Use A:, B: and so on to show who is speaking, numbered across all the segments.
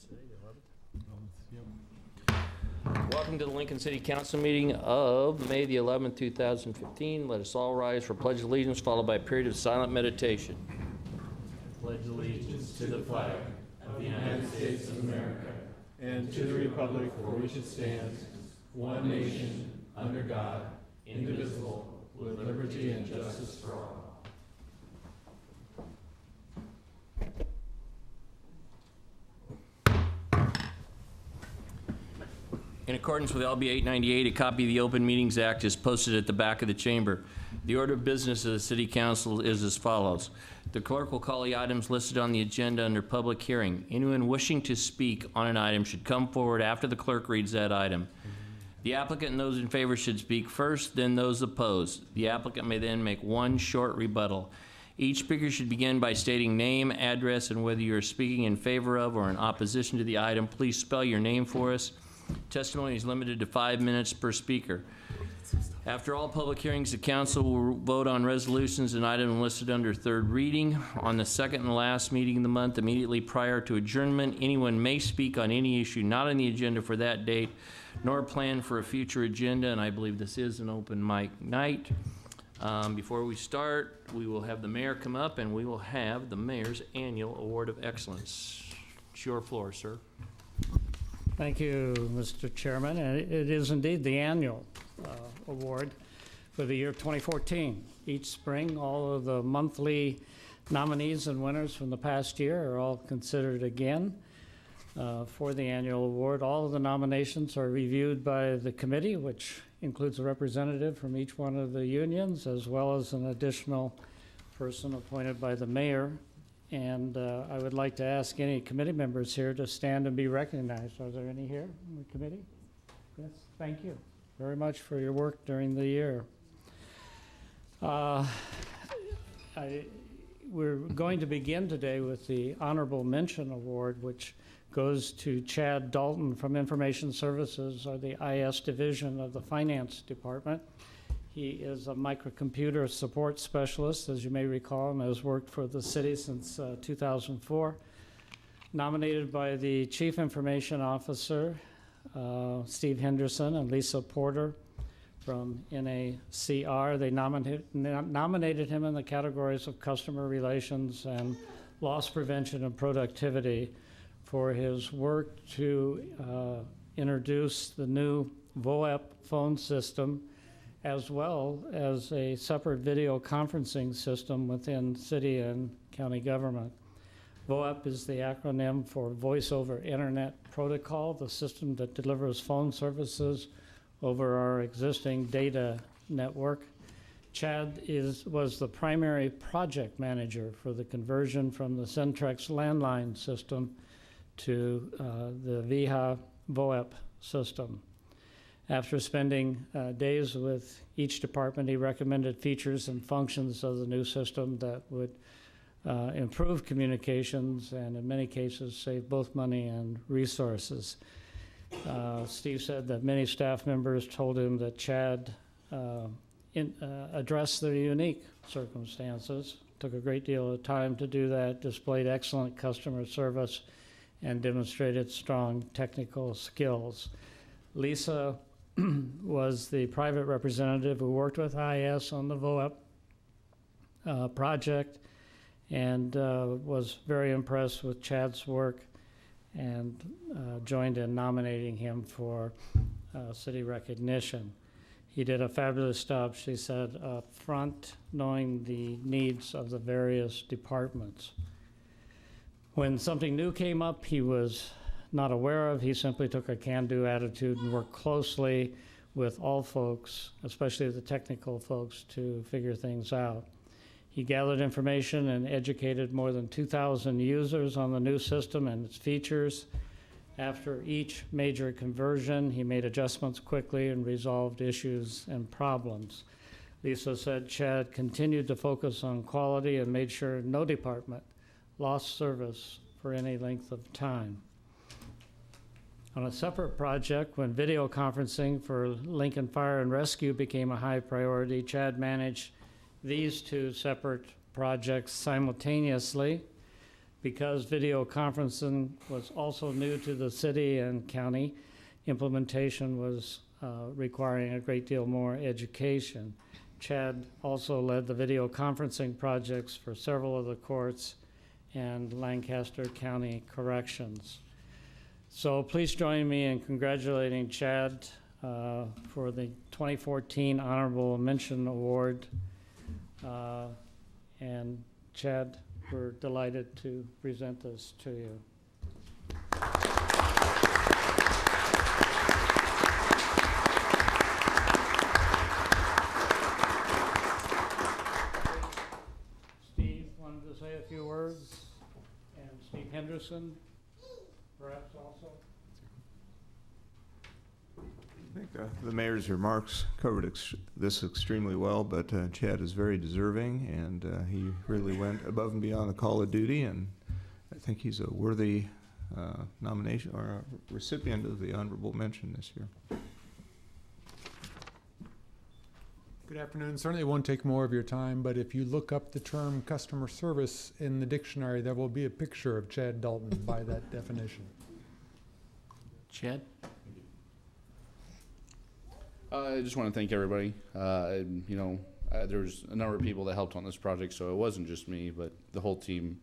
A: Today, the 11th? Welcome to the Lincoln City Council meeting of May the 11th, 2015. Let us all rise for Pledge of Allegiance, followed by a period of silent meditation. Pledge allegiance to the flag of the United States of America and to the republic for which it stands, one nation, under God, indivisible, with liberty and justice for all. In accordance with LB 898, a copy of the Open Meetings Act is posted at the back of the chamber. The order of business of the City Council is as follows. The clerk will call the items listed on the agenda under public hearing. Anyone wishing to speak on an item should come forward after the clerk reads that item. The applicant and those in favor should speak first, then those opposed. The applicant may then make one short rebuttal. Each speaker should begin by stating name, address, and whether you are speaking in favor of or in opposition to the item. Please spell your name for us. Testimony is limited to 5 minutes per speaker. After all public hearings, the council will vote on resolutions and items listed under third reading. On the second and last meeting of the month, immediately prior to adjournment, anyone may speak on any issue not on the agenda for that date, nor plan for a future agenda, and I believe this is an open mic night. Before we start, we will have the mayor come up, and we will have the mayor's annual award of excellence. It's your floor, sir.
B: Thank you, Mr. Chairman. And it is indeed the annual award for the year 2014. Each spring, all of the monthly nominees and winners from the past year are all considered again for the annual award. All of the nominations are reviewed by the committee, which includes a representative from each one of the unions, as well as an additional person appointed by the mayor. And I would like to ask any committee members here to stand and be recognized. Are there any here in the committee? Yes, thank you very much for your work during the year. We're going to begin today with the Honorable Mention Award, which goes to Chad Dalton from Information Services, or the IS Division of the Finance Department. He is a microcomputer support specialist, as you may recall, and has worked for the city since 2004. Nominated by the Chief Information Officer, Steve Henderson, and Lisa Porter from NACR. They nominated him in the categories of customer relations and loss prevention and productivity for his work to introduce the new VoIP phone system, as well as a separate video conferencing system within city and county government. VoIP is the acronym for Voice over Internet Protocol, the system that delivers phone services over our existing data network. Chad was the primary project manager for the conversion from the Centrex landline system to the VIHA VoIP system. After spending days with each department, he recommended features and functions of the new system that would improve communications and in many cases save both money and resources. Steve said that many staff members told him that Chad addressed their unique circumstances, took a great deal of time to do that, displayed excellent customer service, and demonstrated strong technical skills. Lisa was the private representative who worked with IS on the VoIP project and was very impressed with Chad's work and joined in nominating him for city recognition. He did a fabulous job, she said, up front, knowing the needs of the various departments. When something new came up he was not aware of, he simply took a can-do attitude and worked closely with all folks, especially the technical folks, to figure things out. He gathered information and educated more than 2,000 users on the new system and its features. After each major conversion, he made adjustments quickly and resolved issues and problems. Lisa said Chad continued to focus on quality and made sure no department lost service for any length of time. On a separate project, when video conferencing for Lincoln Fire and Rescue became a high priority, Chad managed these two separate projects simultaneously Because video conferencing was also new to the city and county, implementation was requiring a great deal more education. Chad also led the video conferencing projects for several of the courts and Lancaster County Corrections. So please join me in congratulating Chad for the 2014 Honorable Mention Award. And Chad, we're delighted to present this to you. Steve wanted to say a few words, and Steve Henderson, perhaps also.
C: I think the mayor's remarks covered this extremely well, but Chad is very deserving, and he really went above and beyond the call of duty, and I think he's a worthy nomination or a recipient of the honorable mention this year.
D: Good afternoon. Certainly won't take more of your time, but if you look up the term customer service in the dictionary, there will be a picture of Chad Dalton by that definition.
A: Chad?
E: I just want to thank everybody. There was a number of people that helped on this project, so it wasn't just me, but the whole team.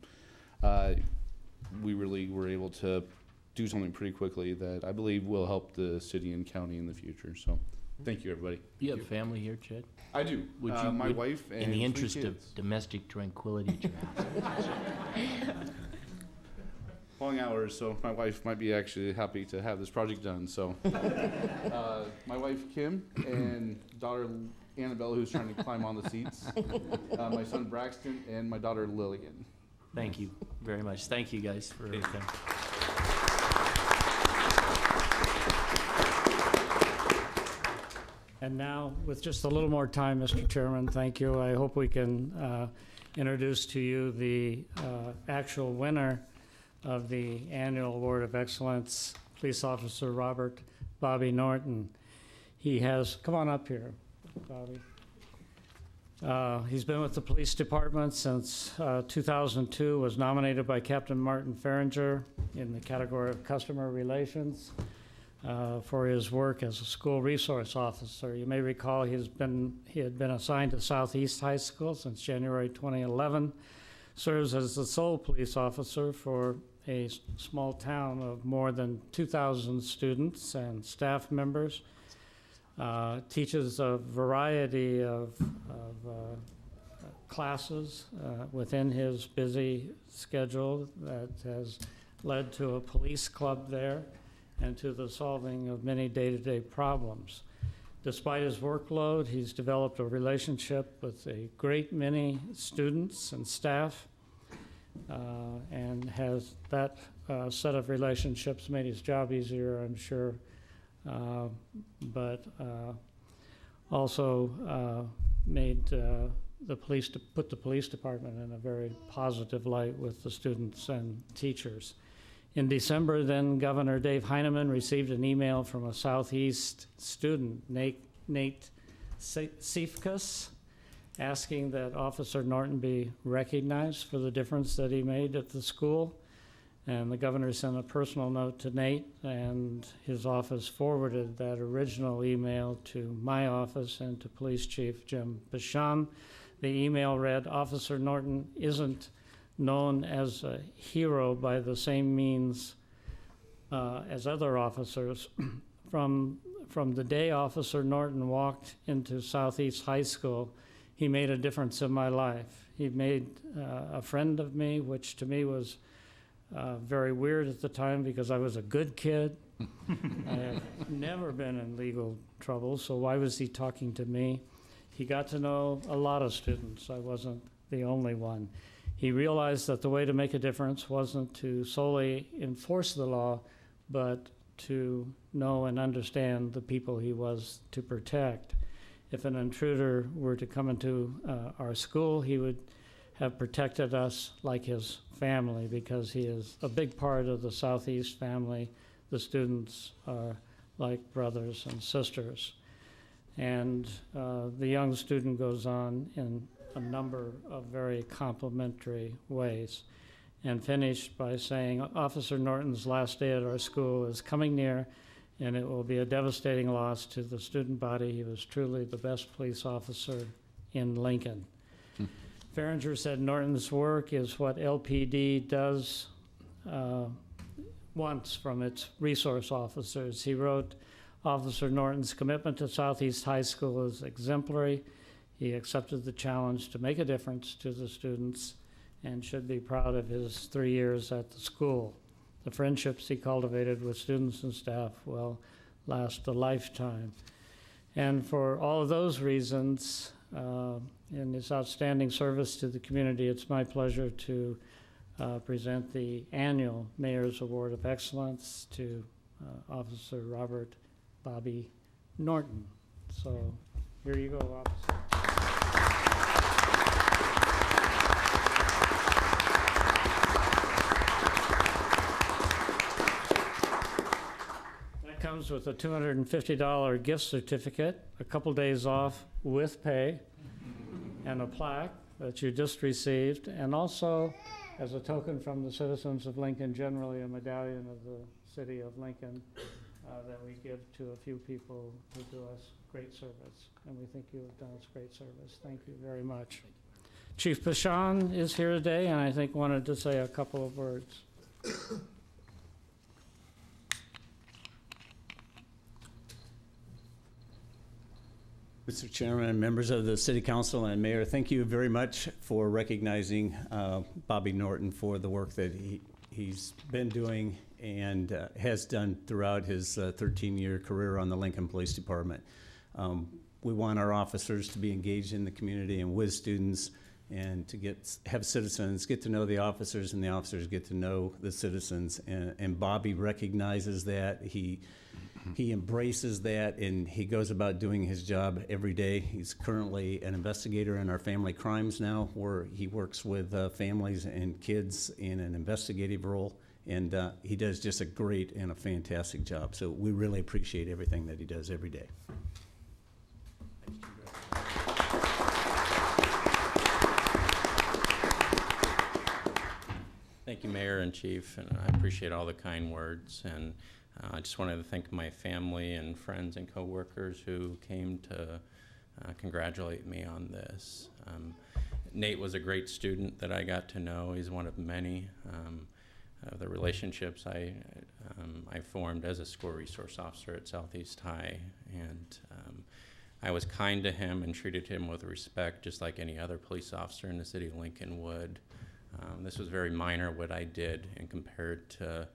E: We really were able to do something pretty quickly that I believe will help the city and county in the future. So thank you, everybody.
A: Do you have family here, Chad?
E: I do.
A: Would you,
E: my wife and
A: in the
E: 3
A: interest
E: kids.
A: of domestic tranquility, Chad?
E: Long hours, so my wife might be actually happy to have this project done. So, my wife Kim and daughter Annabelle, who's trying to climb on the seats, my son Braxton, and my daughter Lillian.
A: Thank you very much. Thank you guys for everything.
B: And now, with just a little more time, Mr. Chairman, thank you. I hope we can introduce to you the actual winner of the Annual Award of Excellence, Police Officer Robert Bobby Norton. He has, come on up here, Bobby. He's been with the police department since 2002, was nominated by Captain Martin Farringer in the category of customer relations for his work as a school resource officer. You may recall he had been assigned to Southeast High School since January 2011, serves as the sole police officer for a small town of more than 2,000 students and staff members, teaches a variety of classes within his busy schedule that has led to a police club there and to the solving of many day-to-day problems. Despite his workload, he's developed a relationship with a great many students and staff, and has that set of relationships made his job easier, I'm sure, but also made put the police department in a very positive light with the students and teachers. In December, then Governor Dave Heineman received an email from a Southeast student, Nate Sifkas, asking that Officer Norton be recognized for the difference that he made at the school. And the governor sent a personal note to Nate, and his office forwarded that original email to my office and to Police Chief Jim Bashan. The email read, "Officer Norton isn't known as a hero by the same means as other officers. From the day Officer Norton walked into Southeast High School, he made a difference in my life. He made a friend of me, which to me was very weird at the time because I was a good kid. I have never been in legal trouble, so why was he talking to me? He got to know a lot of students. I wasn't the only one. He realized that the way to make a difference wasn't to solely enforce the law, but to know and understand the people he was to protect. If an intruder were to come into our school, he would have protected us like his family because he is a big part of the Southeast family. The students are like brothers and sisters. And the young student goes on in a number of very complimentary ways. and finished by saying, Officer Norton's last day at our school is coming near, and it will be a devastating loss to the student body. He was truly the best police officer in Lincoln. Farringer said Norton's work is what LPD does wants from its resource officers. He wrote, Officer Norton's commitment to Southeast High School is exemplary. He accepted the challenge to make a difference to the students and should be proud of his 3 years at the school. The friendships he cultivated with students and staff will last a lifetime. And for all of those reasons, in his outstanding service to the community, it's my pleasure to present the annual Mayor's Award of Excellence to Officer Robert Bobby Norton. So here you go, officer. That comes with a $250 gift certificate, a couple days off with pay, and a plaque that you just received, and also, as a token from the citizens of Lincoln, generally a medallion of the city of Lincoln that we give to a few people who do us great service. And we think you have done us great service. Thank you very much. Chief Pashan is here today, and I think wanted to say a couple of words.
F: Mr. Chairman, members of the City Council and Mayor, thank you very much for recognizing Bobby Norton for the work that he's been doing and has done throughout his 13-year career on the Lincoln Police Department. We want our officers to be engaged in the community and with students, and to have citizens get to know the officers and the officers get to know the citizens. And Bobby recognizes that. He embraces that, and he goes about doing his job every day. He's currently an investigator in our family crimes now, where he works with families and kids in an investigative role, and he does just a great and a fantastic job. So we really appreciate everything that he does every day.
G: Thank you, Mayor and Chief, and I appreciate all the kind words. And I just wanted to thank my family and friends and coworkers who came to congratulate me on this. Nate was a great student that I got to know. He's one of many. The relationships I formed as a school resource officer at Southeast High, and I was kind to him and treated him with respect, just like any other police officer in the city of Lincoln would. This was very minor what I did, and compared to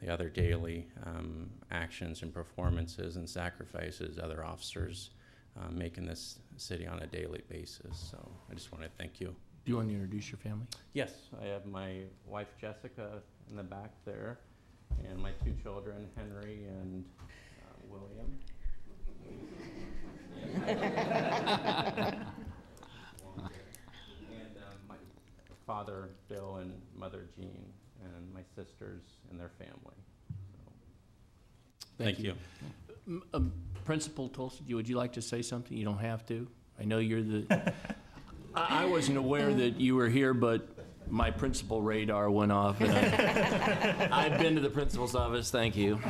G: the other daily actions and performances and sacrifices other officers make in this city on a daily basis. So I just want to thank you.
A: Do you want to introduce your family?
G: Yes, I have my wife Jessica in the back there, and my two children, Henry and William. And my father, Bill, and mother, Jean, and my sisters and their family. So, thank you.
A: Principal Tolston, would you like to say something? You don't have to. I know you're the... I wasn't aware that you were here, but my principal radar went off. And I've been to the principal's office. Thank you.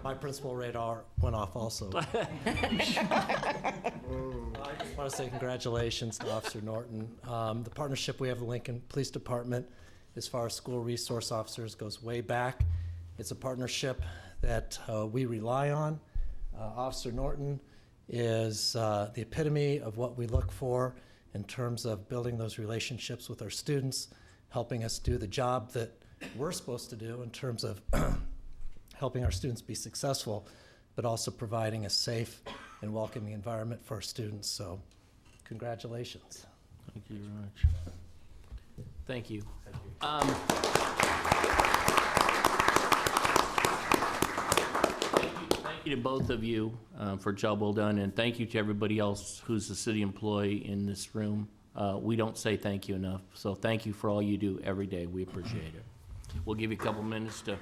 H: My principal radar went off also. I just want to say congratulations to Officer Norton. The partnership we have with the Lincoln Police Department as far as school resource officers goes way back. It's a partnership that we rely on. Officer Norton is the epitome of what we look for in terms of building those relationships with our students, helping us do the job that we're supposed to do in terms of helping our students be successful, but also providing a safe and welcoming environment for our students. So congratulations.
A: Thank you very much. Thank you. Thank you to both of you for a job well done, and thank you to everybody else who's a city employee in this room. We don't say thank you enough, so thank you for all you do every day. We appreciate it. We'll give you a couple minutes to...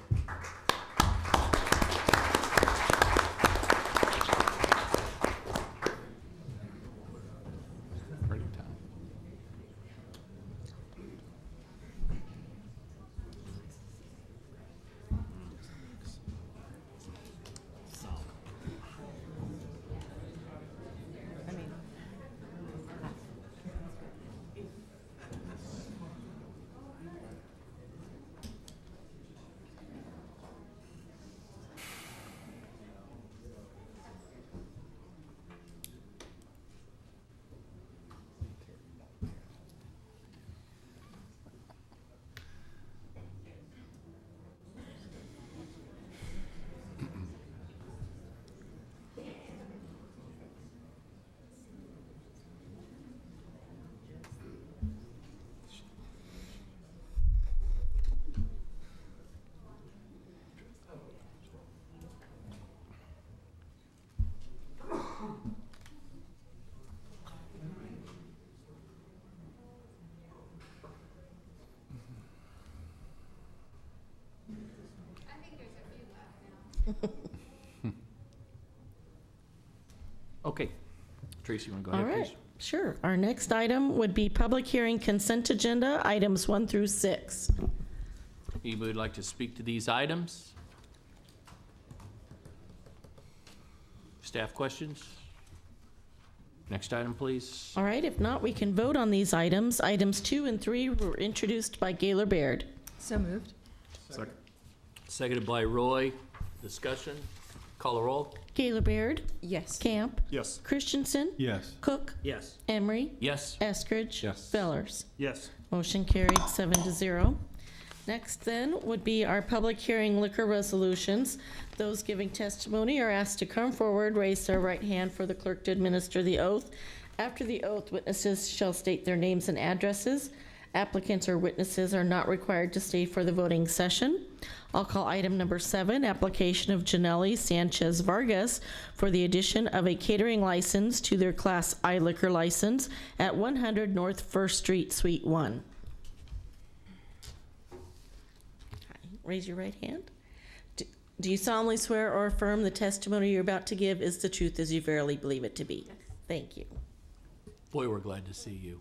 A: Okay. Tracy, you want to go
I: All
A: ahead,
I: right,
A: please?
I: sure. Our next item would be public hearing consent agenda, items 1 through 6.
A: Anybody would like to speak to these items? Staff questions? Next item, please.
I: All right, if not, we can vote on these items. Items 2 and 3 were introduced by Gaylor Baird.
J: So moved.
A: Seconded by Roy. Discussion? Call a roll?
I: Gaylor Baird,
J: Yes.
I: Camp,
C: Yes.
I: Christensen,
C: Yes.
I: Cook,
A: Yes.
I: Emery,
A: Yes.
I: Eskridge.
C: Yes.
I: Fellers.
C: Yes.
I: Motion carried 7-0. Next then would be our public hearing liquor resolutions. Those giving testimony are asked to come forward, raise their right hand for the clerk to administer the oath. After the oath, witnesses shall state their names and addresses. Applicants or witnesses are not required to stay for the voting session. I'll call item number 7, application of Janelle Sanchez Vargas for the addition of a catering license to their Class I liquor license at 100 North First Street, Suite 1. Raise your right hand. Do you solemnly swear or affirm the testimony you're about to give is the truth as you verily believe it to be?
J: Yes.
I: Thank you.
A: Boy, we're glad to see you.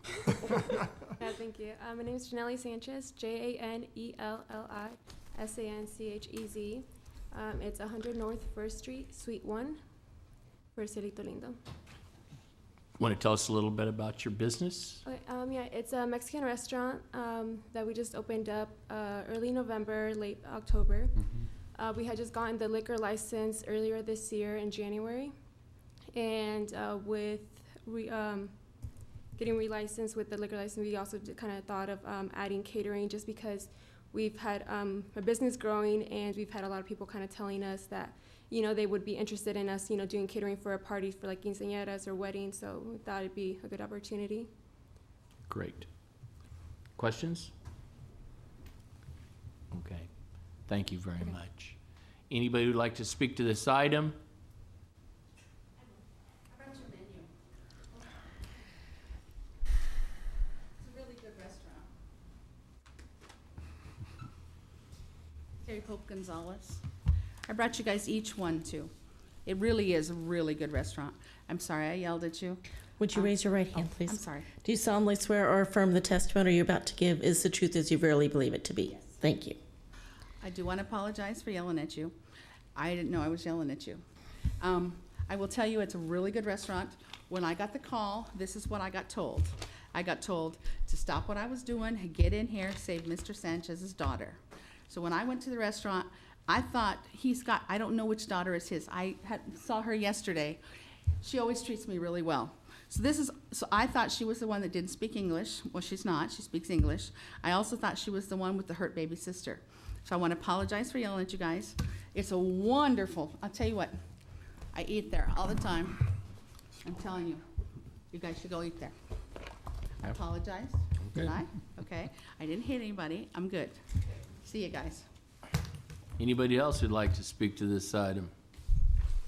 K: Yeah, thank you. My name is Janelle Sanchez, JANELLISANCHEZ. It's 100 North First Street, Suite 1, for Cerrito Lindo.
A: Want to tell us a little bit about your business?
K: Okay, yeah, it's a Mexican restaurant that we just opened up early November, late October. We had just gotten the liquor license earlier this year in January, and with getting relicensed with the liquor license, we also kind of thought of adding catering, just because we've had a business growing, and we've had a lot of people kind of telling us that, you know, they would be interested in us, you know, doing catering for a party for like quinceañeras or weddings, so we thought it'd be a good opportunity.
A: Great. Questions? Okay. Thank you very much. Anybody who'd like to speak to this item?
J: I brought your menu. It's a really good restaurant. Terry Pope Gonzalez. I brought you guys each one too. It really is a really good restaurant. I'm sorry I yelled at you.
I: Would you raise your right hand,
J: I'm
I: please?
J: sorry.
I: Do you solemnly swear or affirm the testimony you're about to give is the truth as you verily believe it to be?
J: Yes.
I: Thank you.
J: I do want to apologize for yelling at you. I didn't know I was yelling at you. I will tell you, it's a really good restaurant. When I got the call, this is what I got told. I got told to stop what I was doing, get in here, save Mr. Sanchez's daughter. So when I went to the restaurant, I thought I don't know which daughter is his. Saw her yesterday. She always treats me really well. So I thought she was the one that didn't speak English. Well, she's not. She speaks English. I also thought she was the one with the hurt baby sister. So I want to apologize for yelling at you guys. It's a wonderful, I'll tell you what, I eat there all the time. I'm telling you, you guys should go eat there. I apologize. Did I? Okay. I didn't hit anybody. I'm good. See you guys.
A: Anybody else who'd like to speak to this item?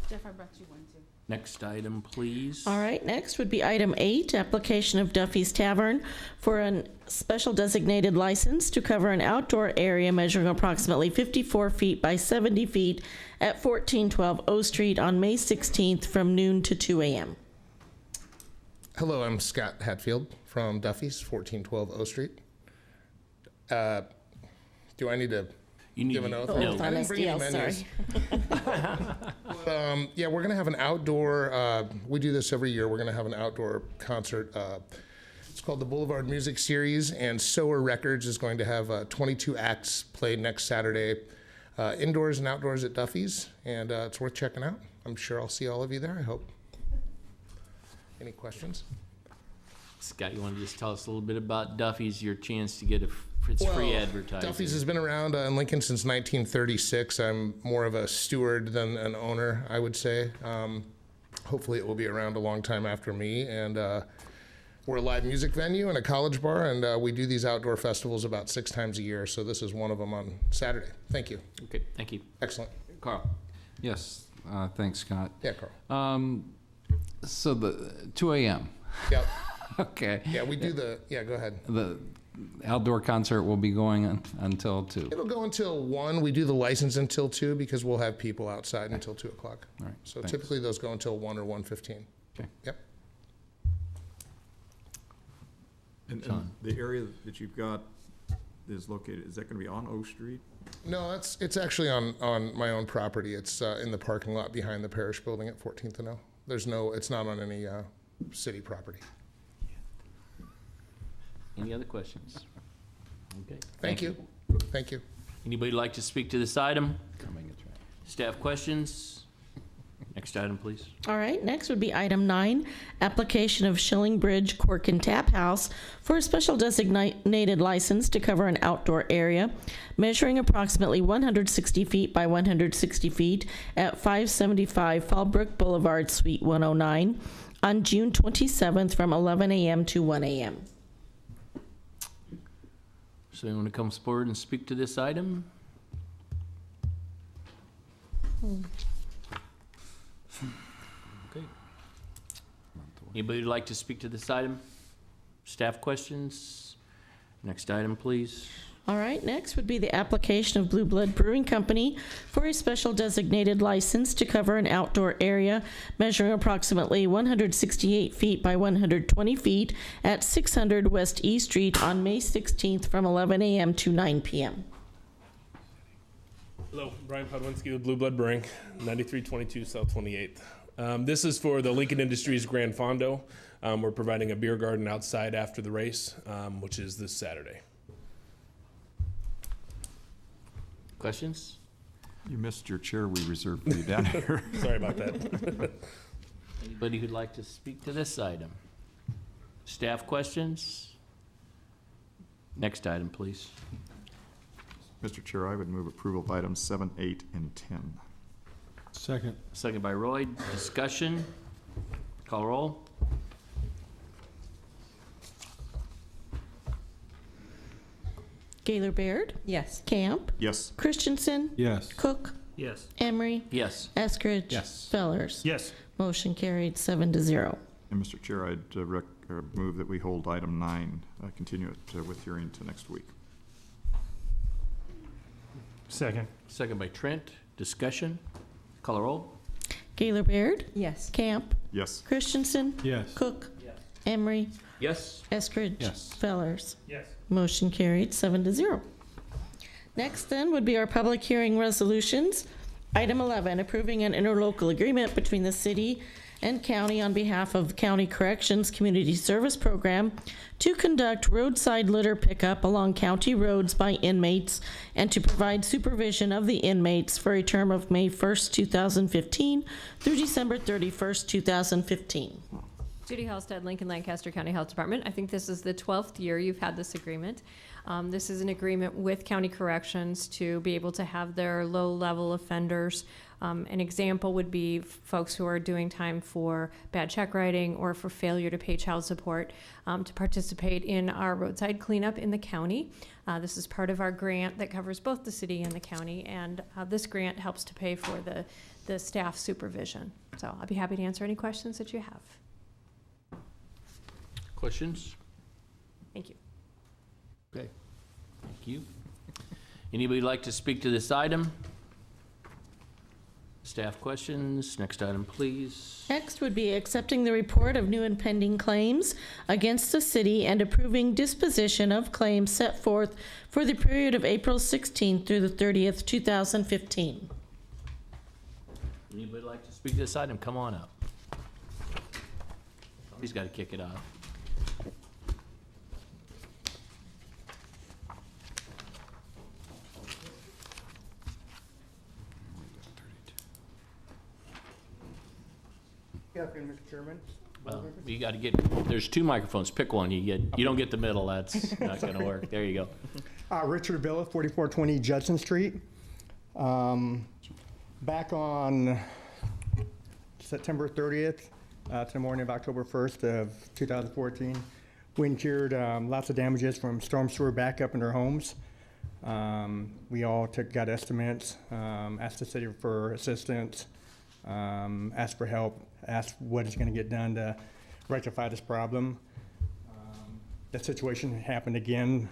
J: Jeff, I brought you one too.
A: Next item, please.
I: All right, next would be item 8, application of Duffy's Tavern for a special designated license to cover an outdoor area measuring approximately 54 feet by 70 feet at 1412 O Street on May 16th from noon to 2 a.m.
L: Hello, I'm Scott Hatfield from Duffy's, 1412 O Street. Do I need to
A: You need
L: give an oath?
I: The oath
A: No.
L: I
I: on
L: didn't bring any
I: SDL, sorry.
L: menus. Yeah, we're gonna have an outdoor, we do this every year, we're gonna have an outdoor concert. It's called the Boulevard Music Series, and Sower Records is going to have 22 acts played next Saturday, indoors and outdoors at Duffy's, and it's worth checking out. I'm sure I'll see all of you there, I hope. Any questions?
A: Scott, you want to just tell us a little bit about Duffy's, your chance to get it's free advertising?
L: Duffy's has been around in Lincoln since 1936. I'm more of a steward than an owner, I would say. Hopefully it will be around a long time after me. And we're a live music venue and a college bar, and we do these outdoor festivals about 6 times a year. So this is one of them on Saturday. Thank you.
A: Okay, thank you.
L: Excellent.
A: Carl?
M: Yes, thanks, Scott.
L: Yeah, Carl.
M: So the 2 a.m.
L: Yep.
M: Okay.
L: Yeah, we do go ahead.
M: The outdoor concert will be going until 2.
L: It'll go until 1. We do the license until 2 because we'll have people outside until 2 o'clock.
M: All right,
L: So
M: thanks.
L: typically those go until 1 or 1:15. Yep.
N: And
A: John.
N: the area that you've got is located, is that gonna be on O Street?
L: No, it's actually on my own property. It's in the parking lot behind the parish building at 14th and O. It's not on any city property.
A: Any other questions? Okay.
L: Thank you. Thank you.
A: Anybody like to speak to this item? Staff questions? Next item, please.
I: All right, next would be item 9, application of Shilling Bridge Cork and Tap House for a special designated license to cover an outdoor area measuring approximately 160 feet by 160 feet at 575 Fallbrook Boulevard, Suite 109, on June 27th from 11 a.m. to 1 a.m.
A: So you want to come forward and speak to this item? Okay. Anybody who'd like to speak to this item? Staff questions? Next item, please.
I: All right, next would be the application of Blue Blood Brewing Company for a special designated license to cover an outdoor area measuring approximately 168 feet by 120 feet at 600 West E Street on May 16th from 11 a.m. to 9 p.m.
O: Hello, Brian Podwinski with Blue Blood Brewing, 9322 South 28th. This is for the Lincoln Industries Grand Fondo. We're providing a beer garden outside after the race, which is this Saturday.
A: Questions?
N: You missed your chair we reserved for you down here.
O: Sorry about that.
A: Anybody who'd like to speak to this item? Staff questions? Next item, please.
N: Mr. Chair, I would move approval of items 7, 8, and 10.
D: Second.
A: Second by Roy. Discussion? Call roll.
I: Gaylor Baird?
K: Yes.
I: Camp?
N: Yes.
I: Christensen?
D: Yes.
I: Cook?
O: Yes.
I: Emery?
A: Yes.
I: Eskridge?
D: Yes.
I: Fellers?
O: Yes.
I: Motion carried 7-0.
N: And Mr. Chair, I'd move that we hold item 9, continue it with hearing to next week.
O: Second.
A: Second by Trent. Discussion? Call roll.
I: Gaylor Baird?
K: Yes.
I: Camp?
N: Yes.
I: Christensen?
D: Yes.
I: Cook? Emery?
A: Yes.
I: Eskridge?
D: Yes.
I: Fellers?
O: Yes.
I: Motion carried 7-0. Next then would be our public hearing resolutions. Item 11, approving an interlocal agreement between the city and county on behalf of the County Corrections Community Service Program to conduct roadside litter pickup along county roads by inmates and to provide supervision of the inmates for a term of May 1st, 2015 through December 31st, 2015.
P: Judy Halstead, Lincoln Lancaster County Health Department. I think this is the 12th year you've had this agreement. This is an agreement with County Corrections to be able to have their low-level offenders. An example would be folks who are doing time for bad check writing or for failure to pay child support to participate in our roadside cleanup in the county. This is part of our grant that covers both the city and the county, and this grant helps to pay for the staff supervision. So I'll be happy to answer any questions that you have.
A: Questions?
P: Thank you.
A: Okay. Thank you. Anybody like to speak to this item? Staff questions? Next item, please.
I: Next would be accepting the report of new and pending claims against the city and approving disposition of claims set forth for the period of April 16th through the 30th, 2015.
A: Anybody like to speak to this item? Come on up. Somebody's got to kick it off.
Q: Good afternoon, Mr. Chairman.
A: Well, you got to get, there's 2 microphones. Pick one. You don't get the middle. That's not going to work. There you go.
Q: Richard Villa, 4420 Judson Street. Back on September 30th to the morning of October 1st of 2014, we incurred lots of damages from storm sewer backup in our homes. We all got estimates, asked the city for assistance, asked for help, asked what is going to get done to rectify this problem. The situation happened again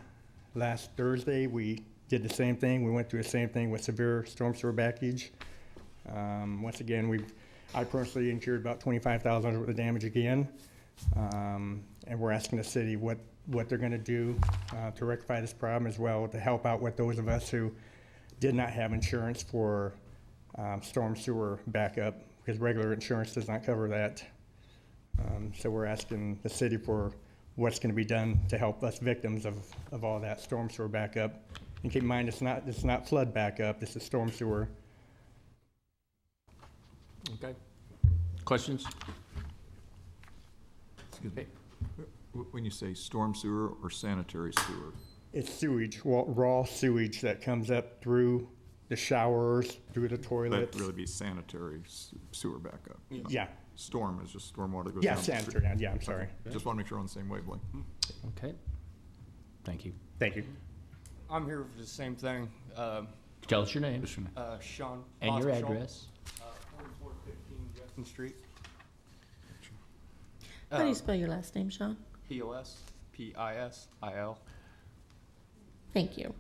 Q: last Thursday. We did the same thing. We went through the same thing with severe storm sewer backage. Once again, I personally incurred about $25,000 worth of damage again. And we're asking the city what they're gonna do to rectify this problem, as well to help out with those of us who did not have insurance for storm sewer backup, because regular insurance does not cover that. So we're asking the city for what's gonna be done to help us victims of all that storm sewer backup. And keep in mind, it's not flood backup, this is storm sewer.
A: Okay. Questions?
N: Excuse me. When you say storm sewer or sanitary sewer?
Q: It's sewage, raw sewage that comes up through the showers, through the toilets.
N: That'd really be sanitary sewer backup.
Q: Yeah.
N: Storm is just storm water goes
Q: Yeah,
N: down.
Q: sanitary, yeah, I'm sorry.
N: Just want to make sure we're on the same wavelength.
A: Okay. Thank you.
Q: Thank you.
R: I'm here for the same thing.
A: Tell us your name.
R: Sean.
A: And your
R: Boswell,
A: address.
R: 4415 Justin Street.
I: How do you spell your last name, Sean?
R: POSPISIL.
I: Thank you.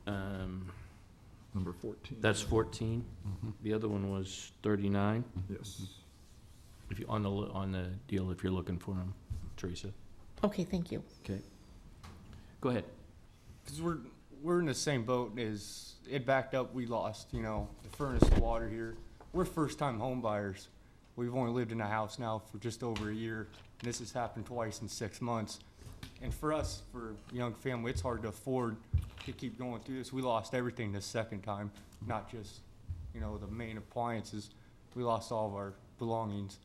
N: Number 14.
A: That's 14. The other one was 39.
N: Yes.
A: If you, on the deal, if you're looking for them, Teresa.
I: Okay, thank you.
A: Okay. Go ahead.
R: Because we're in the same boat as it backed up, we lost, the furnace, the water here. We're first-time home buyers. We've only lived in a house now for just over a year, and this has happened twice in 6 months. And for us, for a young family, it's hard to afford to keep going through this. We lost everything this second time, not just, the main appliances. We lost all of our belongings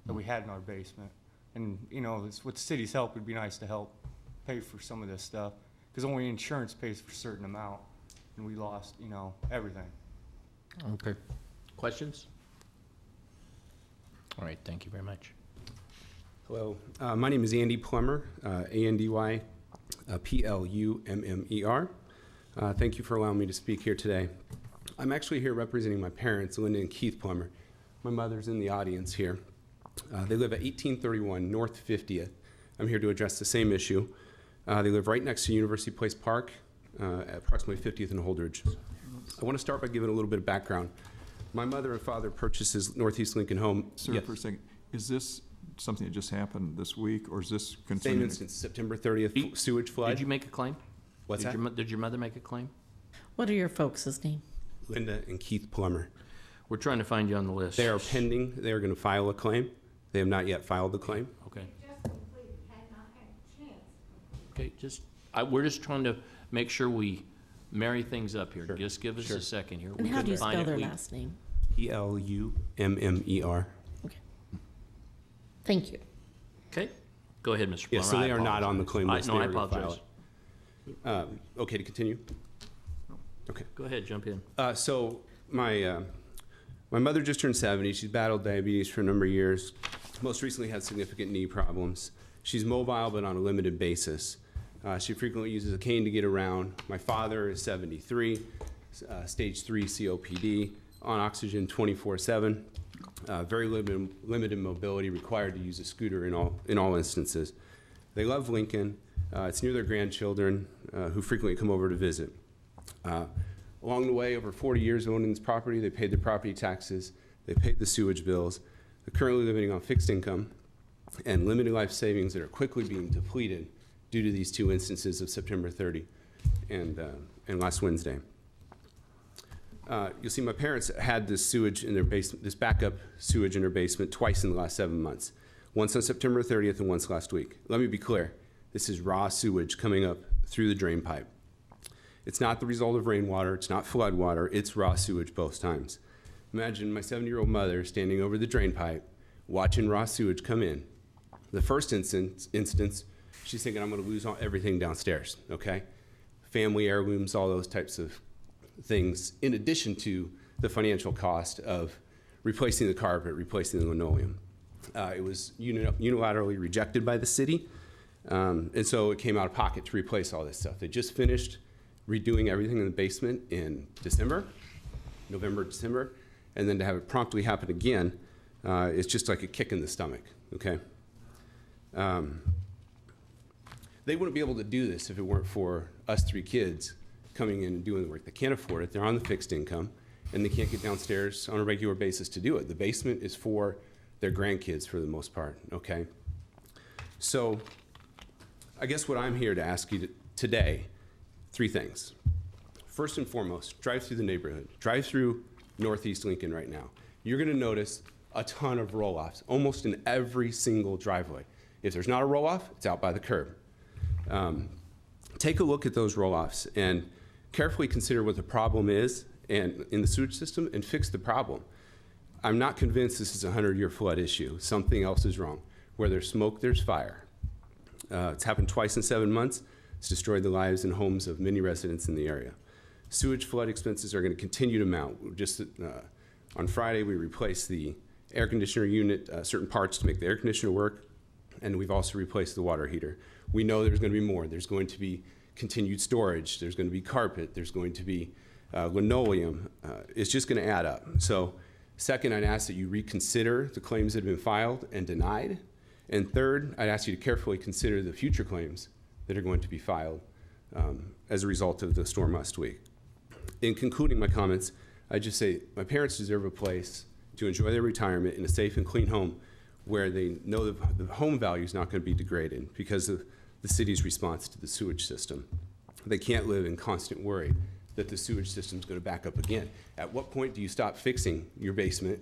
R: that we had in our basement. And, with the city's help, it'd be nice to help pay for some of this stuff, because only insurance pays for a certain amount, and we lost, everything.
A: Okay. Questions? All right, thank you very much.
S: Hello, my name is Andy Plummer, A-N-D-Y, P-L-U-M-M-E-R. Thank you for allowing me to speak here today. I'm actually here representing my parents, Linda and Keith Plummer. My mother's in the audience here. They live at 1831 North 50th. I'm here to address the same issue. They live right next to University Place Park, at approximately 50th and Holdridge. I want to start by giving a little bit of background. My mother and father purchased this Northeast Lincoln home.
N: Sir,
S: Yes.
N: for a second, is this something that just happened this week, or is this
S: Same
N: concerning?
S: instance, September 30th, sewage flood.
A: Did you make a claim?
S: What's that?
A: Did your mother make a claim?
I: What are your folks' name?
S: Linda and Keith Plummer.
A: We're trying to find you on the list.
S: They are pending. They are going to file a claim. They have not yet filed the claim.
A: Okay. Okay, we're just trying to make sure we marry things up here. Just give us a second here.
I: And how do you spell their last name?
S: P-L-U-M-M-E-R.
I: Thank you.
A: Okay. Go ahead, Mr. Plummer.
S: Yes, so they
A: I
S: are not on the claim list.
A: No, I
S: They are gonna
A: apologize.
S: file it. Okay to continue? Okay.
A: Go ahead, jump in.
S: So my mother just turned 70. She's battled diabetes for a number of years. Most recently had significant knee problems. She's mobile, but on a limited basis. She frequently uses a cane to get around. My father is 73, stage 3 COPD, on oxygen 24/7. Very limited mobility, required to use a scooter in all instances. They love Lincoln. It's near their grandchildren who frequently come over to visit. Along the way, over 40 years owning this property, they paid their property taxes, they paid the sewage bills. They're currently living on fixed income and limited life savings that are quickly being depleted due to these two instances of September 30 and last Wednesday. You'll see my parents had this sewage in their basement, this backup sewage in their basement twice in the last 7 months. Once on September 30th and once last week. Let me be clear, this is raw sewage coming up through the drain pipe. It's not the result of rainwater, it's not flood water, it's raw sewage both times. Imagine my 70-year-old mother standing over the drain pipe, watching raw sewage come in. The first instance, she's thinking, I'm gonna lose everything downstairs, okay? Family heirlooms, all those types of things, in addition to the financial cost of replacing the carpet, replacing the linoleum. It was unilaterally rejected by the city, and so it came out of pocket to replace all this stuff. They just finished redoing everything in the basement in November, December, and then to have it promptly happen again, it's just like a kick in the stomach, okay? They wouldn't be able to do this if it weren't for us three kids coming in and doing the work. They can't afford it, they're on the fixed income, and they can't get downstairs on a regular basis to do it. The basement is for their grandkids for the most part, okay? So I guess what I'm here to ask you today, 3 things. First and foremost, drive through the neighborhood. Drive through Northeast Lincoln right now. You're gonna notice a ton of roll-offs, almost in every single driveway. If there's not a roll-off, it's out by the curb. Take a look at those roll-offs and carefully consider what the problem is and in the sewage system and fix the problem. I'm not convinced this is a 100-year flood issue. Something else is wrong. Where there's smoke, there's fire. It's happened twice in 7 months. It's destroyed the lives and homes of many residents in the area. Sewage flood expenses are going to continue to mount. Just on Friday, we replaced the air conditioner unit, certain parts to make the air conditioner work, and we've also replaced the water heater. We know there's going to be more. There's going to be continued storage. There's going to be carpet. There's going to be linoleum. It's just going to add up. So second, I'd ask that you reconsider the claims that have been filed and denied. And third, I'd ask you to carefully consider the future claims that are going to be filed as a result of the storm last week. In concluding my comments, I just say my parents deserve a place to enjoy their retirement in a safe and clean home where they know the home value is not going to be degraded because of the city's response to the sewage system. They can't live in constant worry that the sewage system is going to back up again. At what point do you stop fixing your basement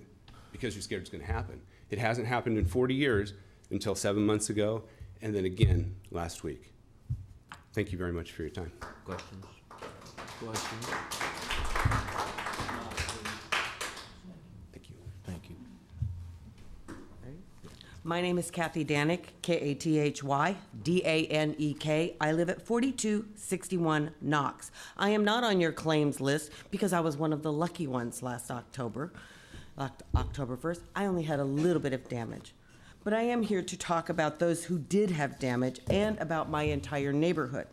S: because you're scared it's going to happen? It hasn't happened in 40 years until 7 months ago, and then again last week. Thank you very much for your time.
A: Questions? Questions?
S: Thank you.
A: Thank you.
T: My name is Kathy Danek, KathyDanek. I live at 4261 Knox. I am not on your claims list because I was one of the lucky ones last October 1st. I only had a little bit of damage. But I am here to talk about those who did have damage and about my entire neighborhood.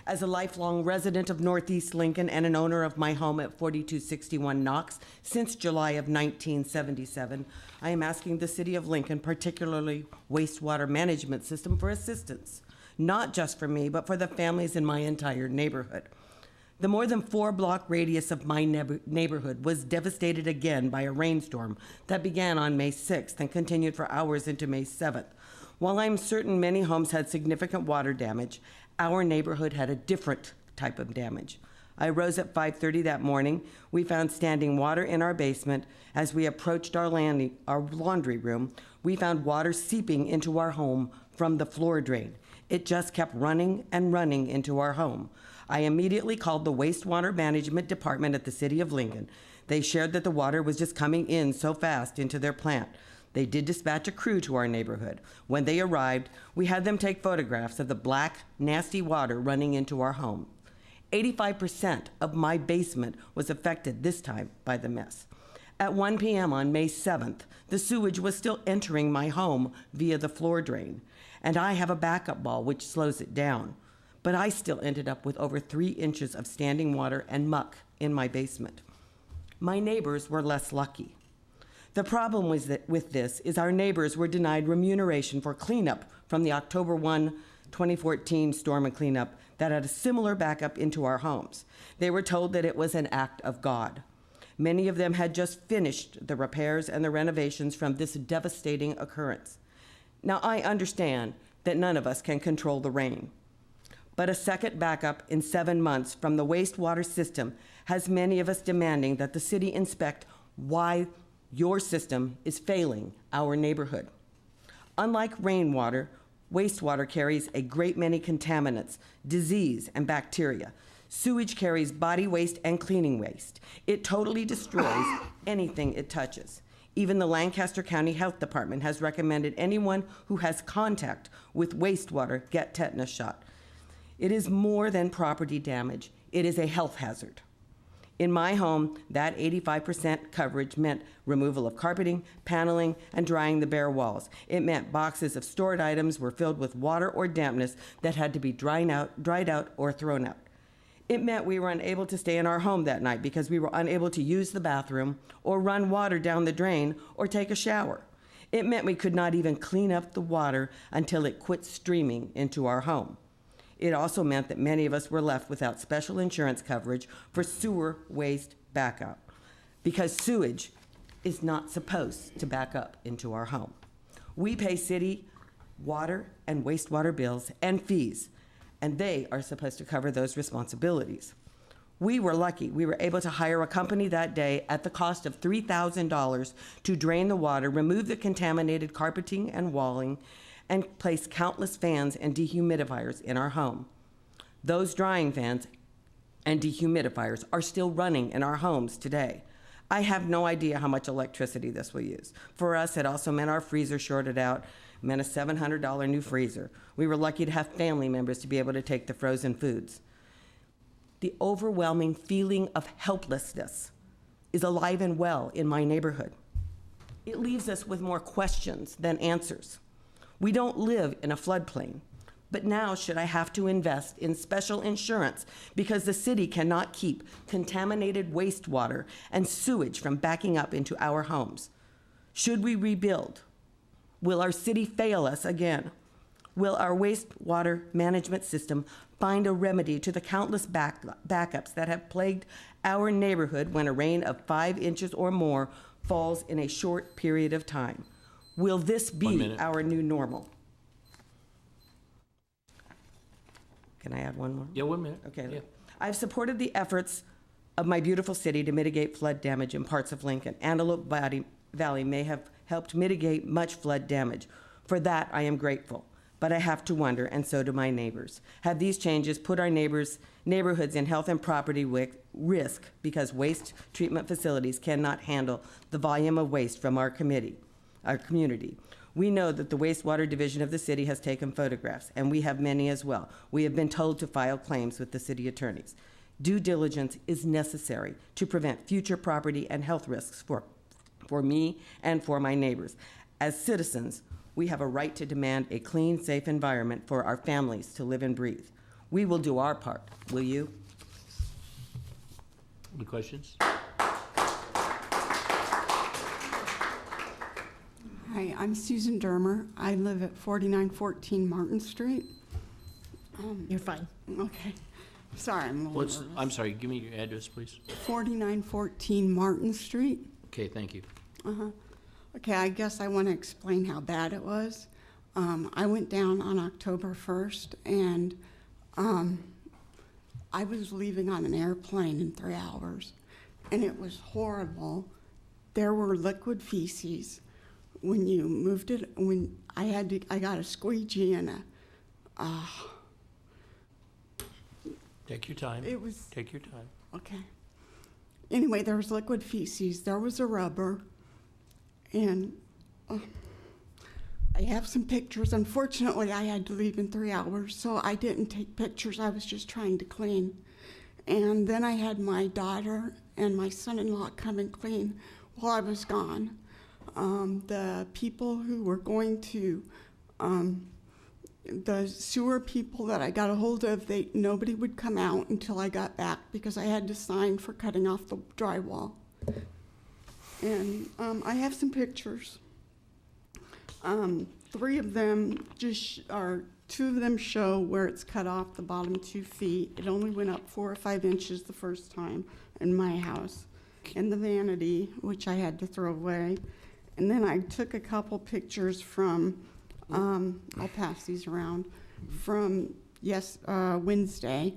T: As a lifelong resident of Northeast Lincoln and an owner of my home at 4261 Knox since July of 1977, I am asking the City of Lincoln, particularly wastewater management system, for assistance, not just for me, but for the families in my entire neighborhood. The more than 4-block radius of my neighborhood was devastated again by a rainstorm that began on May 6th and continued for hours into May 7th. While I'm certain many homes had significant water damage, our neighborhood had a different type of damage. I rose at 5:30 that morning. We found standing water in our basement. As we approached our laundry room, we found water seeping into our home from the floor drain. It just kept running and running into our home. I immediately called the wastewater management department at the City of Lincoln. They shared that the water was just coming in so fast into their plant. They did dispatch a crew to our neighborhood. When they arrived, we had them take photographs of the black, nasty water running into our home. 85% of my basement was affected this time by the mess. At 1 p.m. on May 7th, the sewage was still entering my home via the floor drain, and I have a backup ball which slows it down. But I still ended up with over 3 inches of standing water and muck in my basement. My neighbors were less lucky. The problem with this is our neighbors were denied remuneration for cleanup from the October 1, 2014 storm and cleanup that had a similar backup into our homes. They were told that it was an act of God. Many of them had just finished the repairs and the renovations from this devastating occurrence. Now, I understand that none of us can control the rain, but a second backup in 7 months from the wastewater system has many of us demanding that the city inspect why your system is failing our neighborhood. Unlike rainwater, wastewater carries a great many contaminants, disease, and bacteria. Sewage carries body waste and cleaning waste. It totally destroys anything it touches. Even the Lancaster County Health Department has recommended anyone who has contact with wastewater get tetanus shot. It is more than property damage. It is a health hazard. In my home, that 85% coverage meant removal of carpeting, paneling, and drying the bare walls. It meant boxes of stored items were filled with water or dampness that had to be dried out, or thrown out. It meant we were unable to stay in our home that night because we were unable to use the bathroom or run water down the drain or take a shower. It meant we could not even clean up the water until it quit streaming into our home. It also meant that many of us were left without special insurance coverage for sewer waste backup. because sewage is not supposed to back up into our home. We pay city water and wastewater bills and fees, and they are supposed to cover those responsibilities. We were lucky. We were able to hire a company that day at the cost of $3,000 to drain the water, remove the contaminated carpeting and walling, and place countless fans and dehumidifiers in our home. Those drying fans and dehumidifiers are still running in our homes today. I have no idea how much electricity this will use. For us, it also meant our freezer shorted out, meant a $700 new freezer. We were lucky to have family members to be able to take the frozen foods. The overwhelming feeling of helplessness is alive and well in my neighborhood. It leaves us with more questions than answers. We don't live in a floodplain, but now should I have to invest in special insurance because the city cannot keep contaminated wastewater and sewage from backing up into our homes? Should we rebuild? Will our city fail us again? Will our wastewater management system find a remedy to the countless backups that have plagued our neighborhood when a rain of 5 inches or more falls in a short period of time? Will this
A: 1
T: be
A: minute.
T: our new normal? Can I add one more?
A: Yeah, 1 minute.
T: Okay.
A: Yeah.
T: I've supported the efforts of my beautiful city to mitigate flood damage in parts of Lincoln. Antelope Valley may have helped mitigate much flood damage. For that, I am grateful. But I have to wonder, and so do my neighbors, have these changes put our neighborhoods in health and property risk because waste treatment facilities cannot handle the volume of waste from our community? We know that the wastewater division of the city has taken photographs, and we have many as well. We have been told to file claims with the city attorneys. Due diligence is necessary to prevent future property and health risks for me and for my neighbors. As citizens, we have a right to demand a clean, safe environment for our families to live and breathe. We will do our part. Will you?
A: Any questions?
U: Hi, I'm Susan Dermer. I live at 4914 Martin Street.
I: You're fine.
U: Okay. Sorry, I'm a little nervous.
A: I'm sorry, give me your address, please.
U: 4914 Martin Street.
A: Okay, thank you.
U: Uh-huh. Okay, I guess I want to explain how bad it was. I went down on October 1st, and I was leaving on an airplane in 3 hours, and it was horrible. There were liquid feces. When you moved it, I got a squeegee and
A: Take your time. Take your time.
U: Okay. Anyway, there was liquid feces. There was a rubber. And I have some pictures. Unfortunately, I had to leave in 3 hours, so I didn't take pictures. I was just trying to clean. And then I had my daughter and my son-in-law come and clean while I was gone. The people who were going to, the sewer people that I got a hold of, nobody would come out until I got back because I had to sign for cutting off the drywall. And I have some pictures. 3 of them two of them show where it's cut off the bottom 2 feet. It only went up 4 or 5 inches the first time in my house. And the vanity, which I had to throw away. And then I took a couple pictures from, I'll pass these around, from Wednesday,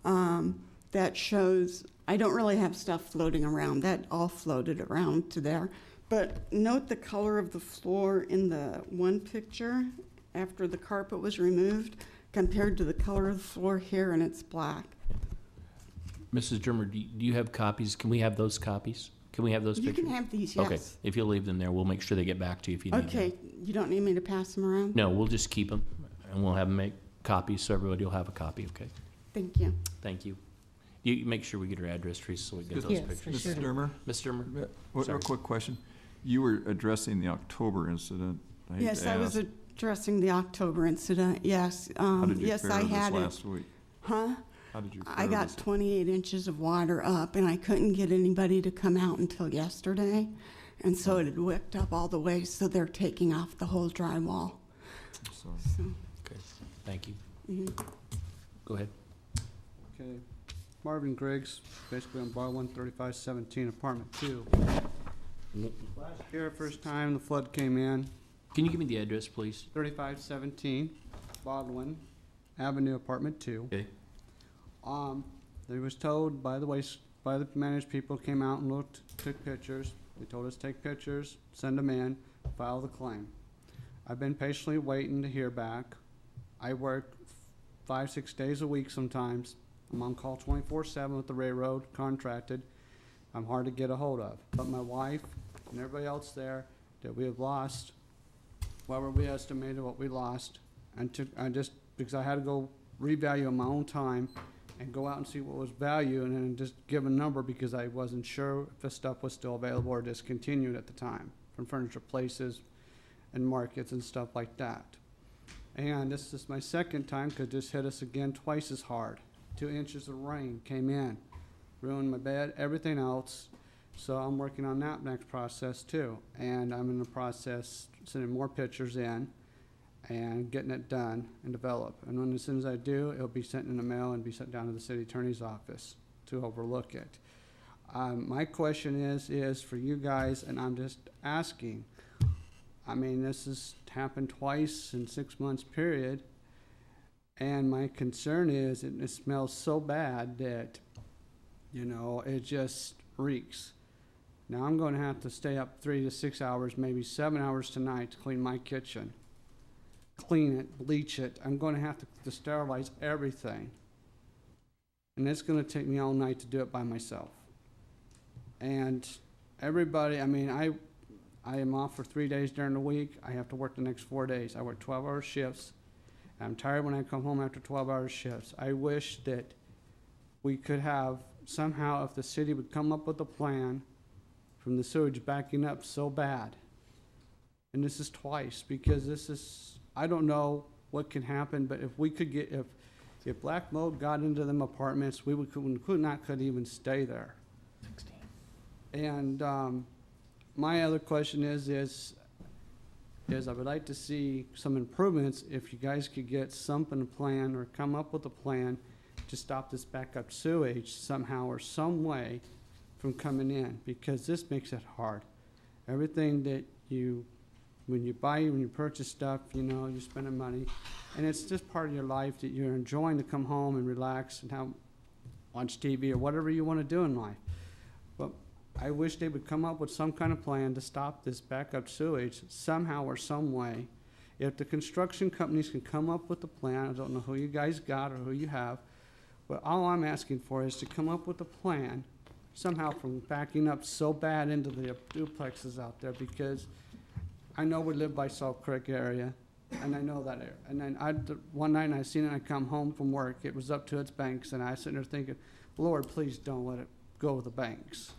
U: that shows, I don't really have stuff floating around. That all floated around to there. But note the color of the floor in the one picture after the carpet was removed compared to the color of the floor here, and it's black.
A: Mrs. Dermer, do you have copies? Can we have those copies? Can we have those
U: You
A: pictures?
U: can have these,
A: Okay,
U: yes.
A: if you'll leave them there, we'll make sure they get back to you if you need them.
U: Okay, you don't need me to pass them around?
A: No, we'll just keep them, and we'll have them make copies, so everybody will have a copy, okay?
U: Thank you.
A: Thank you. You make sure we get her address, Teresa, so we get those
I: Yes, for
A: pictures.
I: sure.
N: Mrs. Dermer?
A: Mr. Dermer?
N: A
A: Sorry.
N: quick question. You were addressing the October incident. I hate
U: Yes,
N: to
U: I was
N: ask.
U: addressing the October incident, yes.
N: How did you
U: Yes,
N: fare
U: I
N: this
U: had it.
N: last week?
U: Huh?
N: How did you
U: I
N: fare
U: got
N: this?
U: 28 inches of water up, and I couldn't get anybody to come out until yesterday. And so it had whipped up all the way, so they're taking off the whole drywall.
N: I'm sorry.
U: So,
A: Okay, thank you.
U: mhm.
A: Go ahead.
N: Okay.
E: Marvin Griggs, basically on bar 13517, apartment 2. Last year, first time the flood came in,
A: Can you give me the address, please?
E: 3517 Baldwin Avenue, apartment 2.
A: Okay.
E: They was told by the managed people, came out and looked, took pictures. They told us take pictures, send them in, file the claim. I've been patiently waiting to hear back. I work 5-6 days a week sometimes. I'm on call 24/7 with the railroad, contracted. I'm hard to get a hold of. But my wife and everybody else there that we have lost, whatever we estimated what we lost, because I had to go revalue on my own time and go out and see what was value and then just give a number because I wasn't sure if the stuff was still available or discontinued at the time from Furniture Places and markets and stuff like that. And this is my second time because this hit us again twice as hard. 2 inches of rain came in, ruined my bed, everything else. So I'm working on that next process too. And I'm in the process sending more pictures in and getting it done and developed. And when, as soon as I do, it'll be sent in the mail and be sent down to the city attorney's office to overlook it. My question is for you guys, and I'm just asking, I mean, this has happened twice in 6 months period. And my concern is it smells so bad that, you know, it just reeks. Now I'm going to have to stay up 3 to 6 hours, maybe 7 hours tonight to clean my kitchen. Clean it, bleach it. I'm going to have to sterilize everything. And it's going to take me all night to do it by myself. And everybody, I mean, I am off for 3 days during the week. I have to work the next 4 days. I work 12-hour shifts. I'm tired when I come home after 12-hour shifts. I wish that we could have somehow, if the city would come up with a plan from the sewage backing up so bad. And this is twice, because this is, I don't know what can happen, but if we could get, if black mold got into them apartments, we could even stay there. 16. And my other question is I would like to see some improvements if you guys could get something planned or come up with a plan to stop this backup sewage somehow or some way from coming in, because this makes it hard. Everything that when you purchase stuff, you know, you're spending money, and it's just part of your life that you're enjoying to come home and relax and watch TV or whatever you want to do in life. But I wish they would come up with some kind of plan to stop this backup sewage somehow or some way. If the construction companies can come up with a plan, I don't know who you guys got or who you have, but all I'm asking for is to come up with a plan somehow from backing up so bad into the duplexes out there, because I know we live by Salt Creek area, and I know that area. And then one night I seen it, I come home from work, it was up to its banks, and I was sitting there thinking, Lord, please don't let it go with the banks.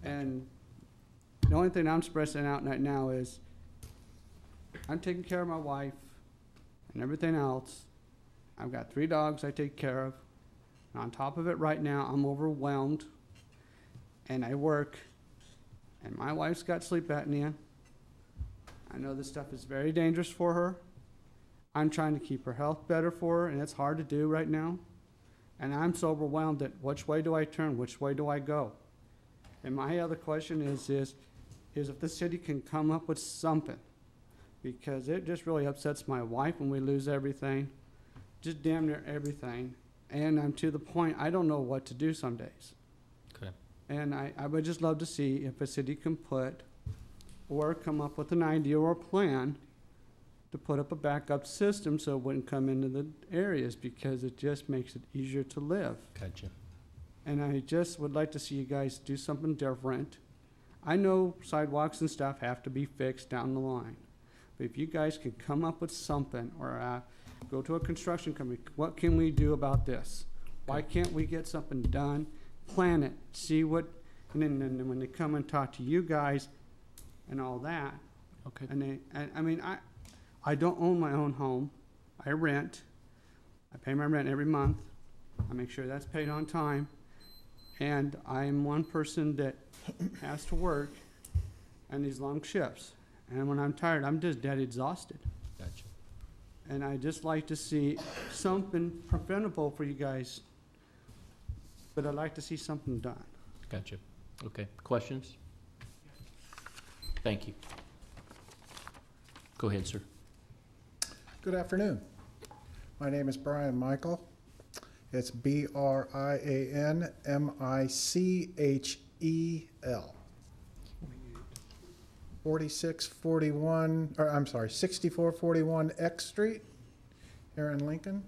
E: And the only thing I'm expressing out right now is I'm taking care of my wife and everything else. I've got 3 dogs I take care of. And on top of it right now, I'm overwhelmed. And I work. And my wife's got sleep apnea. I know this stuff is very dangerous for her. I'm trying to keep her health better for her, and it's hard to do right now. And I'm so overwhelmed that which way do I turn? Which way do I go? And my other question is if the city can come up with something, because it just really upsets my wife when we lose everything, just damn near everything. And I'm to the point, I don't know what to do some days.
A: Okay.
E: And I would just love to see if a city can put, or come up with an idea or a plan to put up a backup system so it wouldn't come into the areas, because it just makes it easier to live.
A: Gotcha.
E: And I just would like to see you guys do something different. I know sidewalks and stuff have to be fixed down the line. But if you guys can come up with something, or go to a construction company, what can we do about this? Why can't we get something done, plan it, see what, and then when they come and talk to you guys and all that.
A: Okay.
E: And I mean, I don't own my own home. I rent. I pay my rent every month. I make sure that's paid on time. And I'm one person that has to work and these long shifts. And when I'm tired, I'm just dead exhausted.
A: Gotcha.
E: And I just like to see something preventable for you guys. but I'd like to see something done.
A: Gotcha. Okay. Questions? Thank you. Go ahead, sir.
B: Good afternoon. My name is Brian Michael. It's BrianMichel. 6441 X Street here in Lincoln.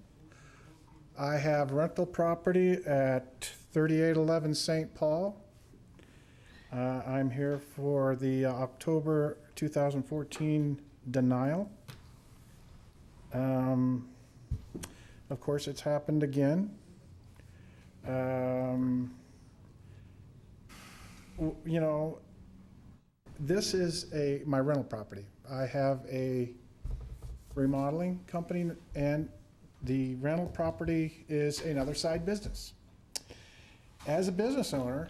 B: I have rental property at 3811 St. Paul. I'm here for the October 2014 denial. Of course, it's happened again. You know, this is my rental property. I have a remodeling company, and the rental property is another side business. As a business owner,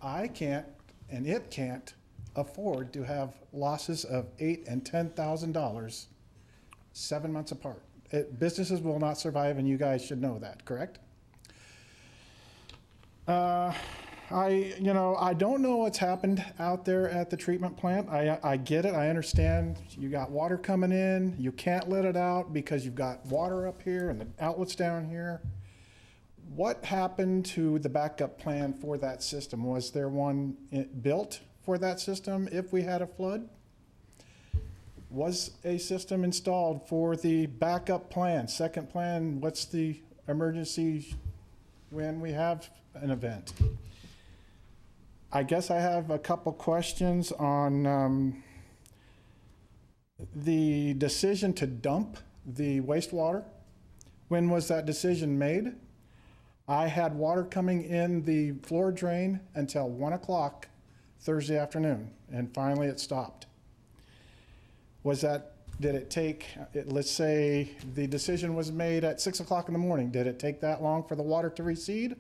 B: I can't, and it can't, afford to have losses of $8,000 and $10,000 7 months apart. Businesses will not survive, and you guys should know that, correct? I don't know what's happened out there at the treatment plant. I get it. I understand you got water coming in. You can't let it out because you've got water up here and the outlets down here. What happened to the backup plan for that system? Was there one built for that system if we had a flood? Was a system installed for the backup plan? Second plan, what's the emergency when we have an event? I guess I have a couple questions on the decision to dump the wastewater. When was that decision made? I had water coming in the floor drain until 1 o'clock Thursday afternoon, and finally it stopped. Did it take, let's say the decision was made at 6 o'clock in the morning, did it take that long for the water to recede?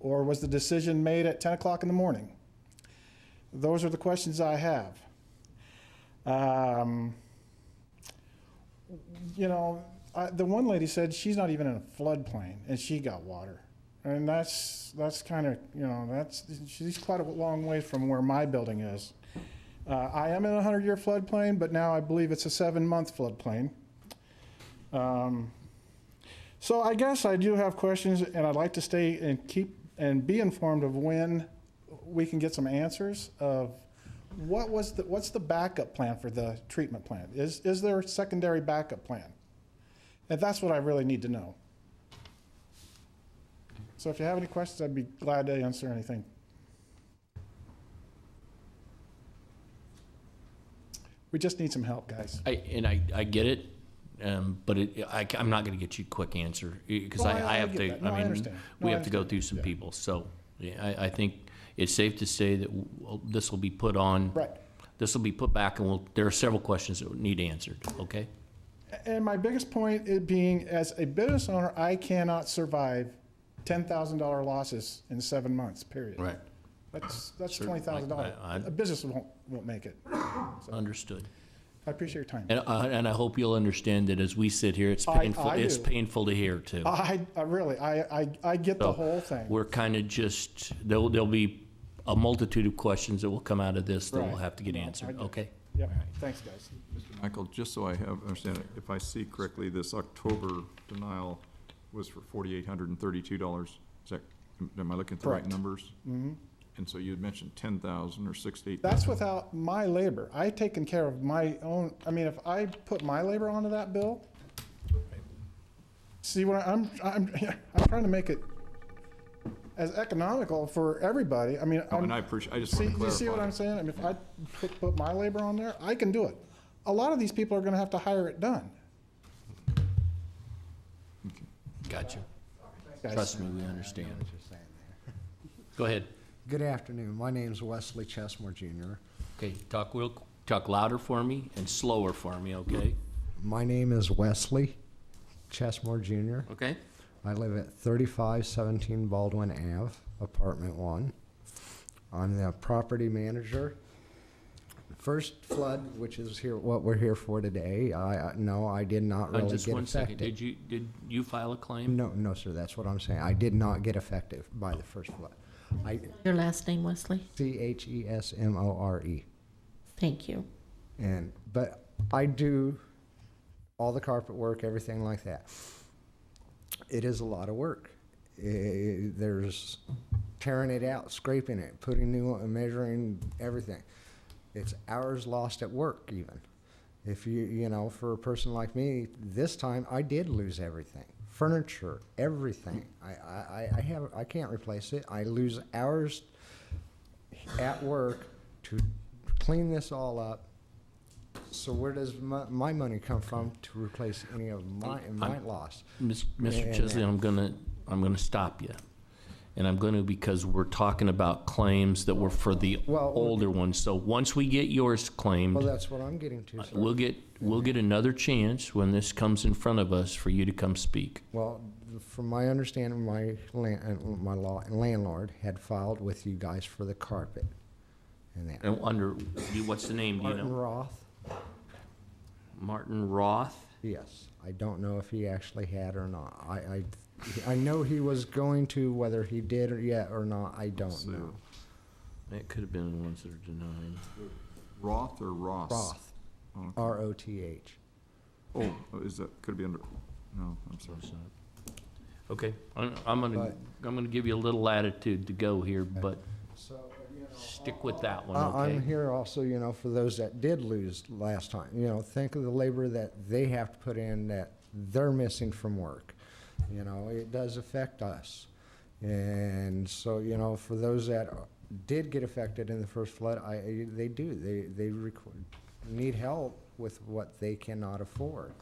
B: Or was the decision made at 10 o'clock in the morning? Those are the questions I have. The one lady said she's not even in a floodplain and she got water. And that's kind of, she's quite a long way from where my building is. I am in a 100-year floodplain, but now I believe it's a 7-month floodplain. So I guess I do have questions, and I'd like to stay and be informed of when we can get some answers of what's the backup plan for the treatment plant? Is there a secondary backup plan? And that's what I really need to know. So if you have any questions, I'd be glad to answer anything. We just need some help, guys.
A: I get it, but I'm not going to get you a quick answer because I have to.
B: I understand.
A: We have to go through some people. So yeah, I think it's safe to say that this will be put on.
B: Right.
A: This will be put back, and there are several questions that need answered. Okay.
B: And my biggest point is being, as a business owner, I cannot survive $10,000 losses in 7 months. Period.
A: Right.
B: That's $20,000. A business won't make it. So,
A: understood.
B: I appreciate your time.
A: And I hope you'll understand that as we sit here, it's painful. It's painful to hear too.
B: I get the whole thing.
A: We're kind of just there'll be a multitude of questions that will come out of this that we'll have to get answered. Okay.
B: Yep. Thanks, guys.
N: Mr. Michael, just so I understand it, if I see correctly, this October denial was for $4,832. Is that, am I looking at the right numbers?
B: Mm-hmm.
N: And so you had mentioned 10,000 or 6 to 8.
B: That's without my labor. I've taken care of my own. I mean, if I put my labor onto that bill, see what I'm trying to make it as economical for everybody. I mean,
N: and I appreciate. I just want to clarify.
B: You see what I'm saying? I mean, if I put my labor on there, I can do it. A lot of these people are going to have to hire it done.
N: Okay.
A: Gotcha. Trust me, we understand. Go ahead.
V: Good afternoon. My name is Wesley Chesmore Jr.
A: Okay, talk louder for me and slower for me, okay?
V: My name is Wesley Chesmore Jr.
A: Okay.
V: I live at 3517 Baldwin Ave, Apartment 1. I'm the property manager first flood, which is here, what we're here for today, no, I did not really
A: Just
V: get
A: one second,
V: affected.
A: did you file a claim?
V: No, sir, that's what I'm saying. I did not get affected by the first flood.
I: Your last name, Wesley?
V: Chesmore.
I: Thank you.
V: But I do all the carpet work, everything like that. It is a lot of work. There's tearing it out, scraping it, putting new, measuring everything. It's hours lost at work even. If you know, for a person like me, this time I did lose everything. Furniture, everything. I can't replace it. I lose hours at work to clean this all up. So where does my money come from to replace any of my loss?
A: Mr. Chesley, I'm gonna stop you. And I'm gonna, because we're talking about claims that were for the older ones. So once we get yours claimed.
V: Well, that's what I'm getting to, sir.
A: We'll get another chance when this comes in front of us for you to come speak.
V: Well, from my understanding, my landlord had filed with you guys for the carpet. And that.
A: And under, what's the name, do you know?
V: Martin Roth.
A: Martin Roth?
V: Yes. I don't know if he actually had or not. I know he was going to, whether he did or yet or not, I don't know.
A: It could have been the ones that are denied.
N: Roth or Ross?
V: Roth.
N: Oh, okay.
V: R-O-T-H.
N: Oh, is that, could it be under, no, I'm sorry.
A: Okay, I'm gonna give you a little latitude to go here, but stick with that one, okay?
V: I'm here also, you know, for those that did lose last time. You know, think of the labor that they have to put in that they're missing from work. You know, it does affect us. And so, you know, for those that did get affected in the first flood, they need help with what they cannot afford.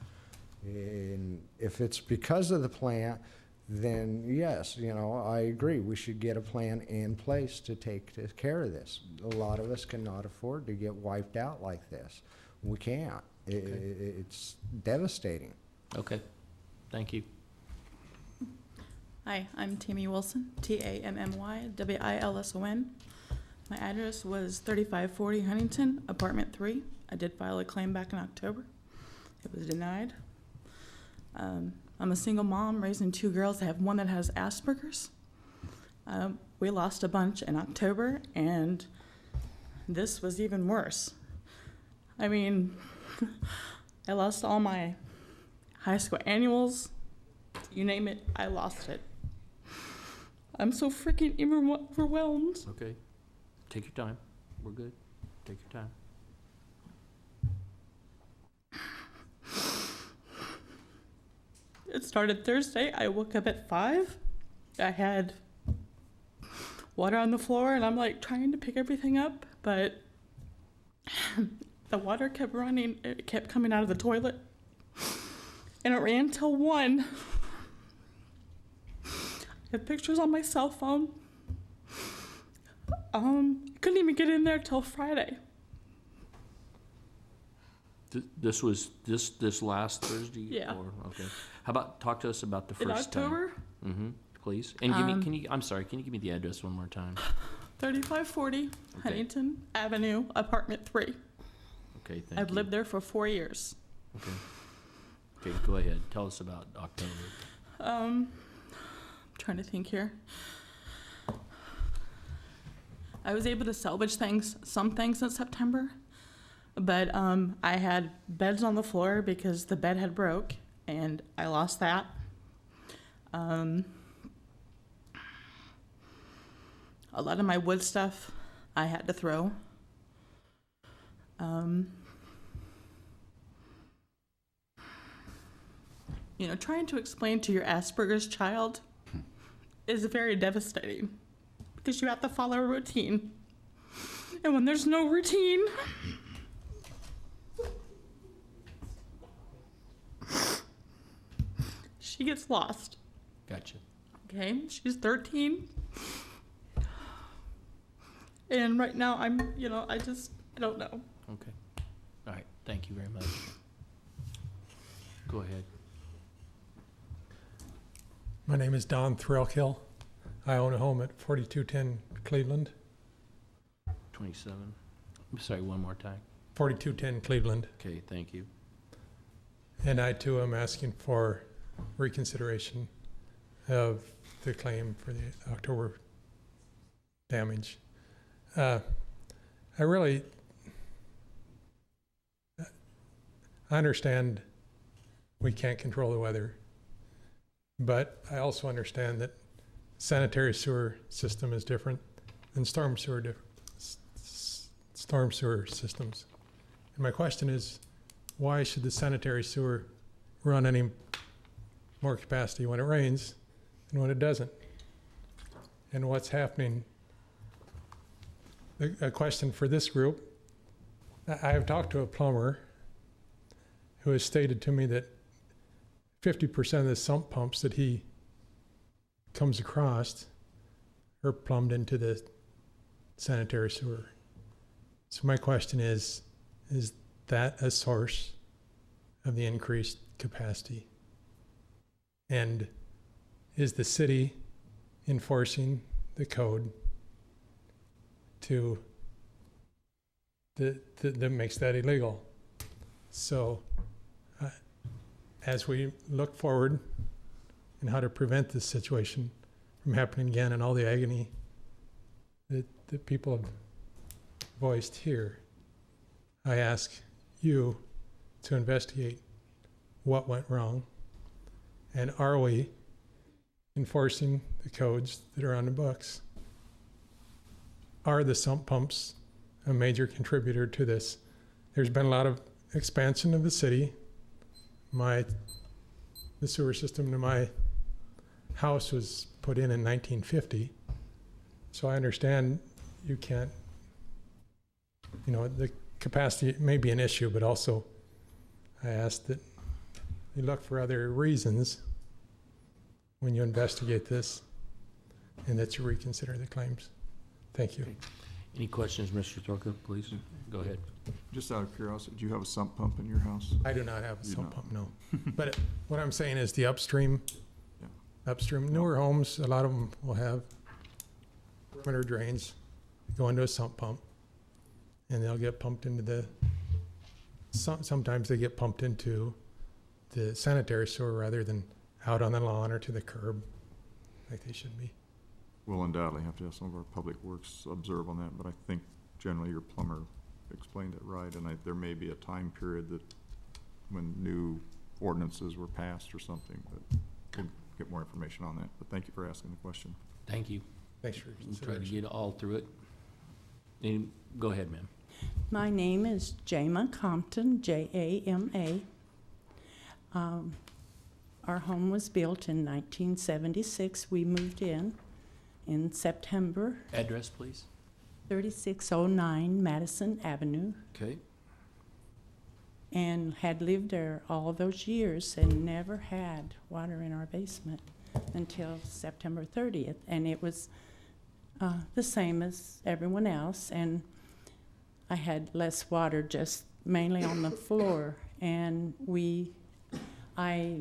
V: And if it's because of the plant, then yes, you know, I agree. We should get a plan in place to take care of this. A lot of us cannot afford to get wiped out like this. We can't. It's devastating.
A: Okay, thank you.
F: Hi, I'm Tammy Wilson, Tammywilson. My address was 3540 Huntington, apartment 3. I did file a claim back in October. It was denied. I'm a single mom raising 2 girls. I have one that has Asperger's. We lost a bunch in October, and this was even worse. I mean, I lost all my high school annuals. You name it, I lost it. I'm so freaking overwhelmed.
A: Okay, take your time. We're good. Take your time.
F: It started Thursday. I woke up at 5. I had water on the floor, and I'm like trying to pick everything up, but the water kept running. It kept coming out of the toilet, and it ran till 1. I have pictures on my cell phone. Couldn't even get in there till Friday.
A: This was this last Thursday?
F: Yeah.
A: Okay. How about, talk to us about the
F: In
A: first time.
F: October?
A: Mm-hmm, please. And give me, I'm sorry, can you give me the address one more time?
F: 3540 Huntington Avenue, apartment 3.
A: Okay, thank you.
F: I've lived there for 4 years.
A: Okay. Okay, go ahead. Tell us about October.
F: Trying to think here. I was able to salvage some things in September, but I had beds on the floor because the bed had broke, and I lost that. A lot of my wood stuff I had to throw. You know, trying to explain to your Asperger's child is very devastating because you have to follow a routine. And when there's no routine, she gets lost.
A: Gotcha.
F: Okay, she's 13. And right now I don't know.
A: Okay. All right, thank you very much. Go ahead.
D: My name is Don Threlkill. I own a home at 4210 Cleveland.
A: 27. I'm sorry, one more time.
D: 4210 Cleveland.
A: Okay, thank you.
D: And I too am asking for reconsideration of the claim for the October damage. I understand we can't control the weather, but I also understand that sanitary sewer system is different than storm sewer systems. And my question is, why should the sanitary sewer run any more capacity when it rains than when it doesn't? And what's happening? A question for this group. I have talked to a plumber who has stated to me that 50% of the sump pumps that he comes across are plumbed into the sanitary sewer. So my question is that a source of the increased capacity? And is the city enforcing the code that makes that illegal? So as we look forward in how to prevent this situation from happening again and all the agony that people have voiced here, I ask you to investigate what went wrong, and are we enforcing the codes that are on the books? Are the sump pumps a major contributor to this? There's been a lot of expansion of the city. The sewer system to my house was put in 1950, so I understand you can't, the capacity may be an issue, but also I ask that you look for other reasons when you investigate this and that you reconsider the claims. Thank you.
A: Okay. Any questions, Mr. Thorka, please? Go ahead.
N: Just out of curiosity, do you have a sump pump in your house?
D: I do not have a
N: You
D: sump
N: don't?
D: pump, no. But what I'm saying is the upstream newer homes, a lot of them will have perimeter drains, go into a sump pump, and they'll get pumped into sometimes they get pumped into the sanitary sewer rather than out on the lawn or to the curb like they should be.
N: We'll undoubtedly have to have some of our public works observe on that, but I think generally your plumber explained it right, and there may be a time period that when new ordinances were passed or something, but we'll get more information on that. But thank you for asking the question.
A: Thank you.
D: Thanks for your
A: We'll try to
D: consideration.
A: get all through it. Go ahead, ma'am.
G: My name is Jama Compton, Jama. Our home was built in 1976. We moved in September.
A: Address, please.
G: 3609 Madison Avenue,
A: Okay.
G: and had lived there all those years and never had water in our basement until September 30th. And it was the same as everyone else. And I had less water, just mainly on the floor. And I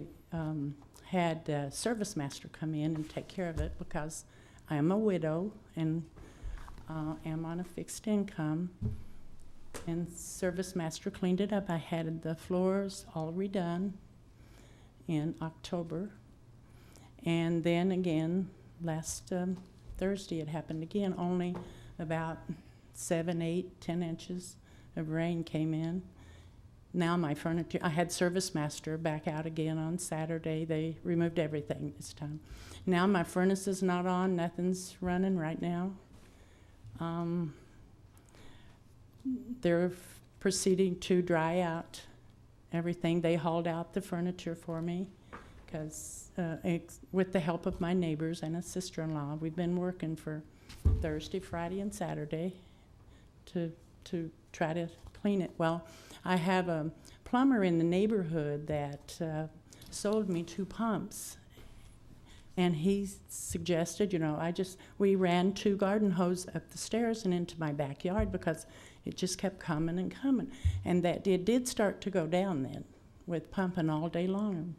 G: had a service master come in and take care of it because I am a widow and am on a fixed income. And service master cleaned it up. I had the floors all redone in October. And then again, last Thursday it happened again. Only about 7, 8, 10 inches of rain came in. Now my furniture, I had service master back out again on Saturday. They removed everything this time. Now my furnace is not on, nothing's running right now. They're proceeding to dry out everything. They hauled out the furniture for me because with the help of my neighbors and a sister-in-law, we've been working for Thursday, Friday, and Saturday to try to clean it. Well, I have a plumber in the neighborhood that sold me 2 pumps. And he suggested, we ran 2 garden hoses up the stairs and into my backyard because it just kept coming and coming. And that it did start to go down then with pumping all day long.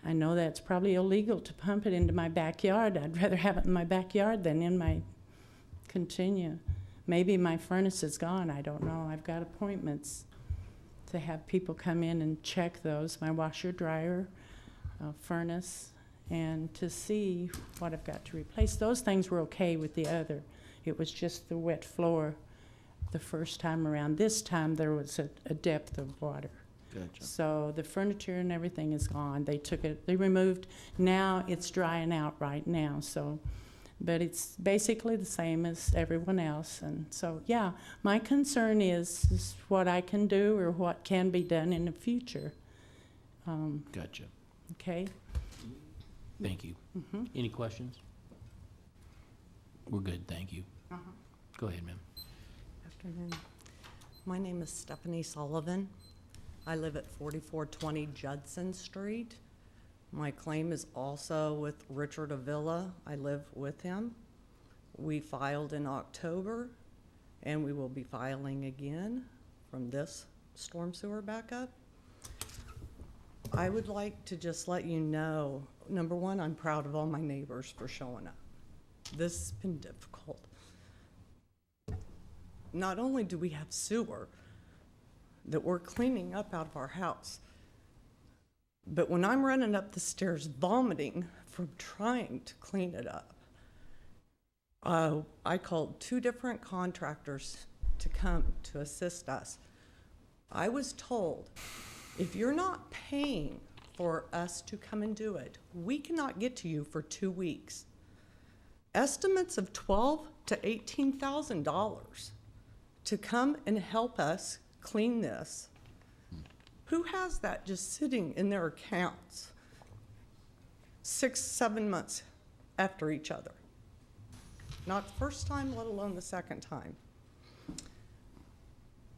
G: I know that's probably illegal to pump it into my backyard. I'd rather have it in my backyard than in my continue. Maybe my furnace is gone, I don't know. I've got appointments to have people come in and check those, my washer, dryer, furnace, and to see what I've got to replace. Those things were okay with the other. It was just the wet floor the first time around. This time there was a depth of water.
A: Gotcha.
G: So the furniture and everything is gone. They took it, they removed, now it's drying out right now, so. But it's basically the same as everyone else, and so, yeah, my concern is what I can do or what can be done in the future.
A: Gotcha.
G: Okay?
A: Thank you. Any questions? We're good, thank you. Go ahead, ma'am.
C: Afternoon. My name is Stephanie Sullivan. I live at 4420 Judson Street. My claim is also with Richard Avila. I live with him. We filed in October, and we will be filing again from this storm sewer backup. I would like to just let you know, number one, I'm proud of all my neighbors for showing up. This has been difficult. Not only do we have sewer that we're cleaning up out of our house, but when I'm running up the stairs vomiting from trying to clean it up, I called 2 different contractors to come to assist us. I was told, if you're not paying for us to come and do it, we cannot get to you for 2 weeks. Estimates of $12,000 to $18,000 to come and help us clean this. Who has that just sitting in their accounts 6, 7 months after each other? Not the first time, let alone the second time.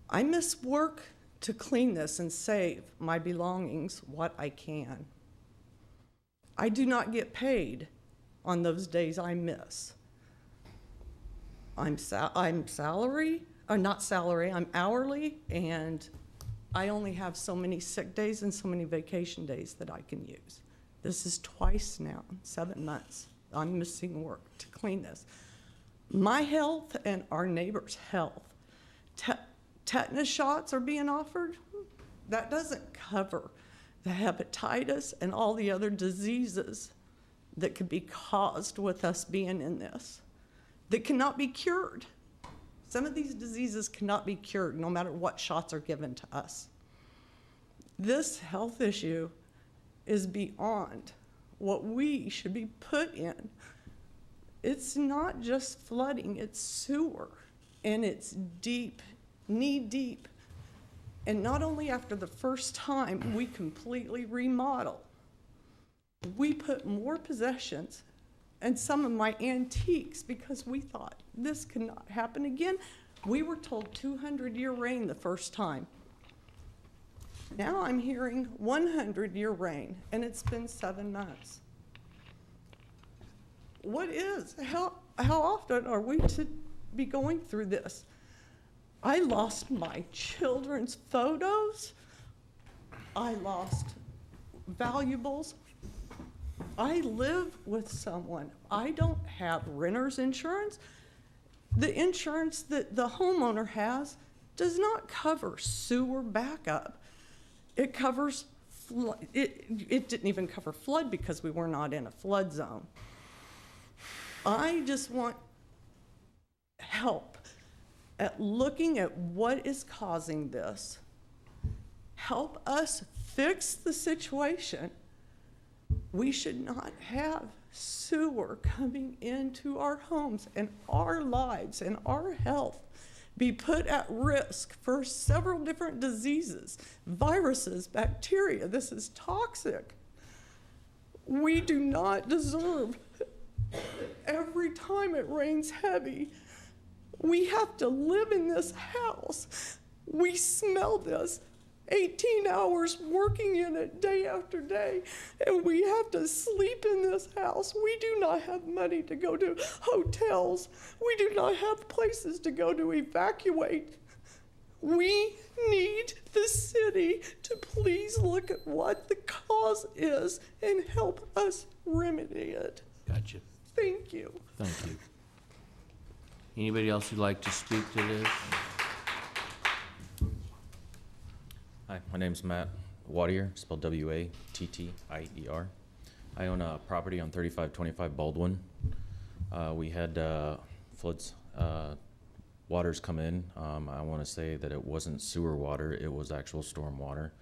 C: I miss work to clean this and save my belongings what I can. I do not get paid on those days I miss. I'm salary, or not salary, I'm hourly, and I only have so many sick days and so many vacation days that I can use. This is twice now, 7 months. I'm missing work to clean this. My health and our neighbors' health. Tetanus shots are being offered. That doesn't cover the hepatitis and all the other diseases that could be caused with us being in this, that cannot be cured. Some of these diseases cannot be cured no matter what shots are given to us. This health issue is beyond what we should be put in. It's not just flooding, it's sewer, and it's deep, knee deep. And not only after the first time we completely remodel, we put more possessions and some of my antiques because we thought this could not happen again. We were told 200-year rain the first time. Now I'm hearing 100-year rain, and it's been 7 months. What is? How often are we to be going through this? I lost my children's photos. I lost valuables. I live with someone. I don't have renter's insurance. The insurance that the homeowner has does not cover sewer backup. It covers flood. It didn't even cover flood because we were not in a flood zone. I just want help at looking at what is causing this. Help us fix the situation. We should not have sewer coming into our homes, and our lives and our health be put at risk for several different diseases, viruses, bacteria. This is toxic. We do not deserve every time it rains heavy. We have to live in this house. We smell this 18 hours working in it day after day, and we have to sleep in this house. We do not have money to go to hotels. We do not have places to go to evacuate. We need the city to please look at what the cause is and help us remedy it.
A: Gotcha.
C: Thank you.
A: Thank you. Anybody else who'd like to speak to this?
H: Hi, my name's Matt Wattier, spelled W-A-T-T-I-E-R. I own a property on 3525 Baldwin. We had floods, waters come in. I want to say that it wasn't sewer water, it was actual storm water.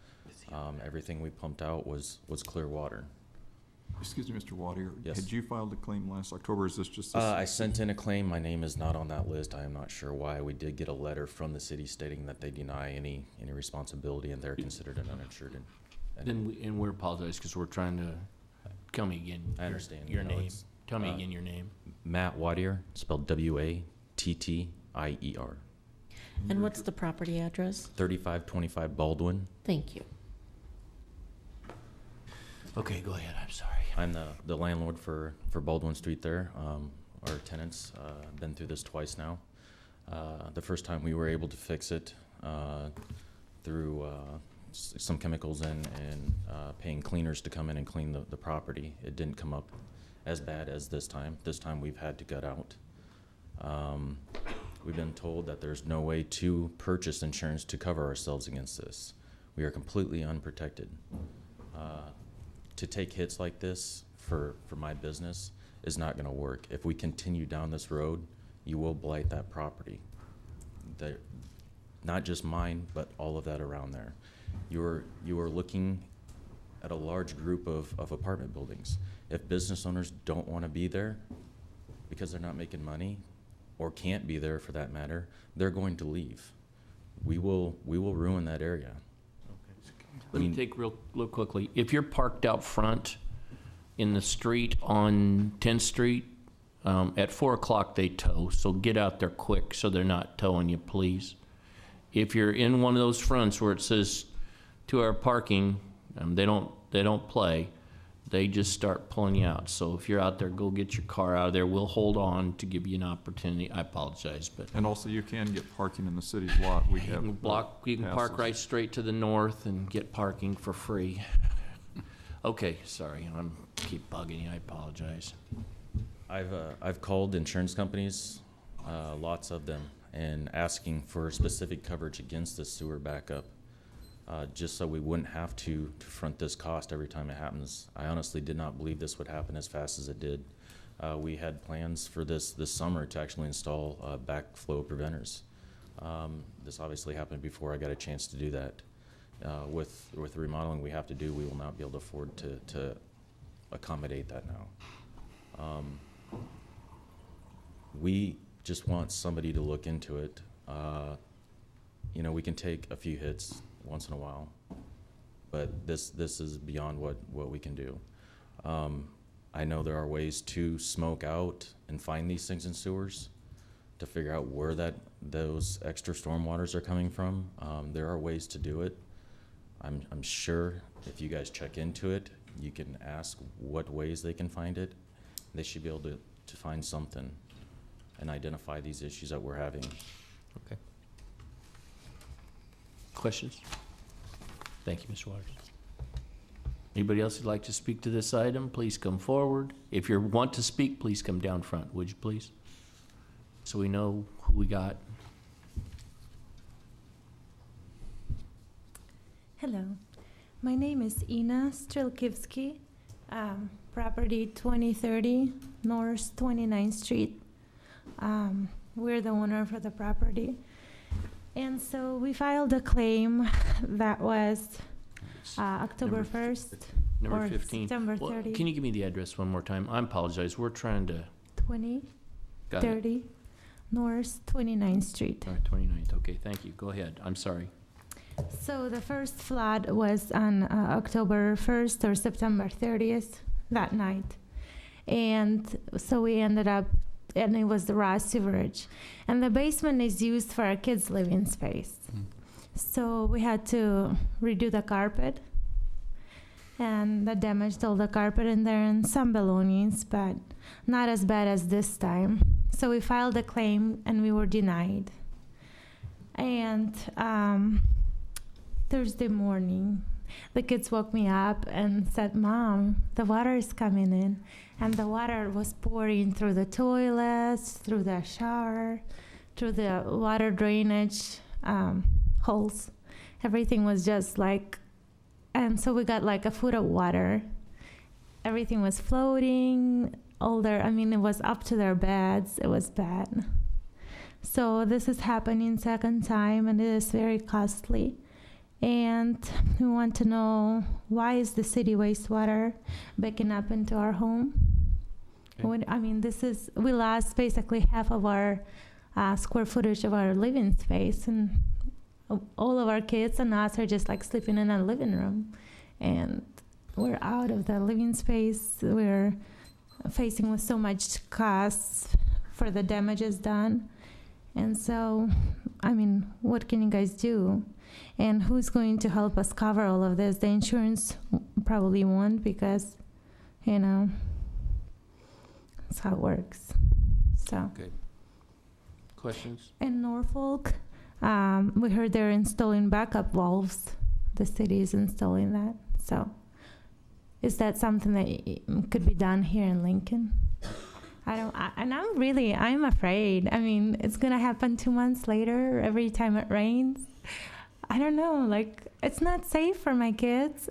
H: Everything we pumped out was clear water.
N: Excuse me, Mr. Wattier.
H: Yes.
N: Had you filed a claim last October? Is this just this?
H: I sent in a claim. My name is not on that list. I am not sure why. We did get a letter from the city stating that they deny any responsibility and they're considered an uninsured.
A: And we apologize because we're trying to, tell me again.
H: I understand.
A: Your
H: You know,
A: name.
H: it's,
A: Tell me again your name.
H: Matt Wattier, spelled W-A-T-T-I-E-R.
I: And what's the property address?
H: 3525 Baldwin.
I: Thank you.
A: Okay, go ahead, I'm sorry.
H: I'm the landlord for Baldwin Street there. Our tenants, been through this twice now. The first time we were able to fix it through some chemicals and paying cleaners to come in and clean the property. It didn't come up as bad as this time. This time we've had to gut out. We've been told that there's no way to purchase insurance to cover ourselves against this. We are completely unprotected. To take hits like this for my business is not going to work. If we continue down this road, you will blight that property. Not just mine, but all of that around there. You are looking at a large group of apartment buildings. If business owners don't want to be there because they're not making money, or can't be there for that matter, they're going to leave. We will ruin that area.
A: Let me take real quickly. If you're parked out front in the street on 10th Street, at 4 o'clock they tow, so get out there quick so they're not towing you, please. If you're in one of those fronts where it says 2-hour parking, they don't play. They just start pulling you out. So if you're out there, go get your car out of there. We'll hold on to give you an opportunity. I apologize, but.
N: And also, you can get parking in the city's lot. We have
A: You can park
N: passes.
A: right straight to the north and get parking for free. Okay, sorry, keep bugging you, I apologize.
H: I've called insurance companies, lots of them, and asking for specific coverage against the sewer backup, just so we wouldn't have to front this cost every time it happens. I honestly did not believe this would happen as fast as it did. We had plans for this summer to actually install backflow preventers. This obviously happened before I got a chance to do that. With the remodeling we have to do, we will not be able to afford to accommodate that now. We just want somebody to look into it. We can take a few hits once in a while, but this is beyond what we can do. I know there are ways to smoke out and find these things in sewers to figure out where those extra storm waters are coming from. There are ways to do it. I'm sure if you guys check into it, you can ask what ways they can find it. They should be able to find something and identify these issues that we're having.
A: Okay. Questions? Thank you, Mr. Waters. Anybody else who'd like to speak to this item, please come forward. If you want to speak, please come down front, would you please? So we know who we got.
J: Hello, my name is Ina Strelkivsky, property 2030 North 29th Street. We're the owner for the property. And so we filed a claim that was October 1st
A: Number
J: or
A: 15.
J: September
A: Well,
J: 30.
A: Can you give me the address one more time? I apologize. We're trying to.
J: 2030 North 29th Street.
A: All right, 29th. Okay, thank you. Go ahead. I'm sorry.
J: So the first flood was on October 1st or September 30th that night. And so we ended up, and it was the raw sewage. And the basement is used for our kids' living space. So we had to redo the carpet. And that damaged all the carpet in there and some belongings, but not as bad as this time. So we filed a claim and we were denied. And Thursday morning, the kids woke me up and said, "Mom, the water is coming in." And the water was pouring through the toilets, through the shower, through the water drainage holes. Everything was just like, and so we got like a foot of water. Everything was floating. It was up to their beds. It was bad. So this is happening second time, and it is very costly. And we want to know, why is the city wastewater backing up into our home?
L: Okay.
J: We lost basically half of our square footage of our living space, and all of our kids and us are just like sleeping in a living room. And we're out of the living space. We're facing with so much costs for the damages done. And so, what can you guys do? And who's going to help us cover all of this? The insurance probably won't, because, that's how it works. So.
A: Okay. Questions?
J: In Norfolk, we heard they're installing backup valves. The city is installing that. So, is that something that could be done here in Lincoln? I'm afraid. It's gonna happen 2 months later every time it rains. I don't know, it's not safe for my kids.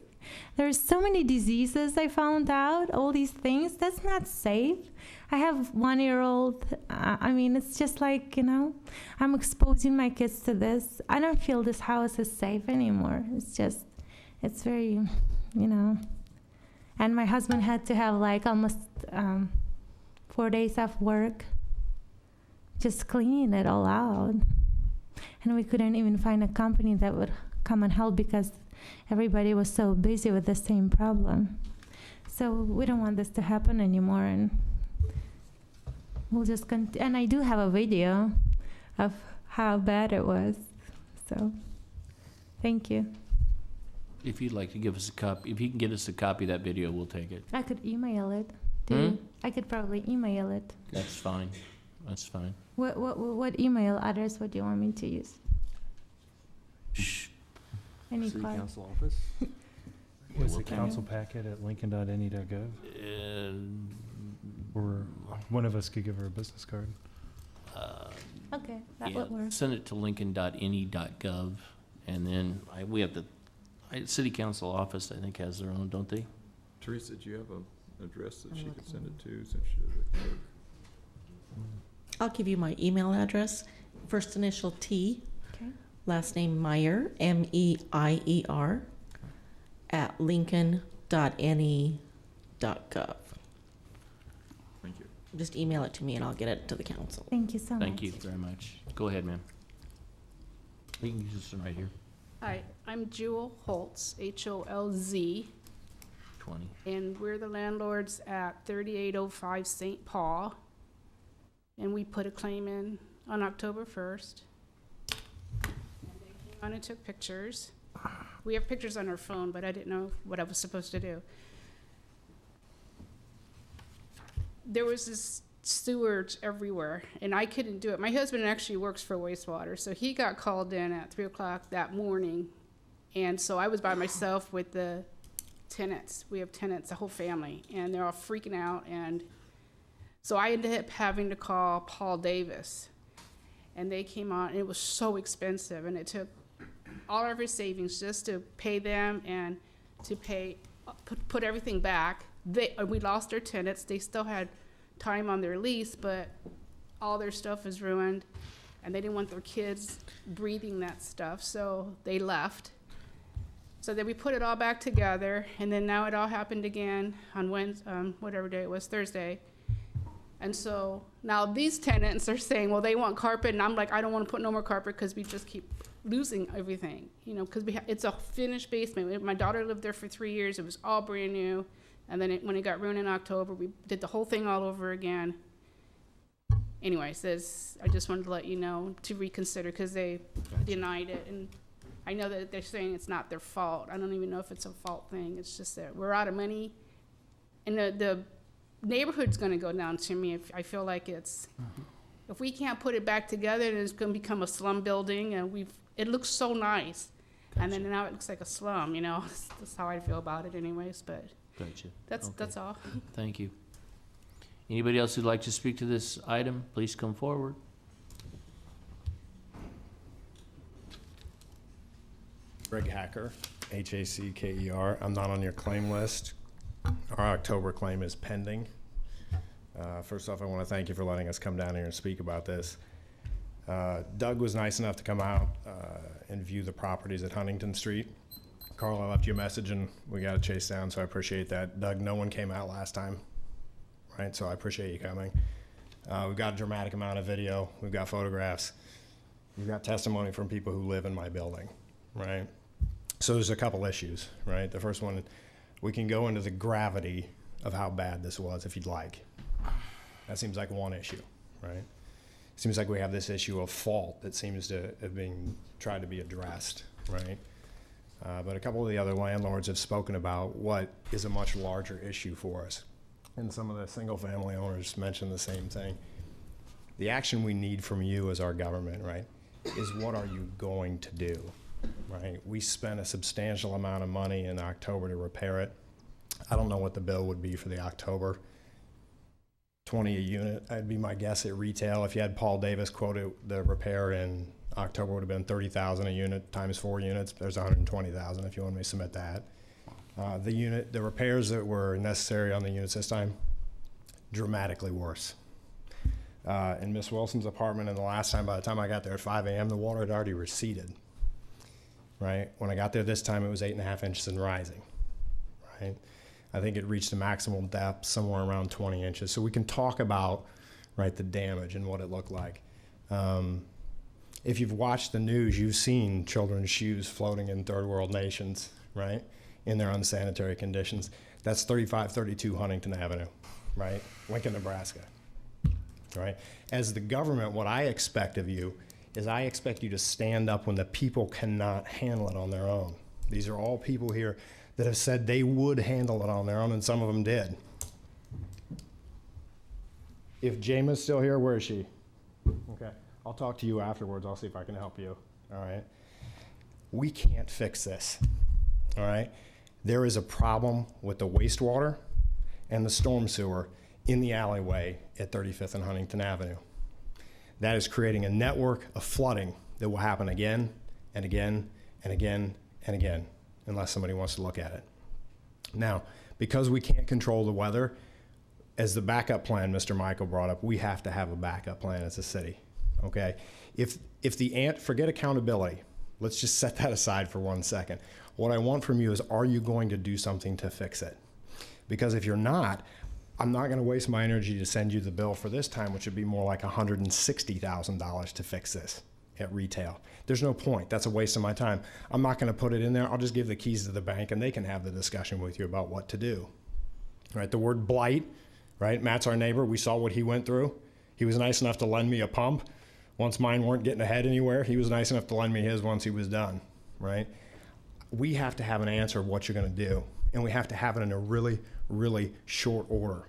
J: There's so many diseases I found out, all these things. That's not safe. I have 1-year-old. It's just I'm exposing my kids to this. I don't feel this house is safe anymore. It's very, And my husband had to have almost 4 days off work, just cleaning it all out. And we couldn't even find a company that would come and help, because everybody was so busy with the same problem. So we don't want this to happen anymore, and we'll just continue. And I do have a video of how bad it was. So, thank you.
A: If you'd like to give us a copy, if you can get us a copy of that video, we'll take it.
J: I could email it. I could probably email it.
A: That's fine. That's fine.
J: What email address would you want me to use?
A: Shh.
J: Any
L: City
J: card?
L: Council office? Was
A: we'll
L: the
A: take
L: council packet at lincoln.ne.gov? Or one of us could give her a business card.
J: Okay, that would work.
A: Send it to lincoln.ne.gov, and then we have the city council office, I think, has their own, don't they?
N: Teresa, do you have an address that she could send it to, since she's the clerk?
I: I'll give you my email address. First initial T, last name Meyer, MEIER, at lincoln.ne.gov.
N: Thank you.
I: Just email it to me and I'll get it to the council.
J: Thank you so much.
A: Thank you very much. Go ahead, ma'am. We can use this one right here.
M: Hi, I'm Jewel Holtz, Holz,
A: 20.
M: and we're the landlords at 3805 St. Paul. And we put a claim in on October 1st. And they came on and took pictures. We have pictures on our phone, but I didn't know what I was supposed to do. There was this sewage everywhere, and I couldn't do it. My husband actually works for wastewater, so he got called in at 3 o'clock that morning. And so I was by myself with the tenants. We have tenants, a whole family, and they're all freaking out. And so I ended up having to call Paul Davis, and they came on, and it was so expensive, and it took all of our savings just to pay them and to pay, put everything back. We lost our tenants. They still had time on their lease, but all their stuff was ruined, and they didn't want their kids breathing that stuff, so they left. So then we put it all back together, and then now it all happened again on Wednesday, whatever day it was, Thursday. And so now these tenants are saying, well, they want carpet, and I'm like, I don't want to put no more carpet because we just keep losing everything, because it's a finished basement. My daughter lived there for 3 years. It was all brand new. And then when it got ruined in October, we did the whole thing all over again. Anyways, I just wanted to let you know to reconsider, because they denied it. And I know that they're saying it's not their fault. I don't even know if it's a fault thing. It's just that we're out of money. And the neighborhood's going to go down to me. If I feel like if we can't put it back together, then it's going to become a slum building. And it looks so nice. And then now it looks like a slum, you know, that's how I feel about it anyways, but
A: Gotcha.
M: that's
A: Okay.
M: all.
A: Thank you. Anybody else who'd like to speak to this item, please come forward.
K: Greg Hacker, Hacker. I'm not on your claim list. Our October claim is pending. First off, I want to thank you for letting us come down here and speak about this. Doug was nice enough to come out and view the properties at Huntington Street. Carl, I left you a message and we got to chase down, so I appreciate that. Doug, no one came out last time, right? So I appreciate you coming. We've got a dramatic amount of video. We've got photographs. We've got testimony from people who live in my building, right? So there's a couple issues, right? The first one, we can go into the gravity of how bad this was if you'd like. That seems like one issue, right? Seems like we have this issue of fault that seems to have been tried to be addressed, right? But a couple of the other landlords have spoken about what is a much larger issue for us. And some of the single-family owners mentioned the same thing. The action we need from you as our government, right, is what are you going to do, right? We spent a substantial amount of money in October to repair it. I don't know what the bill would be for the October. 20 a unit, that'd be my guess at retail. If you had Paul Davis quote it, the repair in October would have been 30,000 a unit times 4 units. There's 120,000 if you want me to submit that. The repairs that were necessary on the units this time, dramatically worse. In Miss Wilson's apartment, and the last time, by the time I got there at 5 a.m., the water had already receded, right? When I got there this time, it was 8.5 inches and rising, right? I think it reached a maximum depth somewhere around 20 inches. So we can talk about, right, the damage and what it looked like. If you've watched the news, you've seen children's shoes floating in third world nations, right, in their unsanitary conditions. That's 3532 Huntington Avenue, right, Lincoln, Nebraska, right? As the government, what I expect of you is I expect you to stand up when the people cannot handle it on their own. These are all people here that have said they would handle it on their own, and some of them did. If Jama's still here, where is she? Okay, I'll talk to you afterwards. I'll see if I can help you, all right? We can't fix this, all right? There is a problem with the wastewater and the storm sewer in the alleyway at 35th and Huntington Avenue. That is creating a network of flooding that will happen again and again and again and again, unless somebody wants to look at it. Now, because we can't control the weather, as the backup plan Mr. Michael brought up, we have to have a backup plan as a city, okay? If forget accountability, let's just set that aside for 1 second. What I want from you is, are you going to do something to fix it? Because if you're not, I'm not gonna waste my energy to send you the bill for this time, which would be more like $160,000 to fix this at retail. There's no point. That's a waste of my time. I'm not going to put it in there. I'll just give the keys to the bank and they can have the discussion with you about what to do. Right? The word blight, right? Matt's our neighbor. We saw what he went through. He was nice enough to lend me a pump. Once mine weren't getting ahead anywhere, he was nice enough to lend me his once he was done, right? We have to have an answer of what you're going to do, and we have to have it in a really, really short order.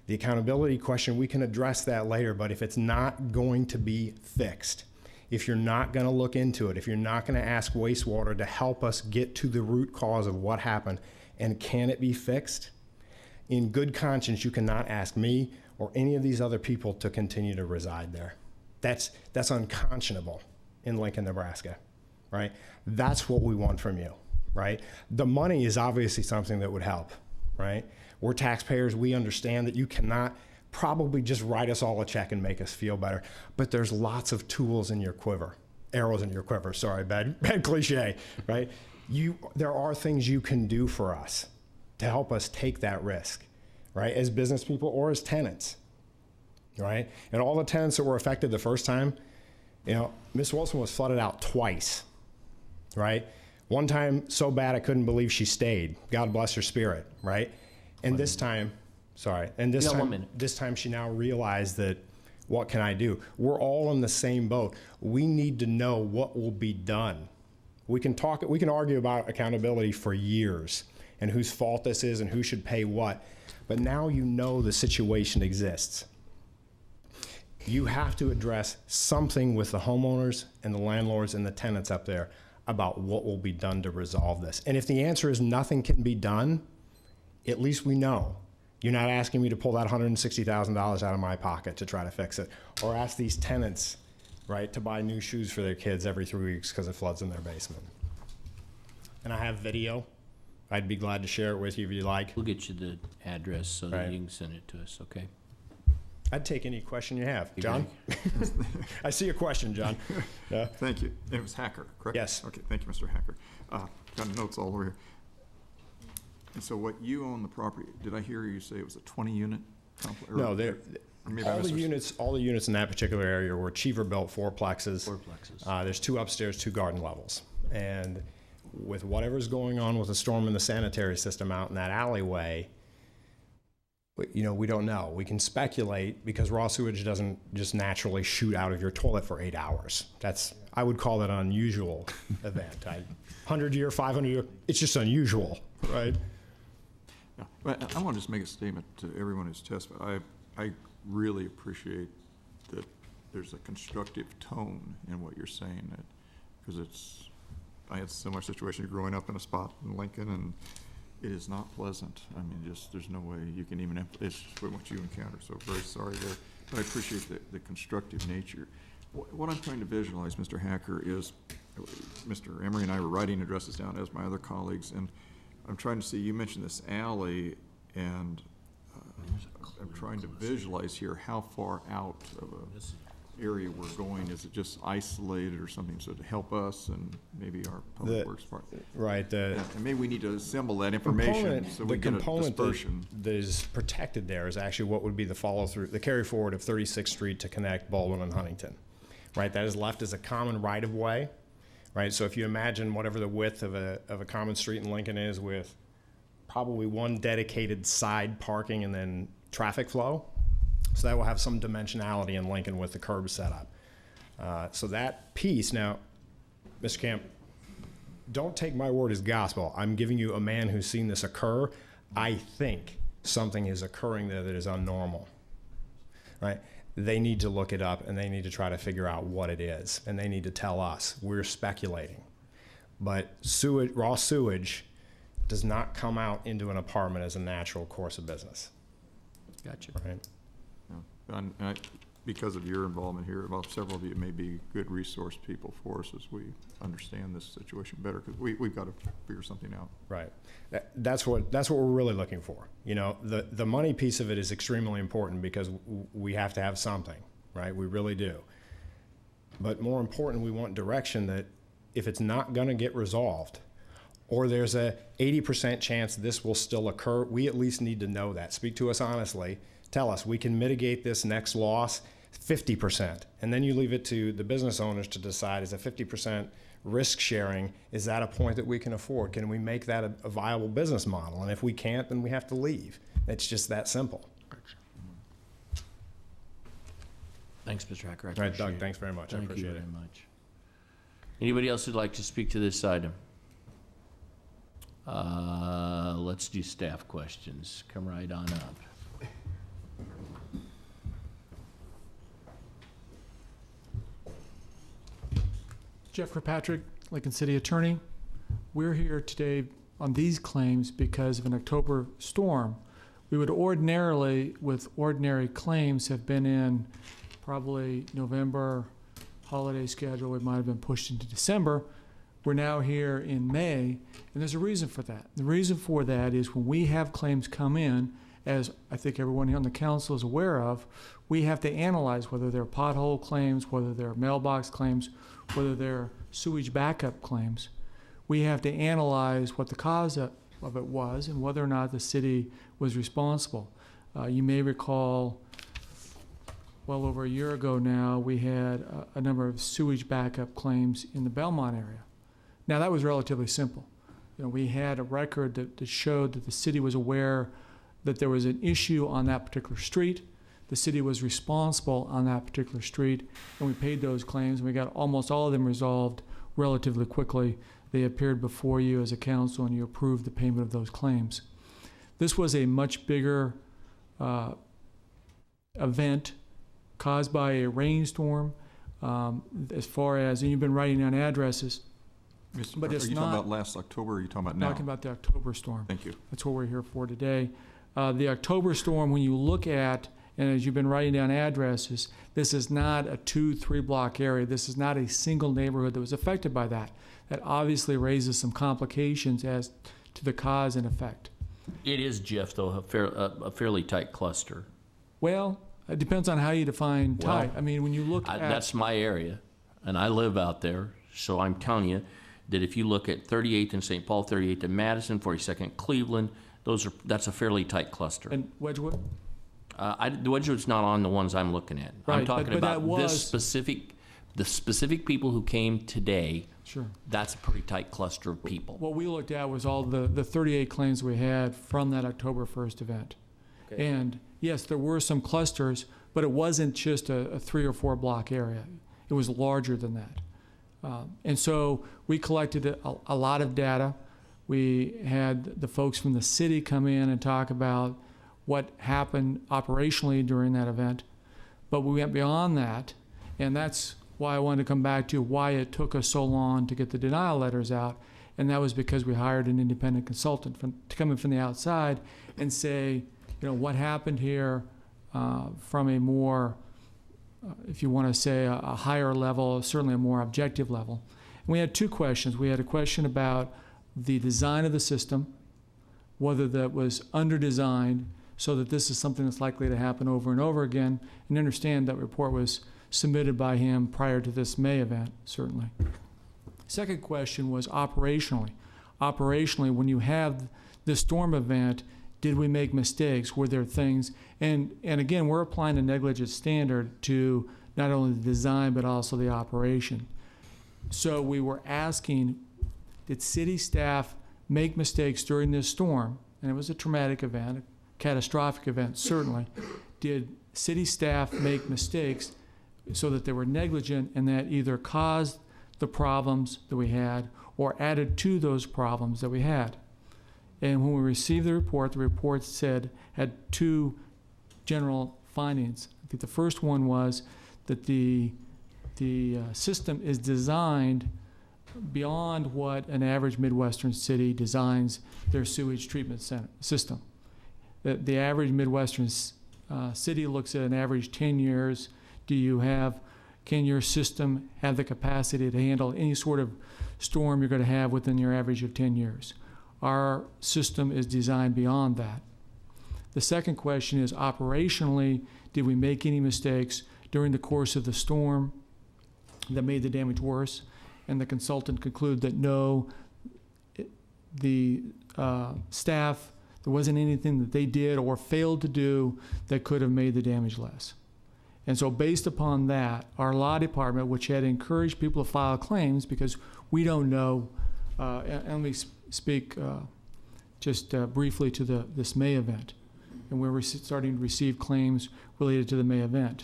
K: The accountability question, we can address that later, but if it's not going to be fixed, if you're not going to look into it, if you're not going to ask wastewater to help us get to the root cause of what happened, and can it be fixed, in good conscience, you cannot ask me or any of these other people to continue to reside there. That's unconscionable in Lincoln, Nebraska, right? That's what we want from you, right? The money is obviously something that would help, right? We're taxpayers. We understand that you cannot probably just write us all a check and make us feel better. But there's lots of tools in your quiver, arrows in your quiver. Sorry, bad cliche, right? There are things you can do for us to help us take that risk, right? As business people or as tenants, right? And all the tenants that were affected the first time, Miss Wilson was flooded out twice, right? One time so bad I couldn't believe she stayed. God bless her spirit, right? And this time, this time she now realized that, what can I do? We're all in the same boat. We need to know what will be done. We can argue about accountability for years and whose fault this is and who should pay what, but now you know the situation exists. You have to address something with the homeowners and the landlords and the tenants up there. about what will be done to resolve this. And if the answer is nothing can be done, at least we know. You're not asking me to pull that $160,000 out of my pocket to try to fix it, or ask these tenants, right, to buy new shoes for their kids every 3 weeks because it floods in their basement. And I have video. I'd be glad to share it with you if you like.
A: We'll get you the address so that
K: Right.
A: you can send it to us, okay?
K: I'd take any question you have.
A: You
K: John? I see a question, John. Yeah.
N: Thank you. It was Hacker, correct?
K: Yes.
N: Okay, thank you, Mr. Hacker. Got notes all over here. And so what you own the property, did I hear you say it was a 20-unit complex?
K: No, all the units in that particular area were Cheever-built fourplexes. There's 2 upstairs, 2 garden levels. And with whatever's going on with the storm in the sanitary system out in that alleyway, we don't know. We can speculate because raw sewage doesn't just naturally shoot out of your toilet for 8 hours. I would call that an unusual event. 100-year, 500-year, it's just unusual, right?
N: Yeah, but I want to just make a statement to everyone who's testified. I really appreciate that there's a constructive tone in what you're saying, because I had a similar situation growing up in a spot in Lincoln, and it is not pleasant. I mean, there's no way you can even, it's what you encounter, so very sorry there. But I appreciate the constructive nature. What I'm trying to visualize, Mr. Hacker, is Mr. Emery and I were writing addresses down as my other colleagues, and I'm trying to see, you mentioned this alley, and I'm trying to visualize here how far out of a area we're going. Is it just isolated or something so to help us and maybe our public works part?
K: Right.
N: And maybe we need to assemble that information so we get a dispersion.
K: That is protected there is actually what would be the follow-through, the carry forward of 36th Street to connect Baldwin and Huntington. Right. That is left as a common right-of-way. Right. So if you imagine whatever the width of a common street in Lincoln is, with probably one dedicated side parking and then traffic flow. So that will have some dimensionality in Lincoln with the curb setup. So that piece, now, Mr. Camp, don't take my word as gospel. I'm giving you a man who's seen this occur. I think something is occurring there that is unnormal, right? They need to look it up and they need to try to figure out what it is, and they need to tell us. We're speculating. But raw sewage does not come out into an apartment as a natural course of business.
A: Gotcha.
K: Right?
N: And because of your involvement here, well, several of you may be good resource people for us as we understand this situation better, because we've got to figure something out.
K: Right. That's what we're really looking for. The money piece of it is extremely important because we have to have something, right? We really do. But more important, we want direction that if it's not going to get resolved, or there's a 80% chance this will still occur, we at least need to know that. Speak to us honestly. Tell us, we can mitigate this next loss 50%. And then you leave it to the business owners to decide, is a 50% risk sharing, is that a point that we can afford? Can we make that a viable business model? And if we can't, then we have to leave. It's just that simple.
A: Thanks, Mr. Hacker. I
K: All right,
A: appreciate
K: Doug,
A: it.
K: thanks very much. I
A: Thank
K: appreciate
A: you
K: it.
A: very much. Anybody else who'd like to speak to this item? Let's do staff questions. Come right on up.
O: Jeff Kirkpatrick, Lincoln City Attorney. We're here today on these claims because of an October storm. We would ordinarily, with ordinary claims, have been in probably November holiday schedule. It might have been pushed into December. We're now here in May, and there's a reason for that. The reason for that is when we have claims come in, as I think everyone here on the council is aware of, we have to analyze whether they're pothole claims, whether they're mailbox claims, whether they're sewage backup claims. We have to analyze what the cause of it was and whether or not the city was responsible. You may recall, well over a year ago now, we had a number of sewage backup claims in the Belmont area. Now that was relatively simple. We had a record that showed that the city was aware that there was an issue on that particular street. The city was responsible on that particular street, and we paid those claims, and we got almost all of them resolved relatively quickly. They appeared before you as a council, and you approved the payment of those claims. This was a much bigger event caused by a rainstorm. As far as, and you've been writing down addresses, But
N: Are
O: it's
N: you talking
O: not-
N: about last October, or are you talking about now?
O: Talking about the October storm.
N: Thank you.
O: That's what we're here for today. The October storm, when you look at, and as you've been writing down addresses, this is not a 2-3 block area. This is not a single neighborhood that was affected by that. That obviously raises some complications as to the cause and effect.
A: It is, Jeff, though, a fairly tight cluster.
O: Well, it depends on how you define
A: Well,
O: tight. I mean, when you look at.
A: That's my area, and I live out there, so I'm telling you that if you look at 38th and St. Paul, 38th and Madison, 42nd Cleveland, that's a fairly tight cluster.
O: And Wedgwood?
A: The Wedgwood's not on the ones I'm looking at. I'm
O: Right,
A: talking
O: but that
A: about
O: was-
A: the specific people who came today.
O: Sure.
A: That's a pretty tight cluster of people.
O: What we looked at was all the 38 claims we had from that October 1st event.
A: Okay.
O: And yes, there were some clusters, but it wasn't just a 3 or 4 block area. It was larger than that. And so we collected a lot of data. We had the folks from the city come in and talk about what happened operationally during that event. But we went beyond that, and that's why I wanted to come back to why it took us so long to get the denial letters out. And that was because we hired an independent consultant to come in from the outside and say, what happened here from a more, if you want to say, a higher level, certainly a more objective level. And we had 2 questions. We had a question about the design of the system, whether that was under-designed so that this is something that's likely to happen over and over again, and understand that report was submitted by him prior to this May event, certainly. Second question was operationally. Operationally, when you have this storm event, did we make mistakes? Were there things? And again, we're applying a negligence standard to not only the design but also the operation. So we were asking, did city staff make mistakes during this storm? And it was a traumatic event, a catastrophic event, certainly. Did city staff make mistakes so that they were negligent and that either caused the problems that we had or added to those problems that we had? And when we received the report had 2 general findings. I think the first one was that the system is designed beyond what an average Midwestern city designs their sewage treatment system. The average Midwestern city looks at an average 10 years. Can your system have the capacity to handle any sort of storm you're going to have within your average of 10 years? Our system is designed beyond that. The second question is, operationally, did we make any mistakes during the course of the storm that made the damage worse? And the consultant concluded that no, the staff, there wasn't anything that they did or failed to do that could have made the damage less. And so based upon that, our law department, which had encouraged people to file claims because we don't know, and let me speak just briefly to this May event. And we're starting to receive claims related to the May event.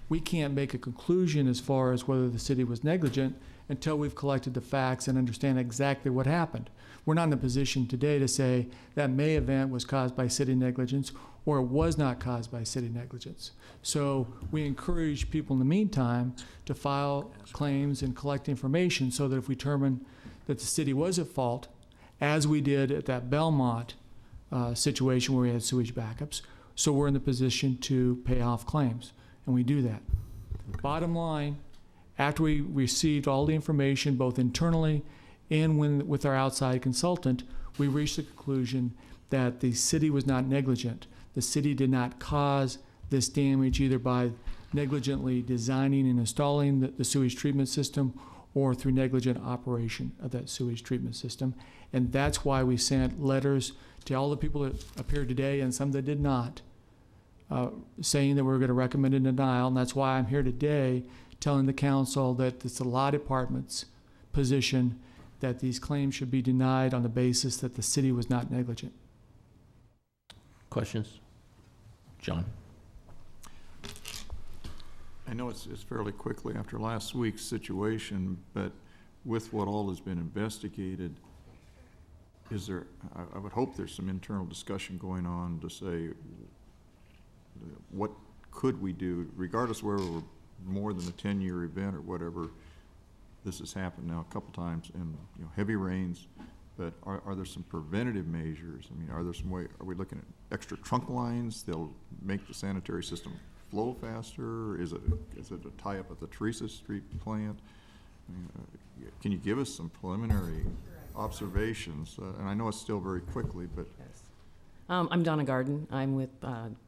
O: We can't make a conclusion as far as whether the city was negligent until we've collected the facts and understand exactly what happened. We're not in a position today to say that May event was caused by city negligence or it was not caused by city negligence. So we encourage people in the meantime to file claims and collect information so that if we determine that the city was at fault, as we did at that Belmont situation where we had sewage backups, so we're in the position to pay off claims, and we do that. Bottom line, after we received all the information, both internally and with our outside consultant, we reached the conclusion that the city was not negligent. The city did not cause this damage either by negligently designing and installing the sewage treatment system or through negligent operation of that sewage treatment system. And that's why we sent letters to all the people that appeared today and some that did not, saying that we're going to recommend a denial. And that's why I'm here today telling the council that it's the law department's position that these claims should be denied on the basis that the city was not negligent.
A: Questions? John?
N: I know it's fairly quickly after last week's situation, but with what all has been investigated, is there, I would hope there's some internal discussion going on to say, what could we do, regardless of whether we're more than a 10-year event or whatever, this has happened now a couple times in, you know, heavy rains, but are there some preventative measures? I mean, are there some way, are we looking at extra trunk lines that'll make the sanitary system flow faster? Is it a tie-up at the Teresa Street plant? I mean, can you give us some preliminary observations? And I know it's still very quickly, but.
P: I'm Donna Garden. I'm with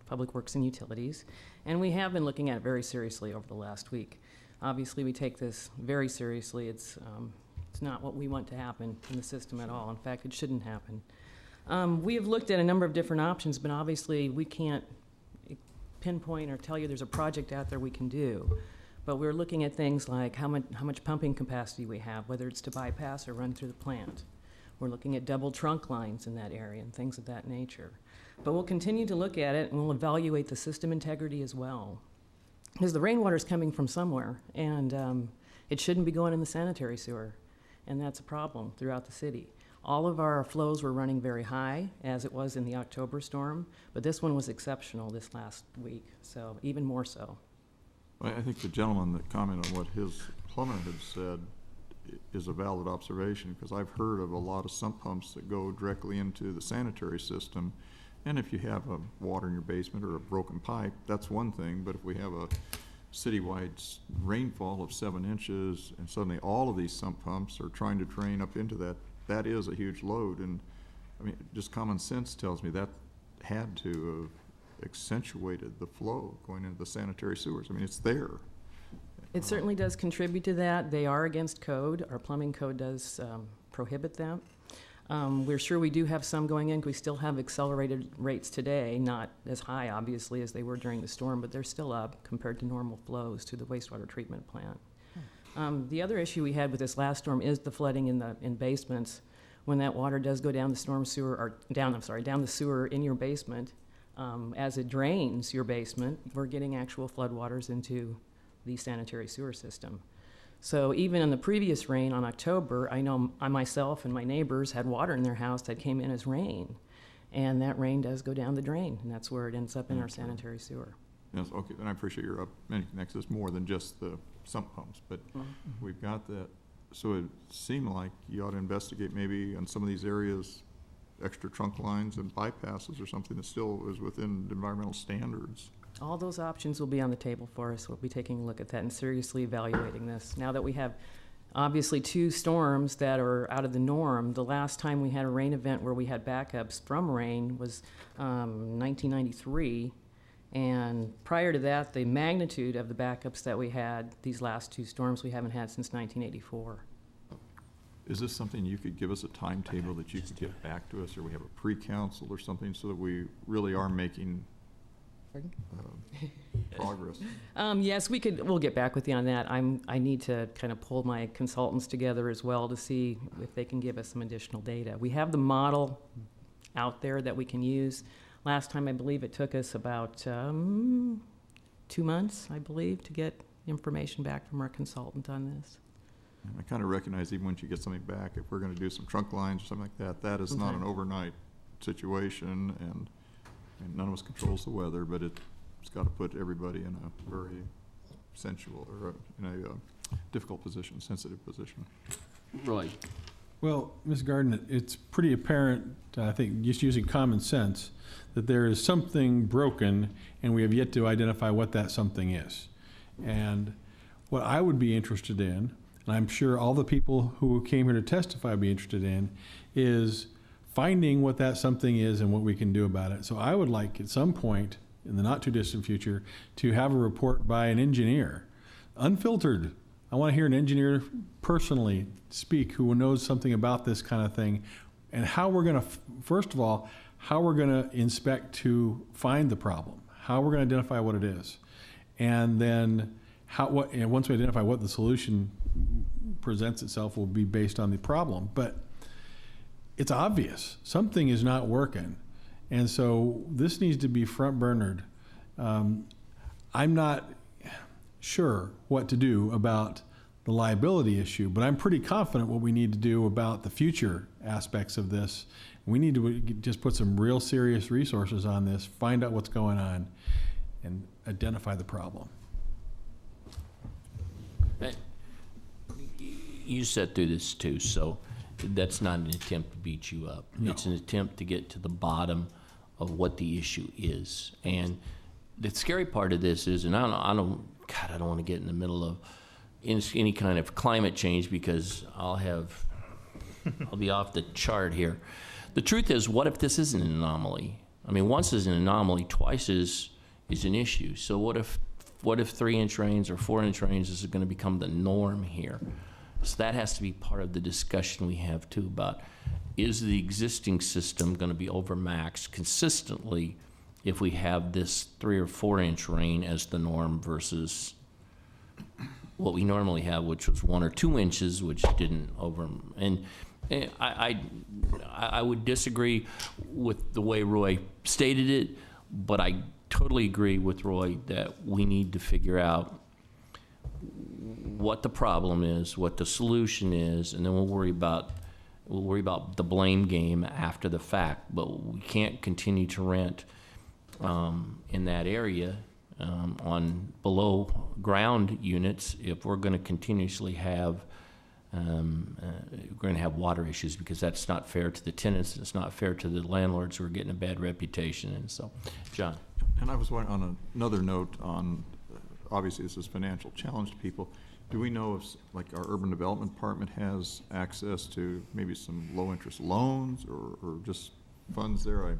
P: Public Works and Utilities, and we have been looking at it very seriously over the last week. Obviously, we take this very seriously. It's not what we want to happen in the system at all. In fact, it shouldn't happen. We have looked at a number of different options, but obviously we can't pinpoint or tell you there's a project out there we can do. But we're looking at things like how much pumping capacity we have, whether it's to bypass or run through the plant. We're looking at double trunk lines in that area and things of that nature. But we'll continue to look at it, and we'll evaluate the system integrity as well. Because the rainwater is coming from somewhere, and it shouldn't be going in the sanitary sewer. And that's a problem throughout the city. All of our flows were running very high, as it was in the October storm, but this one was exceptional this last week, so even more so.
N: I think the gentleman that commented on what his plumber had said is a valid observation, because I've heard of a lot of sump pumps that go directly into the sanitary system. And if you have a water in your basement or a broken pipe, that's one thing. But if we have a citywide rainfall of 7 inches and suddenly all of these sump pumps are trying to drain up into that, that is a huge load. And I mean, just common sense tells me that had to have accentuated the flow going into the sanitary sewers. I mean, it's there.
P: It certainly does contribute to that. They are against code. Our plumbing code does prohibit that. We're sure we do have some going in. We still have accelerated rates today, not as high, obviously, as they were during the storm, but they're still up compared to normal flows to the wastewater treatment plant. The other issue we had with this last storm is the flooding in basements. When that water does go down the storm sewer, or down the sewer in your basement, as it drains your basement, we're getting actual floodwaters into the sanitary sewer system. So even in the previous rain on October, I know I myself and my neighbors had water in their house that came in as rain. And that rain does go down the drain, and that's where it ends up in our sanitary sewer.
N: Yes, okay, and I appreciate your nexus more than just the sump pumps, but we've got that. So it seemed like you ought to investigate maybe in some of these areas, extra trunk lines and bypasses or something that still is within environmental standards.
P: All those options will be on the table for us. We'll be taking a look at that and seriously evaluating this. Now that we have obviously 2 storms that are out of the norm, the last time we had a rain event where we had backups from rain was 1993. And prior to that, the magnitude of the backups that we had, these last 2 storms, we haven't had since 1984.
N: Is this something you could give us a timetable that you could get back to us, or we have a pre-council or something, so that we really are making progress?
P: Yes, we'll get back with you on that. I need to kind of pull my consultants together as well to see if they can give us some additional data. We have the model out there that we can use. Last time, I believe it took us about 2 months, I believe, to get information back from our consultant on this.
N: And I kind of recognize even once you get something back, if we're going to do some trunk lines or something like that, that is not an overnight situation, and none of us controls the weather, but it's got to put everybody in a very sensual, or in a difficult position, sensitive position.
A: Roy.
Q: Well, Ms. Garden, it's pretty apparent, I think, just using common sense, that there is something broken, and we have yet to identify what that something is. And what I would be interested in, and I'm sure all the people who came here to testify would be interested in, is finding what that something is and what we can do about it. So I would like at some point in the not too distant future to have a report by an engineer, unfiltered. I want to hear an engineer personally speak who knows something about this kind of thing, and how we're going to, first of all, how we're going to inspect to find the problem, how we're going to identify what it is, and then and once we identify what the solution presents itself will be based on the problem. But it's obvious something is not working, and so this needs to be front burnered. I'm not sure what to do about the liability issue, but I'm pretty confident what we need to do about the future aspects of this. We need to just put some real serious resources on this, find out what's going on, and identify the problem.
A: you sat through this too, so that's not an attempt to beat you up.
Q: No.
A: It's an attempt to get to the bottom of what the issue is. And the scary part of this is, and I don't want to get in the middle of any kind of climate change because I'll be off the chart here. The truth is, what if this isn't an anomaly? I mean, once is an anomaly, twice is an issue. So what if 3-inch rains or 4-inch rains is going to become the norm here? So that has to be part of the discussion we have too about, is the existing system going to be overmaxed consistently if we have this 3 or 4-inch rain as the norm versus what we normally have, which was 1 or 2 inches, which didn't over. And I would disagree with the way Roy stated it, but I totally agree with Roy that we need to figure out what the problem is, what the solution is, and then we'll worry about the blame game after the fact. But we can't continue to rent in that area on below ground units if we're going to continuously have we're going to have water issues, because that's not fair to the tenants. It's not fair to the landlords who are getting a bad reputation. And so, John.
N: And I was wondering, on another note, on obviously this is financial challenge to people. Do we know if, like, our urban development department has access to maybe some low-interest loans or just funds there?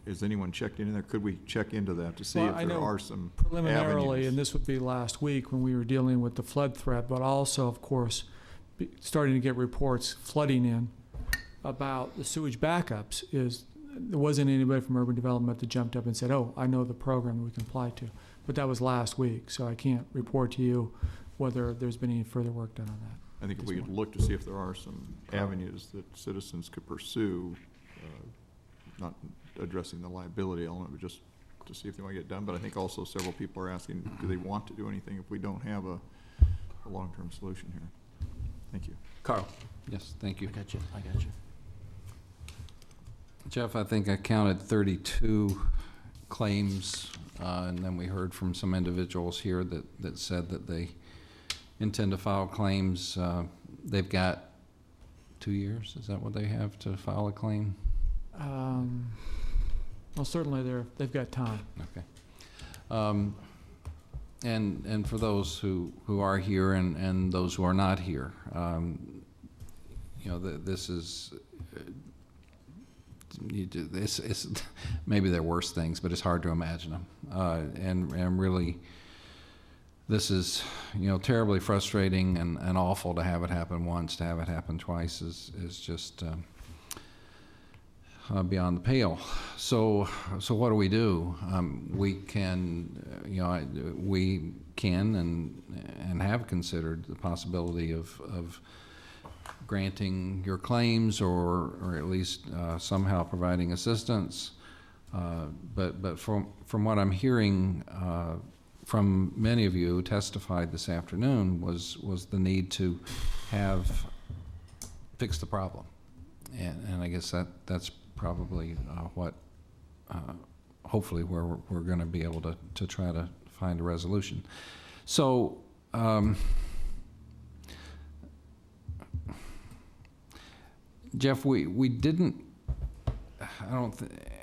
N: Is anyone checked into there? Could we check into that to see
O: Well,
N: if
O: I
N: there
O: know
N: are some
O: preliminarily,
N: avenues?
O: and this would be last week when we were dealing with the flood threat, but also, of course, starting to get reports flooding in about the sewage backups, there wasn't anybody from urban development that jumped up and said, oh, I know the program we can apply to. But that was last week, so I can't report to you whether there's been any further work done on that.
N: I think if we could look to see if there are some avenues that citizens could pursue, not addressing the liability element, but just to see if they want to get done. But I think also several people are asking, do they want to do anything if we don't have a long-term solution here? Thank you.
A: Carl.
R: Yes, thank you.
A: I got you.
R: Jeff, I think I counted 32 claims, and then we heard from some individuals here that said that they intend to file claims. They've got 2 years, is that what they have to file a claim?
O: Well, certainly they've got time.
R: Okay. And for those who are here and those who are not here, this is, this maybe they're worse things, but it's hard to imagine them. And really, this is, terribly frustrating and awful to have it happen once. To have it happen twice is just beyond the pale. So what do? We can, we can and have considered the possibility of granting your claims or at least somehow providing assistance. But from what I'm hearing from many of you who testified this afternoon was the need to have fixed the problem. And I guess that's probably what, hopefully, where we're going to be able to try to find a resolution. So, Jeff, we didn't,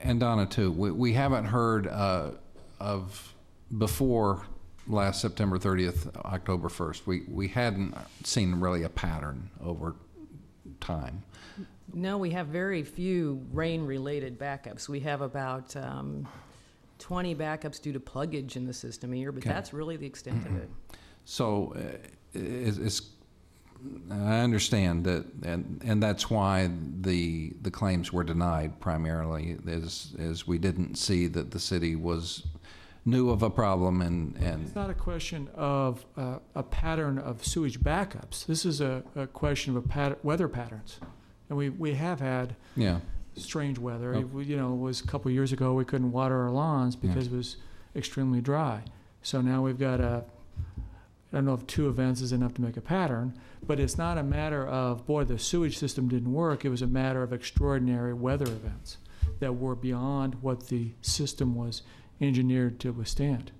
R: and Donna too, we haven't heard of before last September 30th, October 1st. We hadn't seen really a pattern over time.
P: No, we have very few rain-related backups. We have about 20 backups due to pluggage in the system a year, but
R: Okay.
P: that's really the extent of it.
R: So I understand that, and that's why the claims were denied primarily, is we didn't see that the city knew of a problem and
O: It's not a question of a pattern of sewage backups. This is a question of weather patterns. And we have had strange weather.
R: Oh.
O: It was a couple of years ago we couldn't water our lawns because it was extremely dry. So now we've got I don't know if 2 events is enough to make a pattern, but it's not a matter of, boy, the sewage system didn't work. It was a matter of extraordinary weather events that were beyond what the system was engineered to withstand.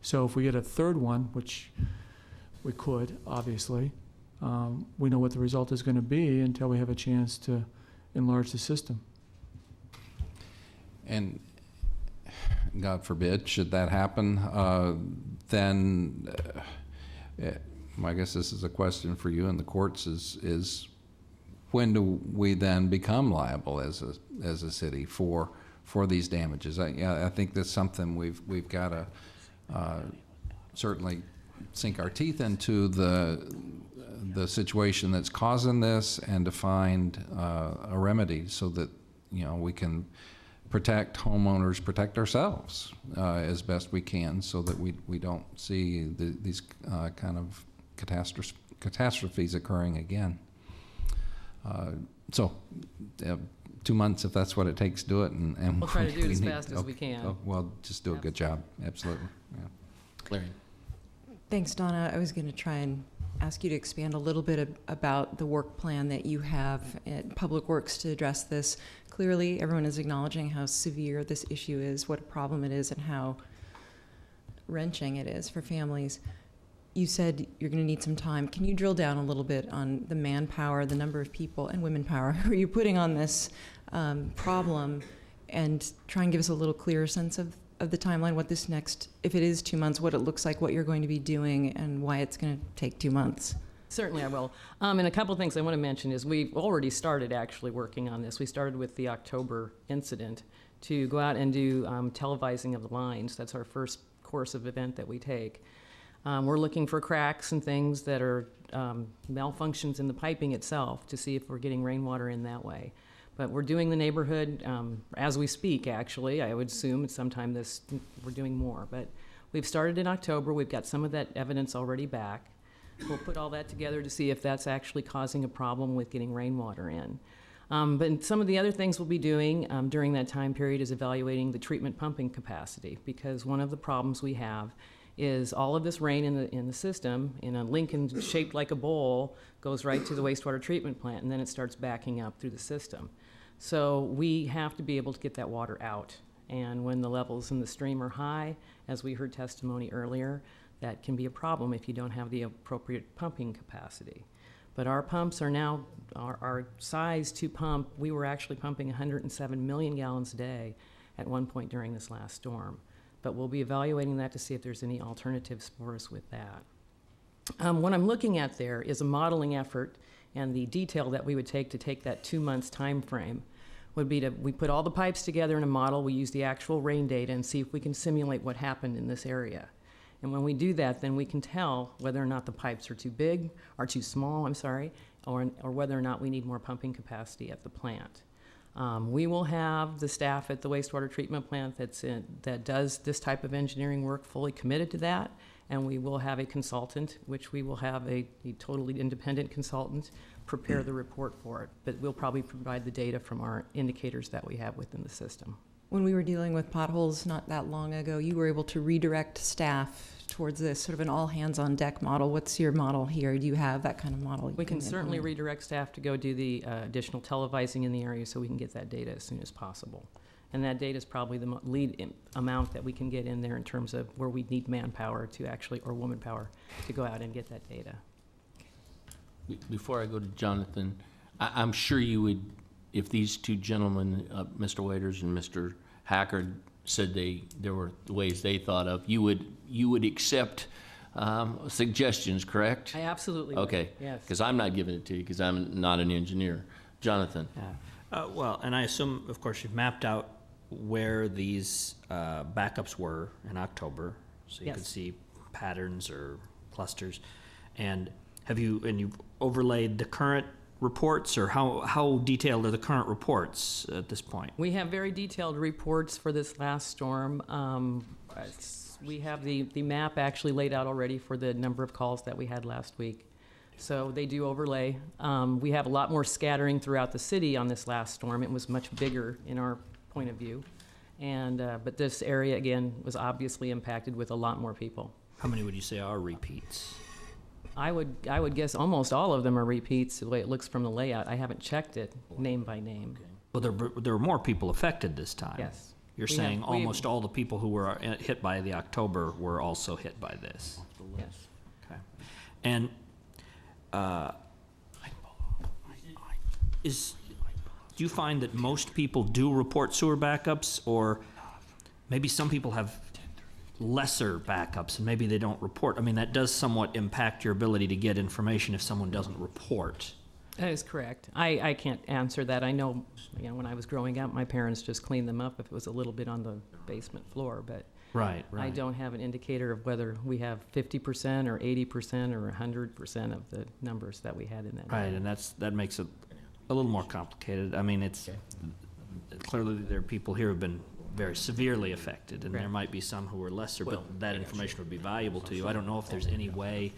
O: So if we get a third one, which We could, obviously. We know what the result is going to be until we have a chance to enlarge the system.
R: And God forbid, should that happen, then I guess this is a question for you and the courts is when do we then become liable as a city for these damages? I think that's something we've got to certainly sink our teeth into the situation that's causing this and to find a remedy so that we can protect homeowners, protect ourselves as best we can, so that we don't see these kind of catastrophes occurring again. So 2 months, if that's what it takes, do it. And
P: We'll try to do it as fast as we can.
R: Oh, well, just do a good job. Absolutely. Yeah.
A: Larry.
S: Thanks, Donna. I was going to try and ask you to expand a little bit about the work plan that you have at Public Works to address this. Clearly, everyone is acknowledging how severe this issue is, what a problem it is, and how wrenching it is for families. You said you're going to need some time. Can you drill down a little bit on the manpower, the number of people, and women power who you're putting on this problem, and try and give us a little clearer sense of the timeline, what this next, if it is 2 months, what it looks like, what you're going to be doing, and why it's going to take 2 months?
P: Certainly I will. And a couple of things I want to mention is we've already started actually working on this. We started with the October incident to go out and do televising of the lines. That's our first course of event that we take. We're looking for cracks and things that are malfunctions in the piping itself to see if we're getting rainwater in that way. But we're doing the neighborhood as we speak, actually. I would assume sometime we're doing more. But we've started in October. We've got some of that evidence already back. We'll put all that together to see if that's actually causing a problem with getting rainwater in. But some of the other things we'll be doing during that time period is evaluating the treatment pumping capacity, because one of the problems we have is all of this rain in the system, in a Lincoln shaped like a bowl, goes right to the wastewater treatment plant, and then it starts backing up through the system. So we have to be able to get that water out. And when the levels in the stream are high, as we heard testimony earlier, that can be a problem if you don't have the appropriate pumping capacity. But our pumps are now, our size to pump, we were actually pumping 107 million gallons a day at one point during this last storm. But we'll be evaluating that to see if there's any alternatives for us with that. What I'm looking at there is a modeling effort, and the detail that we would take to take that 2 months time frame would be we put all the pipes together in a model, we use the actual rain data and see if we can simulate what happened in this area. And when we do that, then we can tell whether or not the pipes are too big, or too small, or whether or not we need more pumping capacity at the plant. We will have the staff at the wastewater treatment plant that does this type of engineering work fully committed to that, and we will have a consultant, which we will have a totally independent consultant prepare the report for it. But we'll probably provide the data from our indicators that we have within the system.
S: When we were dealing with potholes not that long ago, you were able to redirect staff towards this sort of an all-hands-on-deck model. What's your model here? Do you have that kind of model?
P: We can certainly redirect staff to go do the additional televising in the area so we can get that data as soon as possible. And that data is probably the lead amount that we can get in there in terms of where we need manpower to actually, or woman power, to go out and get that data.
A: Before I go to Jonathan, I'm sure you would, if these two gentlemen, Mr. Waiters and Mr. Hackard, said there were ways they thought of, you would accept suggestions, correct?
P: I absolutely would.
A: Okay.
P: Yes.
A: Because I'm not giving it to you because I'm not an engineer. Jonathan.
T: Well, and I assume, of course, you've mapped out where these backups were in October, so you
P: Yes.
T: can see patterns or clusters. And you've overlaid the current reports, or how detailed are the current reports at this point?
P: We have very detailed reports for this last storm. We have the map actually laid out already for the number of calls that we had last week. So they do overlay. We have a lot more scattering throughout the city on this last storm. It was much bigger in our point of view. But this area, again, was obviously impacted with a lot more people.
T: How many would you say are repeats?
P: I would guess almost all of them are repeats, the way it looks from the layout. I haven't checked it name by name.
T: Well, there were more people affected this time.
P: Yes.
T: You're saying almost all the people who were hit by the October were also hit by this.
P: Yes.
T: Okay. And do you find that most people do report sewer backups, or maybe some people have lesser backups and maybe they don't report? I mean, that does somewhat impact your ability to get information if someone doesn't report.
P: That is correct. I can't answer that. I know, when I was growing up, my parents just cleaned them up if it was a little bit on the basement floor, but
T: Right.
P: I don't have an indicator of whether we have 50% or 80% or 100% of the numbers that we had in that.
T: Right, and that makes it a little more complicated. I mean, it's clearly there are people here who've been very severely affected, and there might be some who are lesser, but that information would be valuable to you. I don't know if there's any way,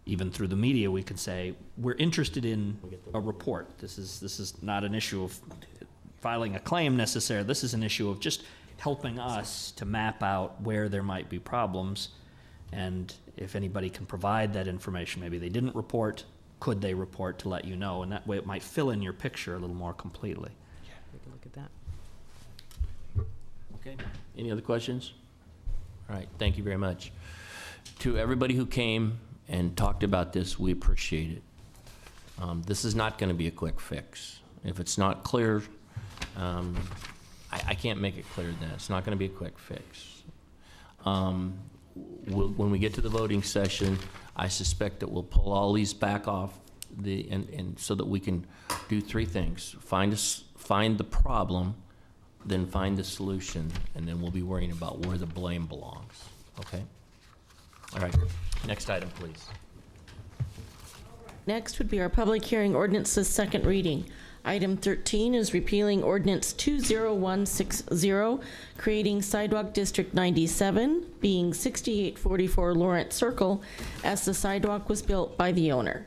T: even through the media, we could say, we're interested in a report. This is not an issue of filing a claim necessarily. This is an issue of just helping us to map out where there might be problems, and if anybody can provide that information, maybe they didn't report, could they report to let you know, and that way it might fill in your picture a little more completely.
P: Take a look at that.
A: Okay. Any other questions? All right, thank you very much. To everybody who came and talked about this, we appreciate it. This is not going to be a quick fix. If it's not clear, I can't make it clearer than that. It's not going to be a quick fix. When we get to the voting session, I suspect that we'll pull all these back off and so that we can do three things: find the problem, then find the solution, and then we'll be worrying about where the blame belongs. Okay? All right. Next item, please.
I: Next would be our public hearing ordinance's second reading. Item 13 is repealing ordinance 20160, creating sidewalk District 97, being 6844 Lawrence Circle, as the sidewalk was built by the owner.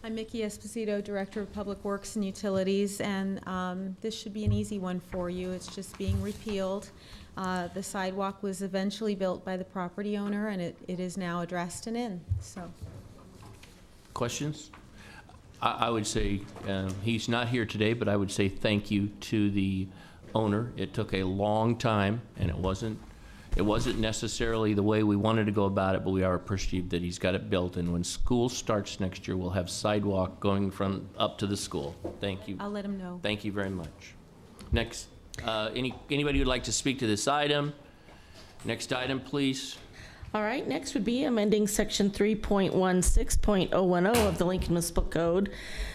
E: I'm Mickey Esposito, Director of Public Works and Utilities, and this should be an easy one for you. It's just being repealed. The sidewalk was eventually built by the property owner, and it is now addressed and in, so.
A: Questions? I would say, he's not here today, but I would say thank you to the owner. It took a long time, and it wasn't necessarily the way we wanted to go about it, but we are appreciative that he's got it built, and when school starts next year, we'll have sidewalk going from up to the school. Thank you.
E: I'll let him know.
A: Thank you very much. Next, anybody who'd like to speak to this item? Next item, please.
I: All right, next would be amending section 3.16.010 of the Lincoln Municipal Code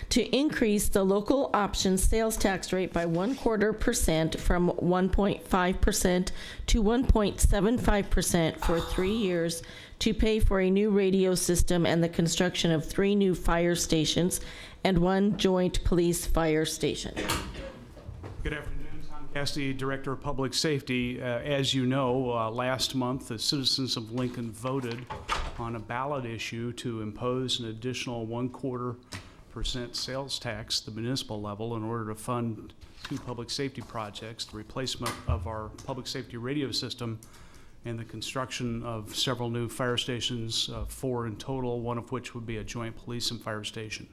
I: to increase the local option sales tax rate by 1/4% from 1.5% to 1.75% for 3 years to pay for a new radio system and the construction of 3 new fire stations and 1 joint police fire station.
U: Good afternoon. Cassidy, Director of Public Safety. As you know, last month, the citizens of Lincoln voted on a ballot issue to impose an additional 1/4% sales tax at the municipal level in order to fund 2 public safety projects, the replacement of our public safety radio system and the construction of several new fire stations, 4 in total, 1 of which would be a joint police and fire station.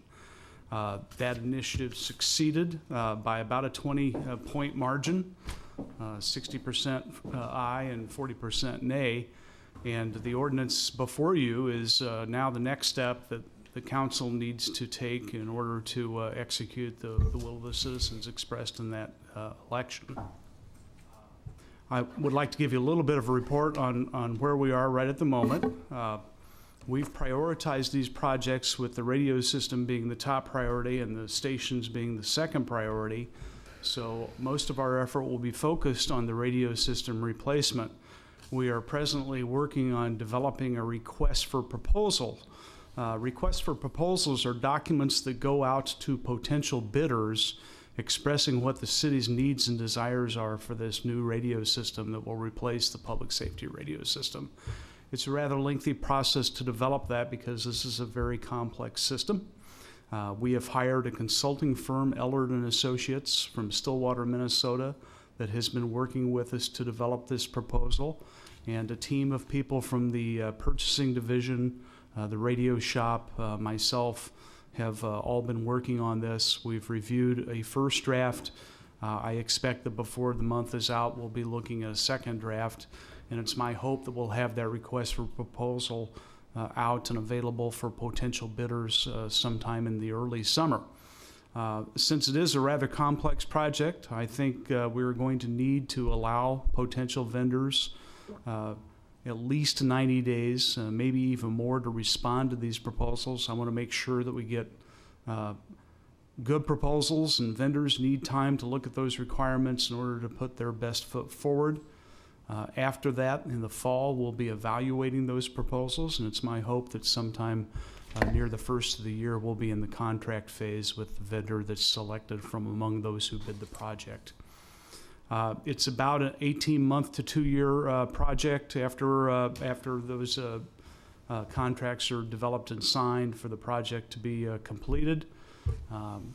U: That initiative succeeded by about a 20-point margin, 60% aye and 40% nay. And the ordinance before you is now the next step that the council needs to take in order to execute the will of the citizens expressed in that election. I would like to give you a little bit of a report on where we are right at the moment. We've prioritized these projects with the radio system being the top priority and the stations being the second priority. So most of our effort will be focused on the radio system replacement. We are presently working on developing a request for proposal. Requests for proposals are documents that go out to potential bidders expressing what the city's needs and desires are for this new radio system that will replace the public safety radio system. It's a rather lengthy process to develop that because this is a very complex system. We have hired a consulting firm, Ellard & Associates, from Stillwater, Minnesota, that has been working with us to develop this proposal, and a team of people from the purchasing division, the radio shop, myself, have all been working on this. We've reviewed a first draft. I expect that before the month is out, we'll be looking at a second draft. And it's my hope that we'll have that request for proposal out and available for potential bidders sometime in the early summer. Since it is a rather complex project, I think we're going to need to allow potential vendors at least 90 days, maybe even more, to respond to these proposals. I want to make sure that we get good proposals, and vendors need time to look at those requirements in order to put their best foot forward. After that, in the fall, we'll be evaluating those proposals, and it's my hope that sometime near the first of the year, we'll be in the contract phase with the vendor that's selected from among those who bid the project. It's about an 18-month to 2-year project after those contracts are developed and signed for the project to be completed.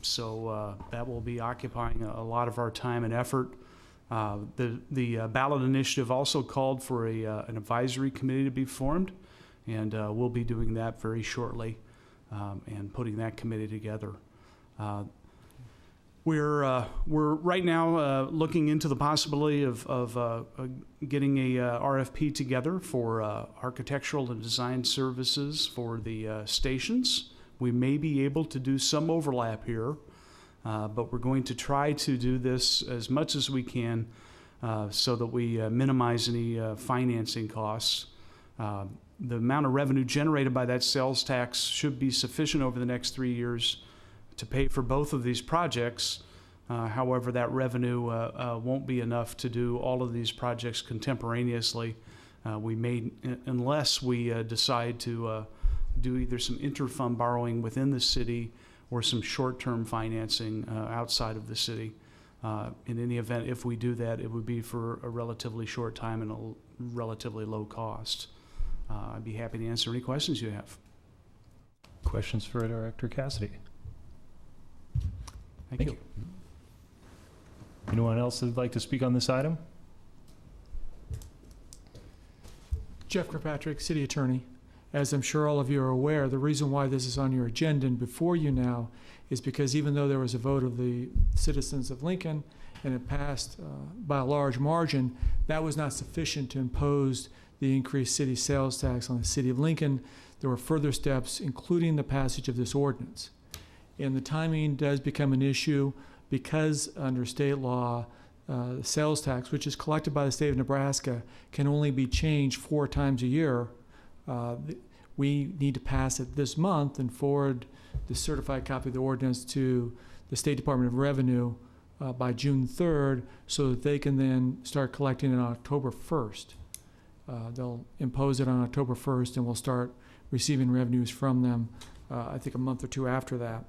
U: So that will be occupying a lot of our time and effort. The ballot initiative also called for an advisory committee to be formed, and we'll be doing that very shortly and putting that committee together. We're right now looking into the possibility of getting a RFP together for architectural and design services for the stations. We may be able to do some overlap here, but we're going to try to do this as much as we can so that we minimize any financing costs. The amount of revenue generated by that sales tax should be sufficient over the next 3 years to pay for both of these projects. However, that revenue won't be enough to do all of these projects contemporaneously. We may, unless we decide to do either some interfund borrowing within the city or some short-term financing outside of the city. In any event, if we do that, it would be for a relatively short time and a relatively low cost. I'd be happy to answer any questions you have.
L: Questions for Director Cassidy?
U: Thank you.
L: Anyone else that'd like to speak on this item?
O: Jeff Kirkpatrick, City Attorney. As I'm sure all of you are aware, the reason why this is on your agenda and before you now is because even though there was a vote of the citizens of Lincoln and it passed by a large margin, that was not sufficient to impose the increased city sales tax on the city of Lincoln. There were further steps, including the passage of this ordinance. And the timing does become an issue because under state law, the sales tax, which is collected by the state of Nebraska, can only be changed 4 times a year. We need to pass it this month and forward the certified copy of the ordinance to the State Department of Revenue by June 3rd so that they can then start collecting it on October 1st. They'll impose it on October 1st and we'll start receiving revenues from them, I think a month or 2 after that.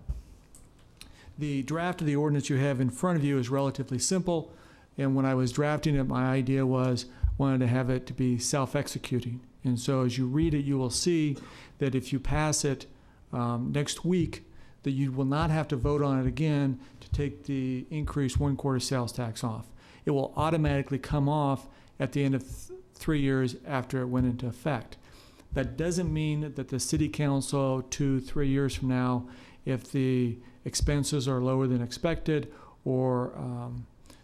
O: The draft of the ordinance you have in front of you is relatively simple, and when I was drafting it, my idea was wanted to have it to be self-executing. And so as you read it, you will see that if you pass it next week, that you will not have to vote on it again to take the increased 1/4 sales tax off. It will automatically come off at the end of 3 years after it went into effect. That doesn't mean that the city council 2-3 years from now, if the expenses are lower than expected or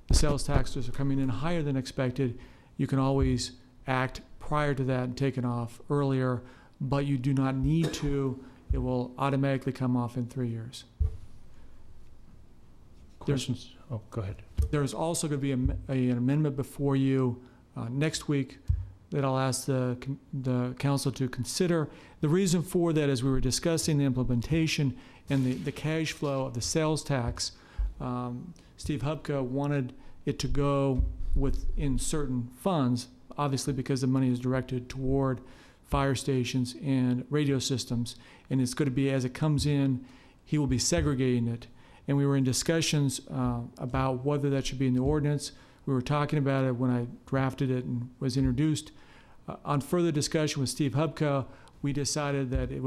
O: the sales taxes are coming in higher than expected, you can always act prior to that and take it off earlier, but you do not need to. It will automatically come off in 3 years.
L: Questions? Oh, go ahead.
O: There's also going to be an amendment before you next week that I'll ask the council to consider. The reason for that is we were discussing the implementation and the cash flow of the sales tax. Steve Hubka wanted it to go within certain funds, obviously because the money is directed toward fire stations and radio systems, and it's going to be as it comes in, he will be segregating it. And we were in discussions about whether that should be in the ordinance. We were talking about it when I drafted it and was introduced. On further discussion with Steve Hubka, we decided that it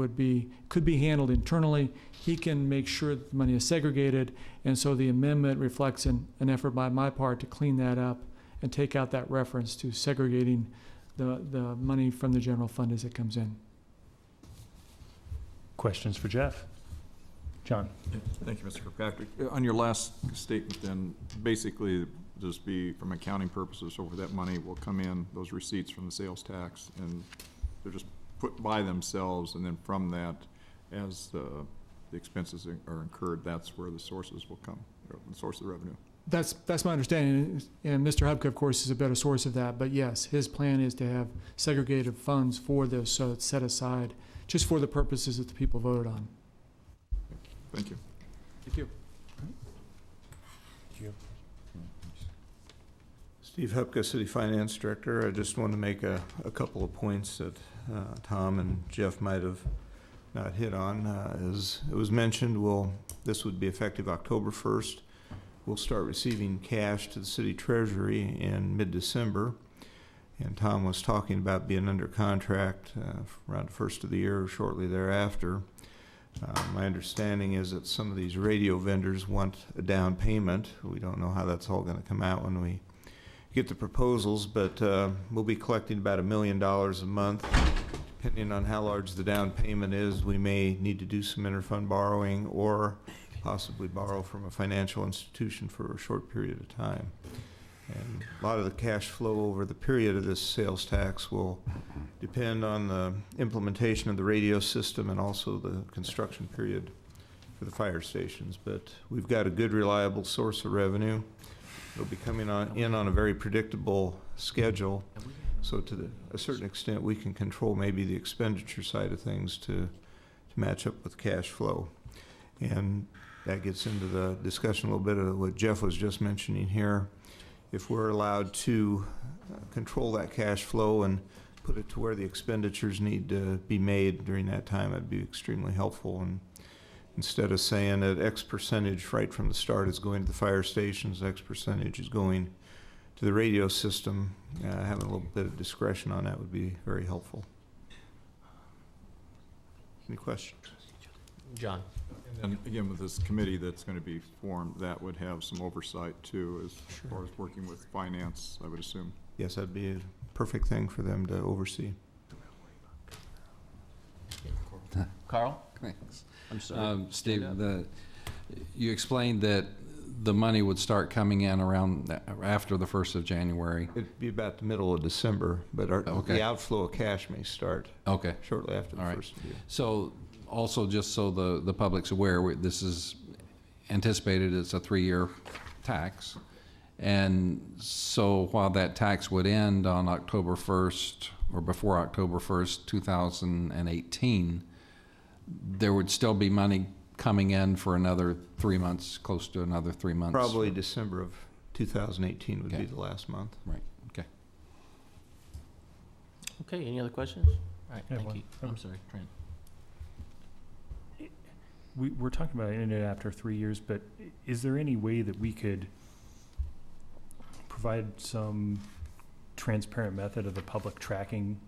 O: could be handled internally. He can make sure that the money is segregated, and so the amendment reflects an effort by my part to clean that up and take out that reference to segregating the money from the general fund as it comes in.
L: Questions for Jeff? John.
N: Thank you, Mr. Kirkpatrick. On your last statement then, basically just be from accounting purposes, so that money will come in, those receipts from the sales tax, and they're just put by themselves, and then from that, as the expenses are incurred, that's where the sources will come, or the source of the revenue.
O: That's my understanding, and Mr. Hubka, of course, is a better source of that, but yes, his plan is to have segregated funds for this, so it's set aside just for the purposes that the people voted on.
N: Thank you.
O: Thank you.
B: Steve Hupka, City Finance Director. I just want to make a couple of points that Tom and Jeff might have not hit on. As it was mentioned, this would be effective October 1st. We'll start receiving cash to the city treasury in mid-December. And Tom was talking about being under contract around the first of the year or shortly thereafter. My understanding is that some of these radio vendors want a down payment. We don't know how that's all going to come out when we get the proposals, but we'll be collecting about $1 million a month. Depending on how large the down payment is, we may need to do some interfund borrowing or possibly borrow from a financial institution for a short period of time. And a lot of the cash flow over the period of this sales tax will depend on the implementation of the radio system and also the construction period for the fire stations. But we've got a good, reliable source of revenue. It'll be coming in on a very predictable schedule. So to a certain extent, we can control maybe the expenditure side of things to match up with cash flow. And that gets into the discussion a little bit of what Jeff was just mentioning here. If we're allowed to control that cash flow and put it to where the expenditures need to be made during that time, that'd be extremely helpful. And instead of saying that X percentage right from the start is going to the fire stations, X percentage is going to the radio system, having a little bit of discretion on that would be very helpful. Any questions?
A: John?
N: And again, with this committee that's going to be formed, that would have some oversight too, as far as working with finance, I would assume.
B: Yes, that'd be a perfect thing for them to oversee.
A: Carl?
R: Thanks.
A: I'm sorry.
R: Steve, you explained that the money would start coming in around after the 1st of January.
B: It'd be about the middle of December, but the outflow of cash may start shortly after the first of the year.
R: So also, just so the public's aware, this is anticipated it's a 3-year tax. And so while that tax would end on October 1st or before October 1st, 2018, there would still be money coming in for another 3 months, close to another 3 months.
B: Probably December of 2018 would be the last month.
R: Right, okay.
A: Okay, any other questions? All right, thank you. I'm sorry, Trent.
L: We're talking about ending it after 3 years, but is there any way that we could provide some transparent method of the public tracking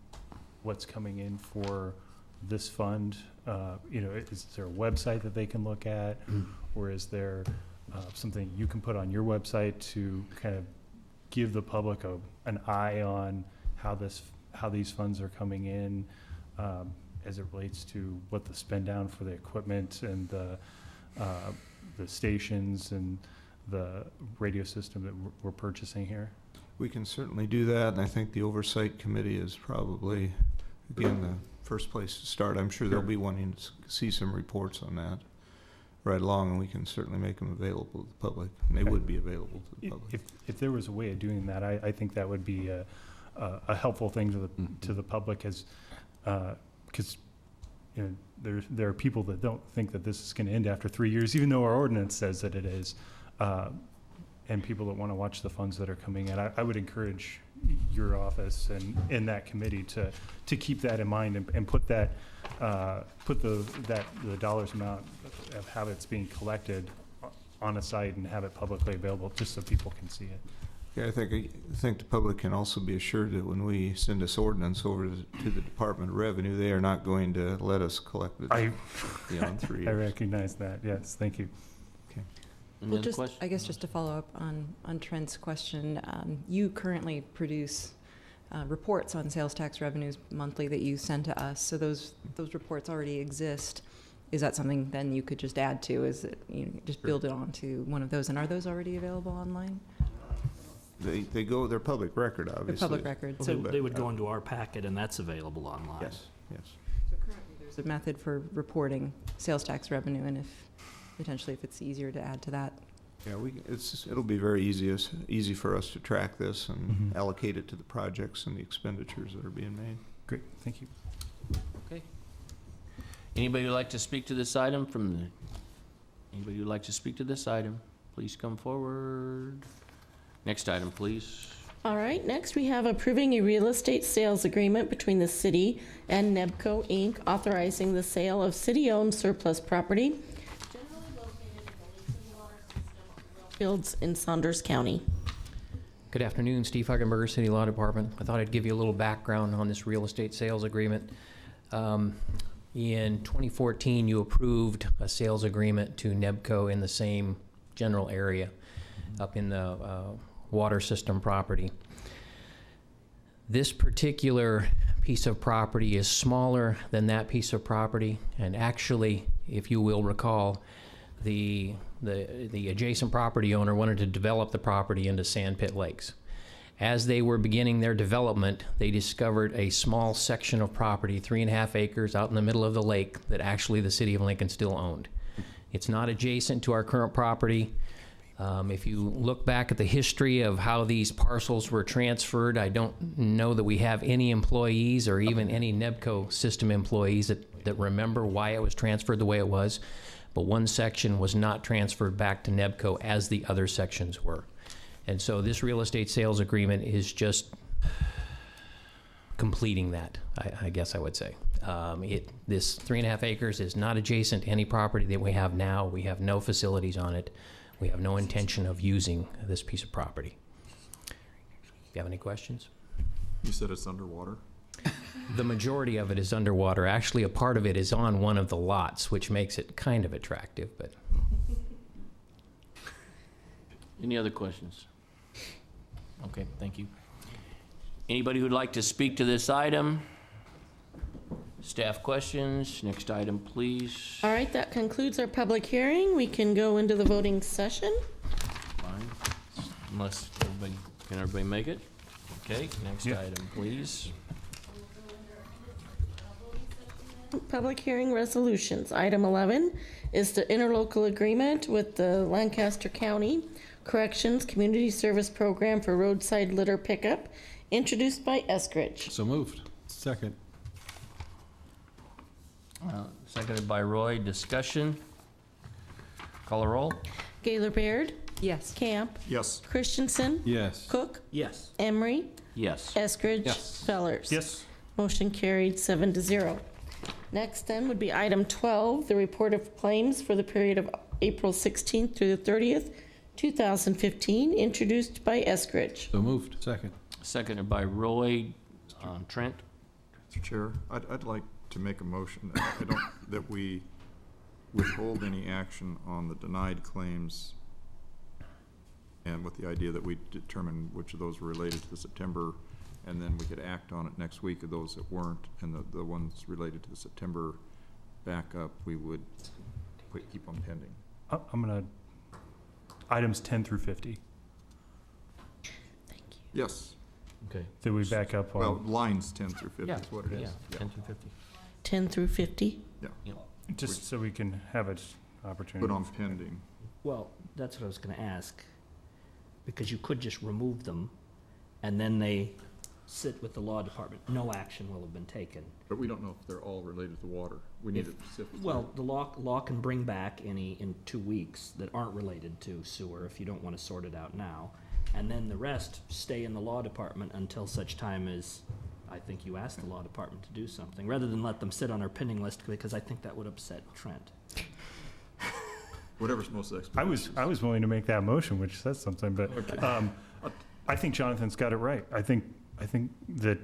L: what's coming in for this fund? Is there a website that they can look at, or is there something you can put on your website to kind of give the public an eye on how these funds are coming in, as it relates to what the spend down for the equipment and the stations and the radio system that we're purchasing here?
B: We can certainly do that, and I think the Oversight Committee is probably, again, the first place to start. I'm sure they'll be wanting to see some reports on that right along, and we can certainly make them available to the public, and they would be available to the public.
L: If there was a way of doing that, I think that would be a helpful thing to the public, as because there are people that don't think that this is going to end after 3 years, even though our ordinance says that it is, and people that want to watch the funds that are coming in. I would encourage your office and that committee to keep that in mind and put the dollars amount of how it's being collected on a site and have it publicly available just so people can see it.
B: Yeah, I think the public can also be assured that when we send this ordinance over to the Department of Revenue, they are not going to let us collect it beyond 3 years.
L: I recognize that. Yes, thank you.
B: Okay.
S: Well, I guess just to follow up on Trent's question, you currently produce reports on sales tax revenues monthly that you send to us. So those reports already exist. Is that something then you could just add to? Is it just build it onto one of those? And are those already available online?
B: they're public record, obviously.
S: public record,
T: Well,
S: so-
T: they would go into our packet, and that's available online.
B: Yes, yes.
S: So currently, there's a method for reporting sales tax revenue, and potentially if it's easier to add to that.
B: Yeah, it'll be very easy for us to track this and allocate it to the projects and the expenditures that are being made.
L: Great, thank you.
A: Okay. Anybody who'd like to speak to this item anybody who'd like to speak to this item, please come forward. Next item, please.
I: All right, next we have approving a real estate sales agreement between the city and Nebco Inc., authorizing the sale of city-owned surplus property generally located in the Lincoln Water System fields in Saunders County.
F: Good afternoon, Steve Huggenberger, City Law Department. I thought I'd give you a little background on this real estate sales agreement. In 2014, you approved a sales agreement to Nebco in the same general area up in the water system property. This particular piece of property is smaller than that piece of property, and actually, if you will recall, the adjacent property owner wanted to develop the property into sandpit lakes. As they were beginning their development, they discovered a small section of property, 3.5 acres out in the middle of the lake, that actually the city of Lincoln still owned. It's not adjacent to our current property. If you look back at the history of how these parcels were transferred, I don't know that we have any employees or even any Nebco system employees that remember why it was transferred the way it was. But one section was not transferred back to Nebco as the other sections were. And so this real estate sales agreement is just completing that, I guess I would say. This 3.5 acres is not adjacent to any property that we have now. We have no facilities on it. We have no intention of using this piece of property. Do you have any questions?
N: You said it's underwater?
F: The majority of it is underwater. Actually, a part of it is on one of the lots, which makes it kind of attractive, but.
A: Any other questions? Okay, thank you. Anybody who'd like to speak to this item? Staff questions? Next item, please.
I: All right, that concludes our public hearing. We can go into the voting session.
A: Fine. Unless can everybody make it? Okay, next item, please.
I: Public hearing resolutions. Item 11 is the interlocal agreement with the Lancaster County Corrections Community Service Program for roadside litter pickup, introduced by Eskridge.
Q: So moved. Second.
A: Seconded by Roy. Discussion. Call a roll.
I: Gaylor Baird?
S: Yes.
I: Camp?
N: Yes.
I: Christensen?
Q: Yes.
I: Cook?
T: Yes.
I: Emery?
A: Yes.
I: Eskridge?
Q: Yes.
I: Fellers?
L: Yes.
I: Motion carried 7-0. Next then would be item 12, the report of claims for the period of April 16th through the 30th, 2015, introduced by Eskridge.
Q: So moved. Second.
A: Seconded by Roy. Trent?
N: Mr. Chair, I'd like to make a motion that we withhold any action on the denied claims, and with the idea that we determine which of those were related to the September, and then we could act on it next week of those that weren't, and the ones related to the September backup, we would keep them pending.
L: I'm gonna, items 10 through 50.
N: Yes.
A: Okay.
L: Did we back up on?
N: Well, lines 10 through 50 is what it is.
A: Yeah, 10 through 50.
I: 10 through 50?
N: Yeah.
L: Just so we can have an opportunity.
N: Put on pending.
T: Well, that's what I was gonna ask, because you could just remove them, and then they sit with the law department. No action will have been taken.
N: But we don't know if they're all related to water. We need to sift through.
T: Well, the law can bring back any in 2 weeks that aren't related to sewer, if you don't want to sort it out now. And then the rest stay in the law department until such time as I think you ask the law department to do something, rather than let them sit on our pending list, because I think that would upset Trent.
N: Whatever's most expeditious.
L: I was willing to make that motion, which says something, but I think Jonathan's got it right. I think that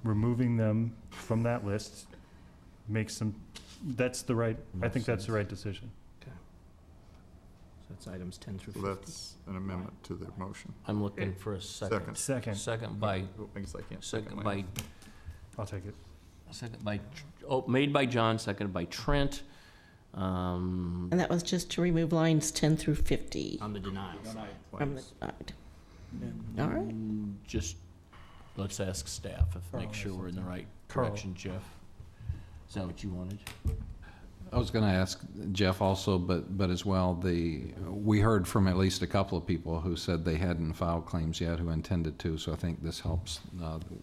L: removing them from that list makes them, that's the right, I think that's the right decision.
T: Okay. So that's items 10 through 50.
N: So that's an amendment to the motion.
A: I'm looking for a second. Second by.
N: I guess I can't.
A: Second by.
L: I'll take it.
A: Second by. Made by John. Seconded by Trent.
I: And that was just to remove lines 10 through 50.
T: On the denial.
I: From the denied. All right.
A: Just, let's ask staff if, make sure we're in the right direction, Jeff. Is that what you wanted?
R: I was going to ask Jeff also, but as well, we heard from at least a couple of people who said they hadn't filed claims yet who intended to, so I think this helps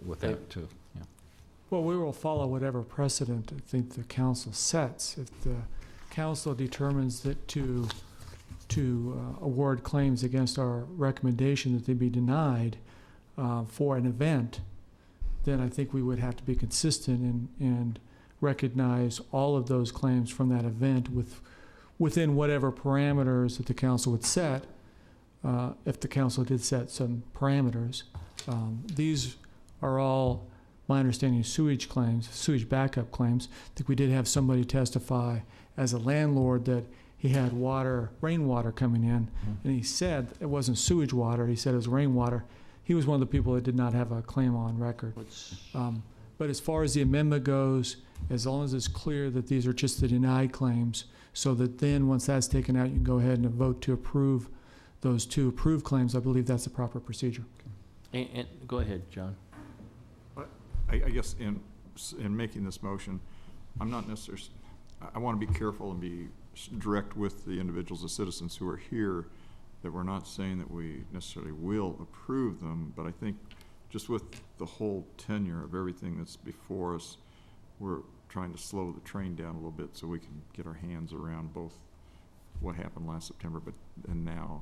R: with that too. Yeah.
O: Well, we will follow whatever precedent I think the council sets. If the council determines that to award claims against our recommendation that they be denied for an event, then I think we would have to be consistent and recognize all of those claims from that event within whatever parameters that the council would set, if the council did set some parameters. These are all, my understanding, sewage claims, sewage backup claims. I think we did have somebody testify as a landlord that he had rainwater coming in, and he said it wasn't sewage water, he said it was rainwater. He was one of the people that did not have a claim on record. But as far as the amendment goes, as long as it's clear that these are just the denied claims, so that then once that's taken out, you can go ahead and vote to approve those two approved claims, I believe that's the proper procedure.
A: And go ahead, John.
N: I guess in making this motion, I'm not necessarily, I want to be careful and be direct with the individuals, the citizens who are here, that we're not saying that we necessarily will approve them, but I think just with the whole tenure of everything that's before us, we're trying to slow the train down a little bit so we can get our hands around both what happened last September and now.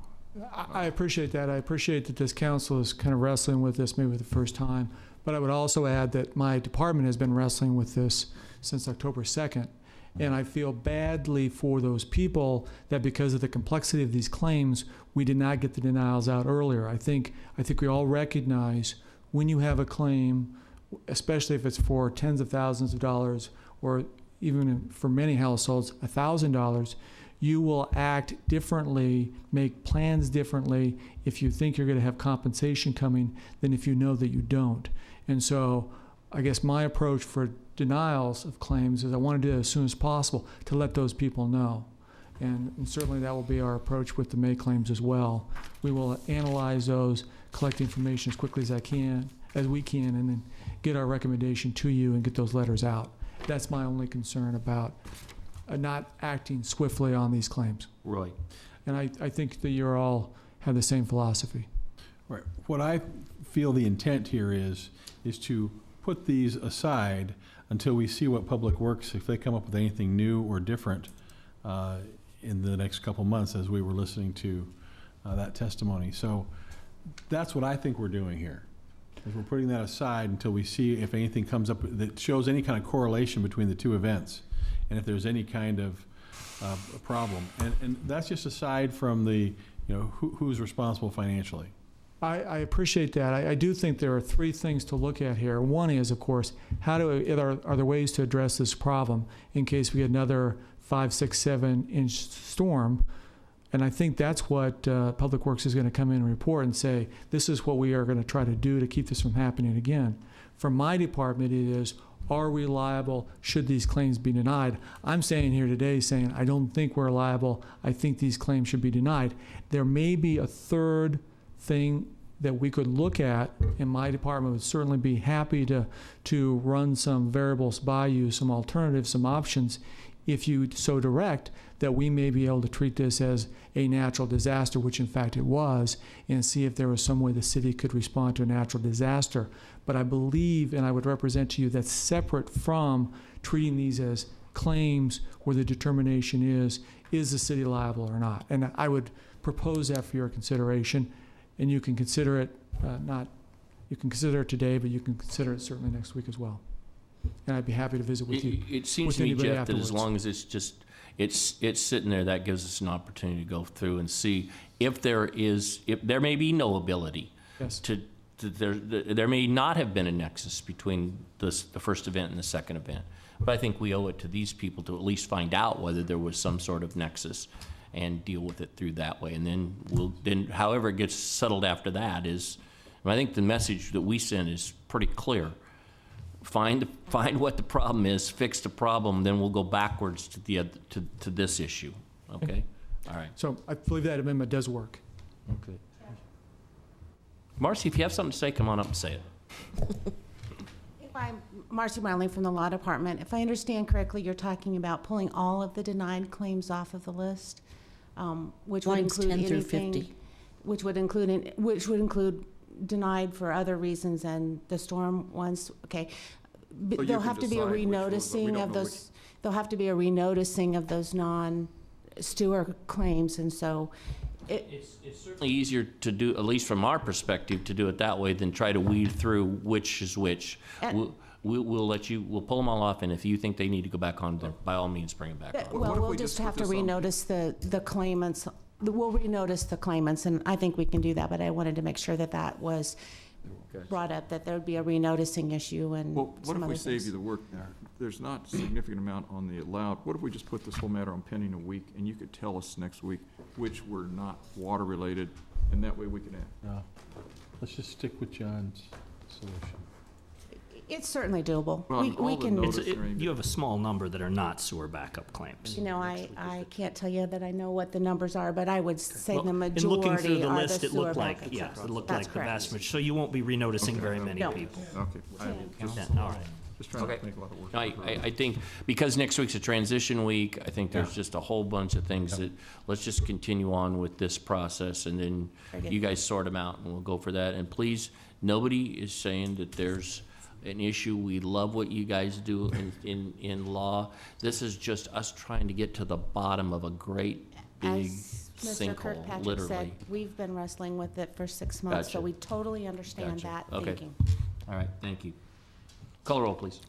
O: I appreciate that. I appreciate that this council is kind of wrestling with this maybe for the first time. But I would also add that my department has been wrestling with this since October 2nd. And I feel badly for those people that because of the complexity of these claims, we did not get the denials out earlier. I think we all recognize when you have a claim, especially if it's for tens of thousands of dollars or even for many households, $1,000, you will act differently, make plans differently if you think you're going to have compensation coming than if you know that you don't. And so I guess my approach for denials of claims is I want to do it as soon as possible to let those people know. And certainly that will be our approach with the May claims as well. We will analyze those, collect information as quickly as we can, and then get our recommendation to you and get those letters out. That's my only concern about not acting swiftly on these claims.
A: Right.
O: And I think that you all have the same philosophy.
Q: Right. What I feel the intent here is to put these aside until we see what Public Works, if they come up with anything new or different in the next couple months as we were listening to that testimony. So that's what I think we're doing here. Is we're putting that aside until we see if anything comes up that shows any kind of correlation between the two events and if there's any kind of a problem. And that's just aside from the, who's responsible financially.
O: I appreciate that. I do think there are three things to look at here. One is, of course, are there ways to address this problem in case we get another 5, 6, 7-inch storm? And I think that's what Public Works is going to come in and report and say, this is what we are going to try to do to keep this from happening again. For my department, it is, are we liable? Should these claims be denied? I'm standing here today saying, I don't think we're liable. I think these claims should be denied. There may be a third thing that we could look at, and my department would certainly be happy to run some variables by you, some alternatives, some options, if you so direct, that we may be able to treat this as a natural disaster, which in fact it was, and see if there was some way the city could respond to a natural disaster. But I believe, and I would represent to you, that's separate from treating these as claims where the determination is the city liable or not? And I would propose that for your consideration, and you can consider it, you can consider it today, but you can consider it certainly next week as well. And I'd be happy to visit with you.
A: It seems to me, Jeff, that as long as it's just, it's sitting there, that gives us an opportunity to go through and see if there may be no ability.
O: Yes.
A: There may not have been a nexus between the first event and the second event. But I think we owe it to these people to at least find out whether there was some sort of nexus and deal with it through that way. And then however it gets settled after that is, I think the message that we send is pretty clear. Find what the problem is, fix the problem, then we'll go backwards to this issue. Okay? All right.
O: So I believe that amendment does work.
A: Okay. Marcy, if you have something to say, come on up and say it.
D: If I'm Marcy Miley from the Law Department, if I understand correctly, you're talking about pulling all of the denied claims off of the list, which would
I: Lines
D: include
I: 10 through
D: anything,
I: 50.
D: which would include denied for other reasons and the storm ones. Okay,
N: you
D: there'll
N: can
D: have to be a
N: decide which ones, but we
D: renoticing
N: don't
D: of
N: know
D: those. There'll have to be a renoticing of those non-Stewart claims, and so
A: It's certainly easier to do, at least from our perspective, to do it that way than try to weed through which is which. We'll let you, we'll pull them all off, and if you think they need to go back on, then by all means, bring them back on.
D: Well, we'll just have to renotice the claimants. We'll renotice the claimants, and I think we can do that, but I wanted to make sure that that was brought up, that there would be a renoticing issue and
N: Well, what
D: some
N: if
D: other
N: we save
D: things.
N: you the work there? There's not a significant amount on the allowed. What if we just put this whole matter on pending a week, and you could tell us next week which were not water-related, and that way we can act?
Q: No. Let's just stick with John's solution.
D: It's certainly doable.
N: Well,
D: We
N: all the
D: can,
N: notice-
T: You have a small number that are not sewer backup claims.
D: you know, I can't tell you that I know what the numbers are, but I would say
T: Well,
D: the
T: in looking through
D: majority
T: the
D: are the
T: list, it
D: sewer
T: looked like,
D: backup
T: yeah,
D: trucks.
T: it looked
D: That's
T: like the vast
D: correct.
T: majority. So you won't be renoticing very many
D: No.
T: people.
N: Okay.
T: Yeah, all right.
N: Just trying
A: Okay.
N: to make a lot of work.
A: I think, because next week's a transition week, I think there's just a whole bunch of things that, let's just continue on with this process, and then
D: Very good.
A: you guys sort them out, and we'll go for that. And please, nobody is saying that there's an issue. We love what you guys do in law. This is just us trying to get to the bottom of a great big
D: As Mr.
A: sinkhole,
D: Kirkpatrick
A: literally.
D: said, we've been wrestling with it for 6 months, so
A: Gotcha.
D: we totally understand
A: Gotcha.
D: that
A: Okay.
D: thinking.
A: All right, thank you. Call the roll, please.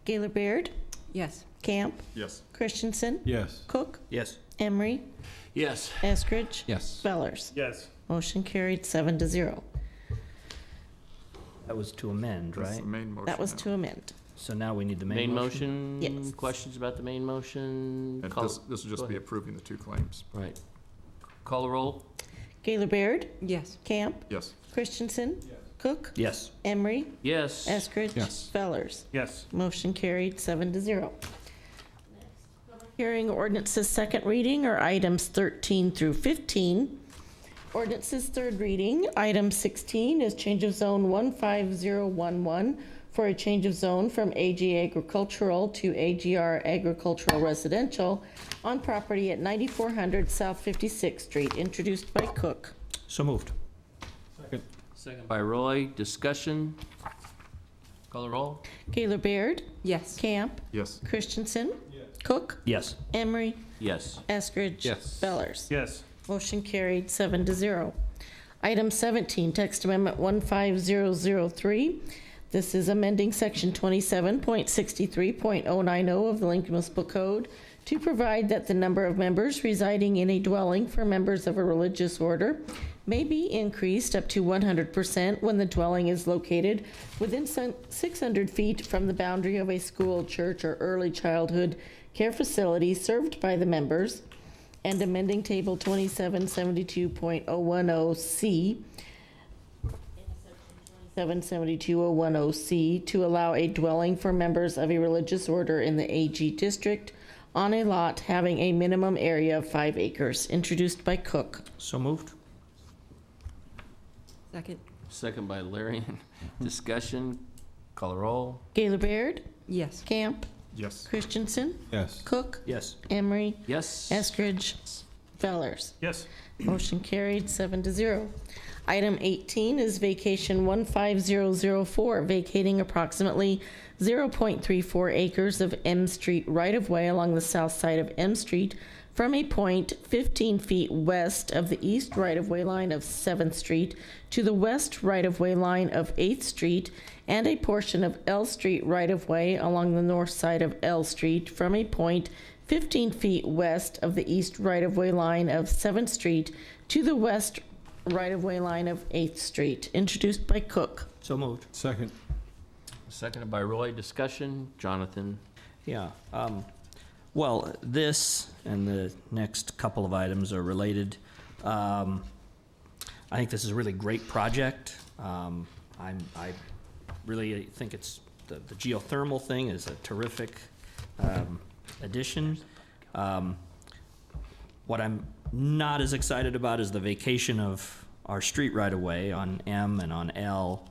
I: Gaylor Baird?
S: Yes.
I: Camp?
N: Yes.
I: Christensen?
Q: Yes.
I: Cook?
T: Yes.
I: Emery?
A: Yes.
I: Eskridge?
R: Yes.
I: Fellers?
L: Yes.
I: Motion carried 7-0.
T: That was to amend,
N: That's
T: right?
N: the main motion
I: That was
N: now.
I: to amend.
T: So now we need the
A: Main motion?
I: Yes.
A: Questions about the main motion?
N: And
A: Call-
N: this will
A: go
N: just be
A: ahead.
N: approving the two claims.
A: Right. Call the roll?
I: Gaylor Baird?
S: Yes.
I: Camp?
N: Yes.
I: Christensen? Cook?
T: Yes.
I: Emery?
A: Yes.
I: Eskridge?
R: Yes.
I: Fellers?
L: Yes.
I: Motion carried 7-0. Hearing ordinances second reading are items 13 through 15. Ordinances third reading, item 16 is change of zone 15011 for a change of zone from AG Agricultural to AGR Agricultural Residential on property at 9400 South 56th Street, introduced by Cook.
T: So moved.
Q: Second.
A: Second by Roy. Discussion? Call the roll?
I: Gaylor Baird?
S: Yes.
I: Camp?
N: Yes.
I: Christensen? Cook?
T: Yes.
I: Emery?
A: Yes.
I: Eskridge?
R: Yes.
I: Fellers?
L: Yes.
I: Motion carried 7-0. Item 17, text amendment 15003. This is amending section 27.63.090 of the Lincoln Municipal Code to provide that the number of members residing in a dwelling for members of a religious order may be increased up to 100% when the dwelling is located within 600 feet from the boundary of a school, church, or early childhood care facility served by the members, and amending table 2772.010C, 2772.010C, to allow a dwelling for members of a religious order in the AG district on a lot having a minimum area of 5 acres, introduced by Cook.
T: So moved.
S: Second.
A: Second by Larry. Discussion? Call the roll?
I: Gaylor Baird?
S: Yes.
I: Camp?
N: Yes.
I: Christensen?
Q: Yes.
I: Cook?
T: Yes.
I: Emery?
A: Yes.
I: Eskridge? Fellers?
L: Yes.
I: Motion carried 7-0. Item 18 is vacation 15004, vacating approximately 0.34 acres of M Street right-of-way along the south side of M Street from a point 15 feet west of the east right-of-way line of 7th Street to the west right-of-way line of 8th Street, and a portion of L Street right-of-way along the north side of L Street from a point 15 feet west of the east right-of-way line of 7th Street to the west right-of-way line of 8th Street, introduced by Cook.
T: So moved.
Q: Second.
A: Seconded by Roy. Discussion? Jonathan?
T: Yeah. Well, this and the next couple of items are related. I think this is a really great project. I really think it's the geothermal thing is a terrific addition. What I'm not as excited about is the vacation of our street right-of-way on M and on L,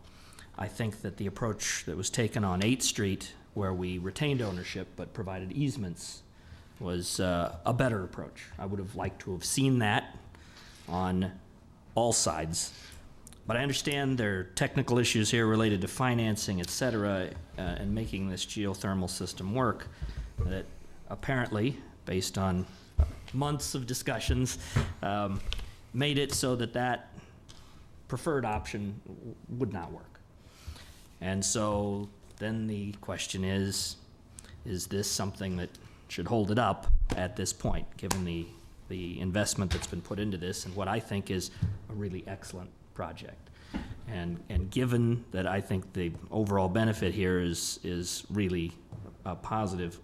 T: I think that the approach that was taken on 8th Street, where we retained ownership but provided easements, was a better approach. I would have liked to have seen that on all sides. But I understand there are technical issues here related to financing, et cetera, and making this geothermal system work that apparently, based on months of discussions, made it so that that preferred option would not work. And so then the question is this something that should hold it up at this point, given the investment that's been put into this and what I think is a really excellent project? And given that I think the overall benefit here is really positive,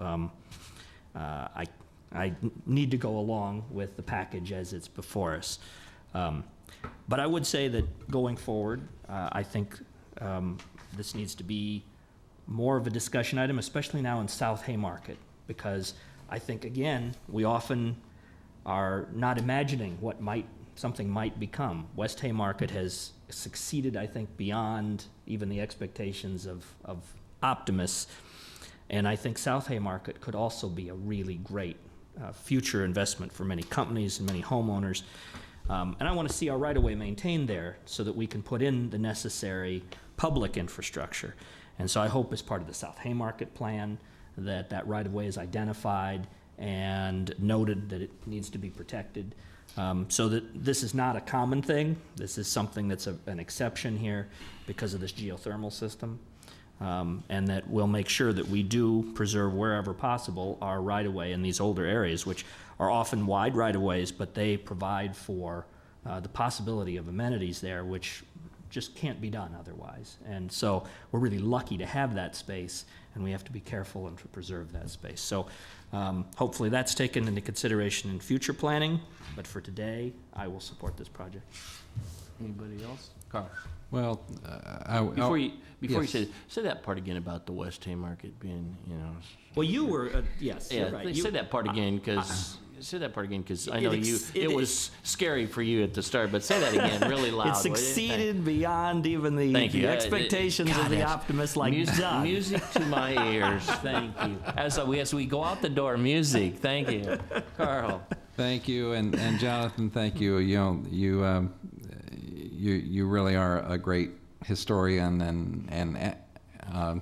T: I need to go along with the package as it's before us. But I would say that going forward, I think this needs to be more of a discussion item, especially now in South Haymarket, because I think, again, we often are not imagining what something might become. West Haymarket has succeeded, I think, beyond even the expectations of optimists. And I think South Haymarket could also be a really great future investment for many companies and many homeowners. And I want to see our right-of-way maintained there so that we can put in the necessary public infrastructure. And so I hope as part of the South Haymarket plan that right-of-way is identified and noted that it needs to be protected, so that this is not a common thing. This is something that's an exception here because of this geothermal system, and that we'll make sure that we do preserve wherever possible our right-of-way in these older areas, which are often wide right-of-ways, but they provide for the possibility of amenities there, which just can't be done otherwise. And so we're really lucky to have that space, and we have to be careful and to preserve that space. So hopefully that's taken into consideration in future planning, but for today, I will support this project.
A: Anybody else? Carl?
R: Well,
A: Before you
R: yes.
A: say that part again about the West Haymarket being,
T: Well, you were, yes,
A: yeah,
T: you're right.
A: say that part again, because I know
T: It
A: it was scary for you at the start, but say that again really loud.
T: It succeeded beyond even the expectations of the optimists like John.
A: Music to my ears. Thank you. As we go out the door, music. Thank you, Carl.
R: Thank you, and Jonathan, thank you. You really are a great historian and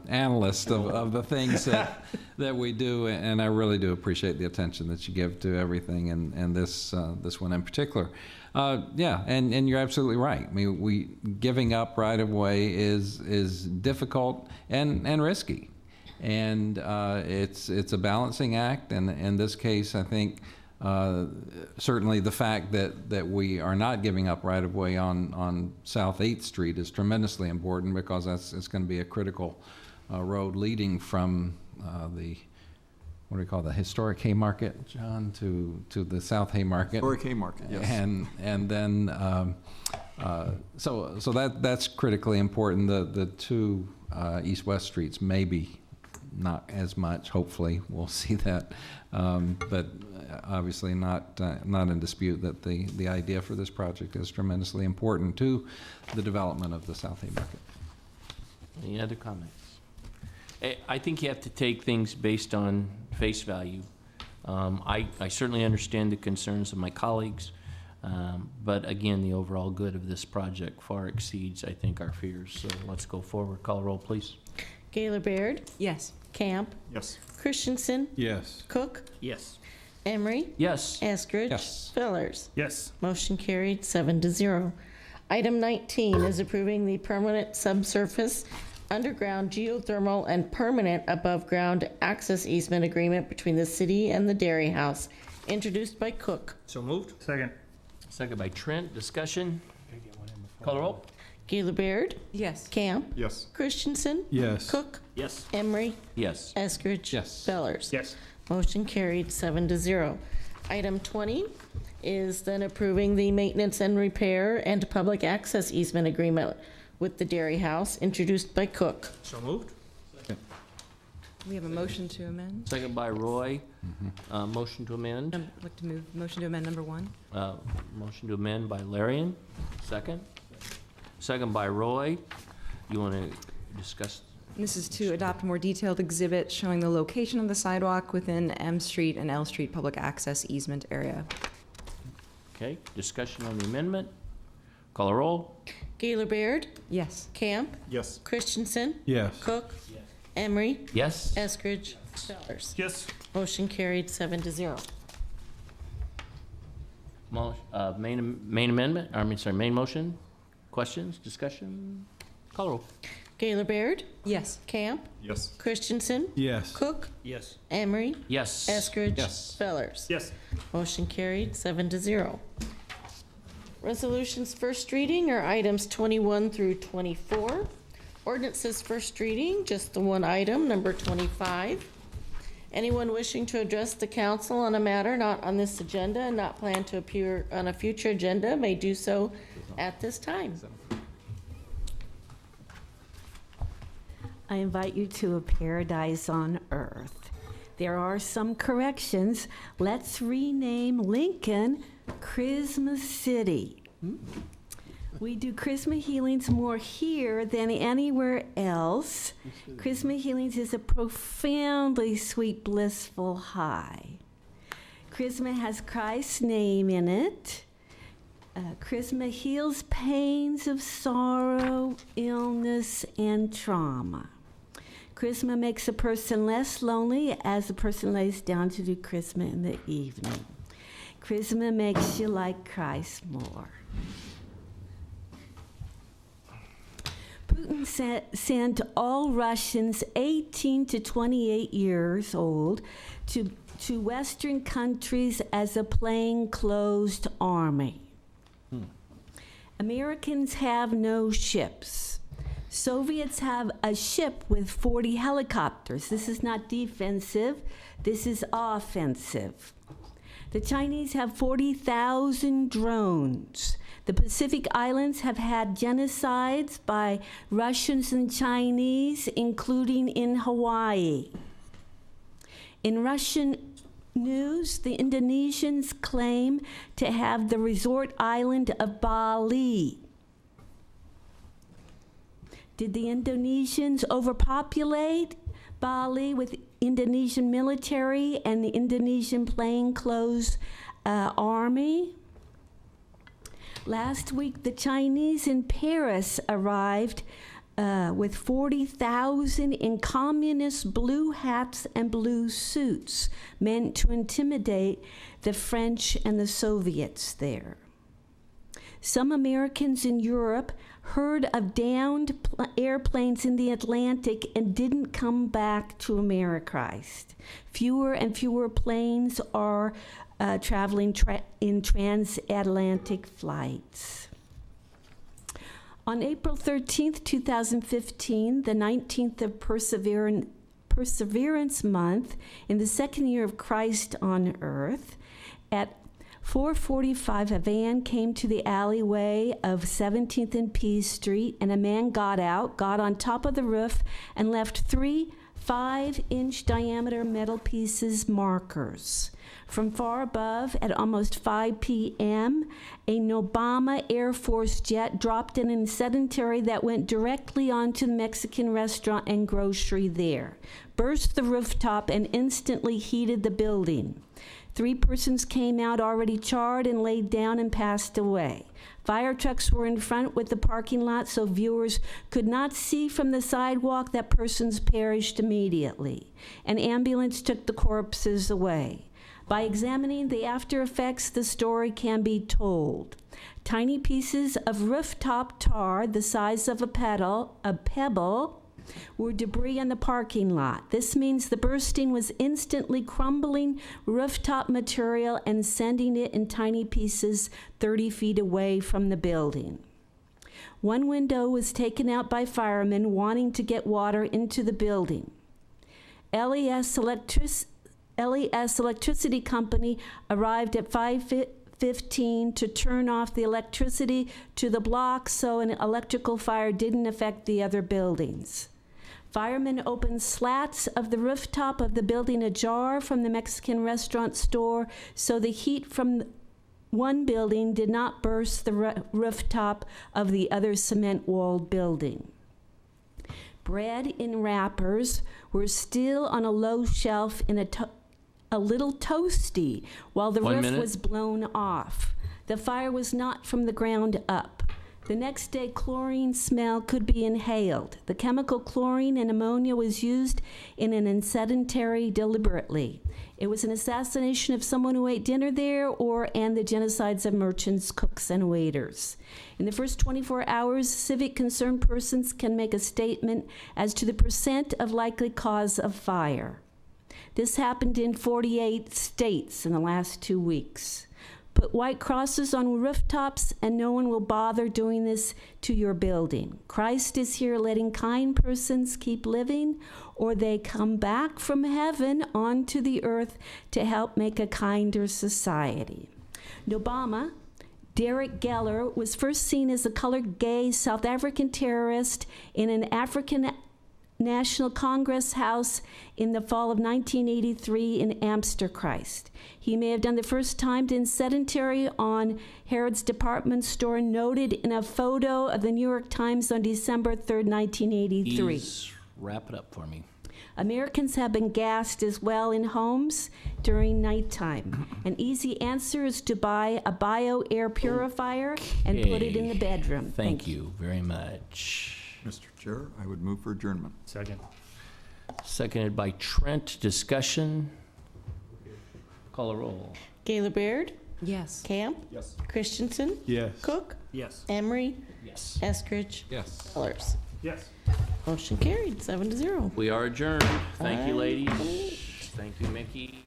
R: analyst of the things that we do, and I really do appreciate the attention that you give to everything, and this one in particular. Yeah, and you're absolutely right. I mean, giving up right of way is difficult and risky, and it's a balancing act. And in this case, I think certainly the fact that we are not giving up right of way on South 8th Street is tremendously important, because it's going to be a critical road leading from what do we call the historic Haymarket, John, to the South Haymarket.
N: Historic Haymarket, yes.
R: And then so that's critically important. The two east-west streets maybe not as much. Hopefully, we'll see that, but obviously not in dispute that the idea for this project is tremendously important to the development of the South Haymarket.
A: Any other comments? I think you have to take things based on face value. I certainly understand the concerns of my colleagues, but again, the overall good of this project far exceeds, I think, our fears. So let's go forward. Call roll, please.
I: Gaylor Baird?
S: Yes.
I: Camp?
N: Yes.
I: Christensen?
Q: Yes.
I: Cook?
T: Yes.
I: Emery?
A: Yes.
I: Eskridge?
R: Yes.
I: Fellers?
L: Yes.
I: Motion carried, 7-0. Item 19 is approving the permanent subsurface, underground, geothermal, and permanent above-ground access easement agreement between the city and the Dairy House, introduced by Cook.
T: So moved?
L: Second.
A: Second by Trent. Discussion. Call the roll.
I: Gaylor Baird?
S: Yes.
I: Camp?
N: Yes.
I: Christensen?
Q: Yes.
I: Cook?
T: Yes.
I: Emery?
A: Yes.
I: Eskridge?
R: Yes.
I: Fellers?
L: Yes.
I: Motion carried, 7-0. Item 20 is then approving the maintenance and repair and public access easement agreement with the Dairy House, introduced by Cook.
T: So moved?
S: We have a motion to amend.
A: Second by Roy. Motion to amend.
S: I'd like to move motion to amend number 1.
A: Motion to amend by Larian. Second. Second by Roy. You want to discuss?
S: This is to adopt a more detailed exhibit showing the location of the sidewalk within M Street and L Street public access easement area.
A: Okay, discussion on the amendment. Call a roll.
I: Gaylor Baird?
S: Yes.
I: Camp?
N: Yes.
I: Christensen?
Q: Yes.
I: Cook? Emery?
A: Yes.
I: Eskridge? Fellers?
L: Yes.
I: Motion carried 7-0.
A: Main amendment, main motion. Questions, discussion? Call a roll.
I: Gaylor Baird?
S: Yes.
I: Camp?
N: Yes.
I: Christensen?
Q: Yes.
I: Cook?
L: Yes.
I: Emery?
A: Yes.
I: Eskridge?
N: Yes.
I: Fellers?
L: Yes.
I: Motion carried 7-0. Resolutions first reading are items 21 through 24. Ordinances first reading, just the one item, number 25. Anyone wishing to address the council on a matter not on this agenda and not planned to appear on a future agenda may do so at this time.
G: I invite you to a paradise on earth. There are some corrections. Let's rename Lincoln Christmas City. We do Christmas healings more here than anywhere else. Christmas healings is a profoundly sweet, blissful high. Christmas has Christ's name in it. Christmas heals pains of sorrow, illness, and trauma. Christmas makes a person less lonely as a person lays down to do Christmas in the evening. Christmas makes you like Christ more. Putin sent all Russians 18 to 28 years old to Western countries as a plainclothes army. Americans have no ships. Soviets have a ship with 40 helicopters. This is not defensive, this is offensive. The Chinese have 40,000 drones. The Pacific Islands have had genocides by Russians and Chinese, including in Hawaii. In Russian news, the Indonesians claim to have the resort island of Bali. Did the Indonesians overpopulate Bali with Indonesian military and the Indonesian plainclothes army? Last week, the Chinese in Paris arrived with 40,000 in communist blue hats and blue suits, meant to intimidate the French and the Soviets there. Some Americans in Europe heard of downed airplanes in the Atlantic and didn't come back to Americhrist. Fewer and fewer planes are traveling in transatlantic flights. On April 13th, 2015, the 19th of Perseverance Month, in the second year of Christ on earth, at 4:45, a van came to the alleyway of 17th and P Street, and a man got out, got on top of the roof, and left 3 5-inch diameter metal pieces markers. From far above, at almost 5 p.m., a Obama Air Force jet dropped an incendiary that went directly onto the Mexican restaurant and grocery there, burst the rooftop, and instantly heated the building. 3 persons came out already charred and laid down and passed away. Fire trucks were in front with the parking lot so viewers could not see from the sidewalk that persons perished immediately. An ambulance took the corpses away. By examining the after effects, the story can be told. Tiny pieces of rooftop tar the size of a pebble, were debris in the parking lot. This means the bursting was instantly crumbling rooftop material and sending it in tiny pieces 30 feet away from the building. One window was taken out by firemen wanting to get water into the building. LES Electricity Company arrived at 5:15 to turn off the electricity to the block so an electrical fire didn't affect the other buildings. Firemen opened slats of the rooftop of the building ajar from the Mexican restaurant store so the heat from one building did not burst the rooftop of the other cement-walled building. Bread in wrappers were still on a low shelf in a little toasty while the roof was blown off. The fire was not from the ground up. The next day, chlorine smell could be inhaled. The chemical chlorine and ammonia was used in an incendiary deliberately. It was an assassination of someone who ate dinner there and the genocides of merchants, cooks, and waiters. In the first 24 hours, civic concerned persons can make a statement as to the percent of likely cause of fire. This happened in 48 states in the last 2 weeks. Put white crosses on rooftops and no one will bother doing this to your building. Christ is here letting kind persons keep living, or they come back from heaven onto the earth to help make a kinder society. Obama, Derek Geller, was first seen as a colored gay South African terrorist in an African National Congress House in the fall of 1983 in Amsterchrist. He may have done the first time in sedentary on Harrods department store, noted in a photo of the New York Times on December 3rd, 1983.
A: Please wrap it up for me.
G: Americans have been gassed as well in homes during nighttime. An easy answer is to buy a bio air purifier and put it in the bedroom.
A: Thank you very much.
N: Mr. Chair, I would move for adjournment.
L: Second.
A: Seconded by Trent. Discussion? Call a roll.
I: Gaylor Baird?
S: Yes.
I: Camp?
N: Yes.
I: Christensen?
Q: Yes.
I: Cook?
T: Yes.
I: Emery?
A: Yes.
I: Eskridge?
R: Yes.
I: Fellers?
L: Yes.
I: Motion carried, 7-0.
A: We are adjourned. Thank you,
I: Bye.
A: ladies. Thank you, Mickey.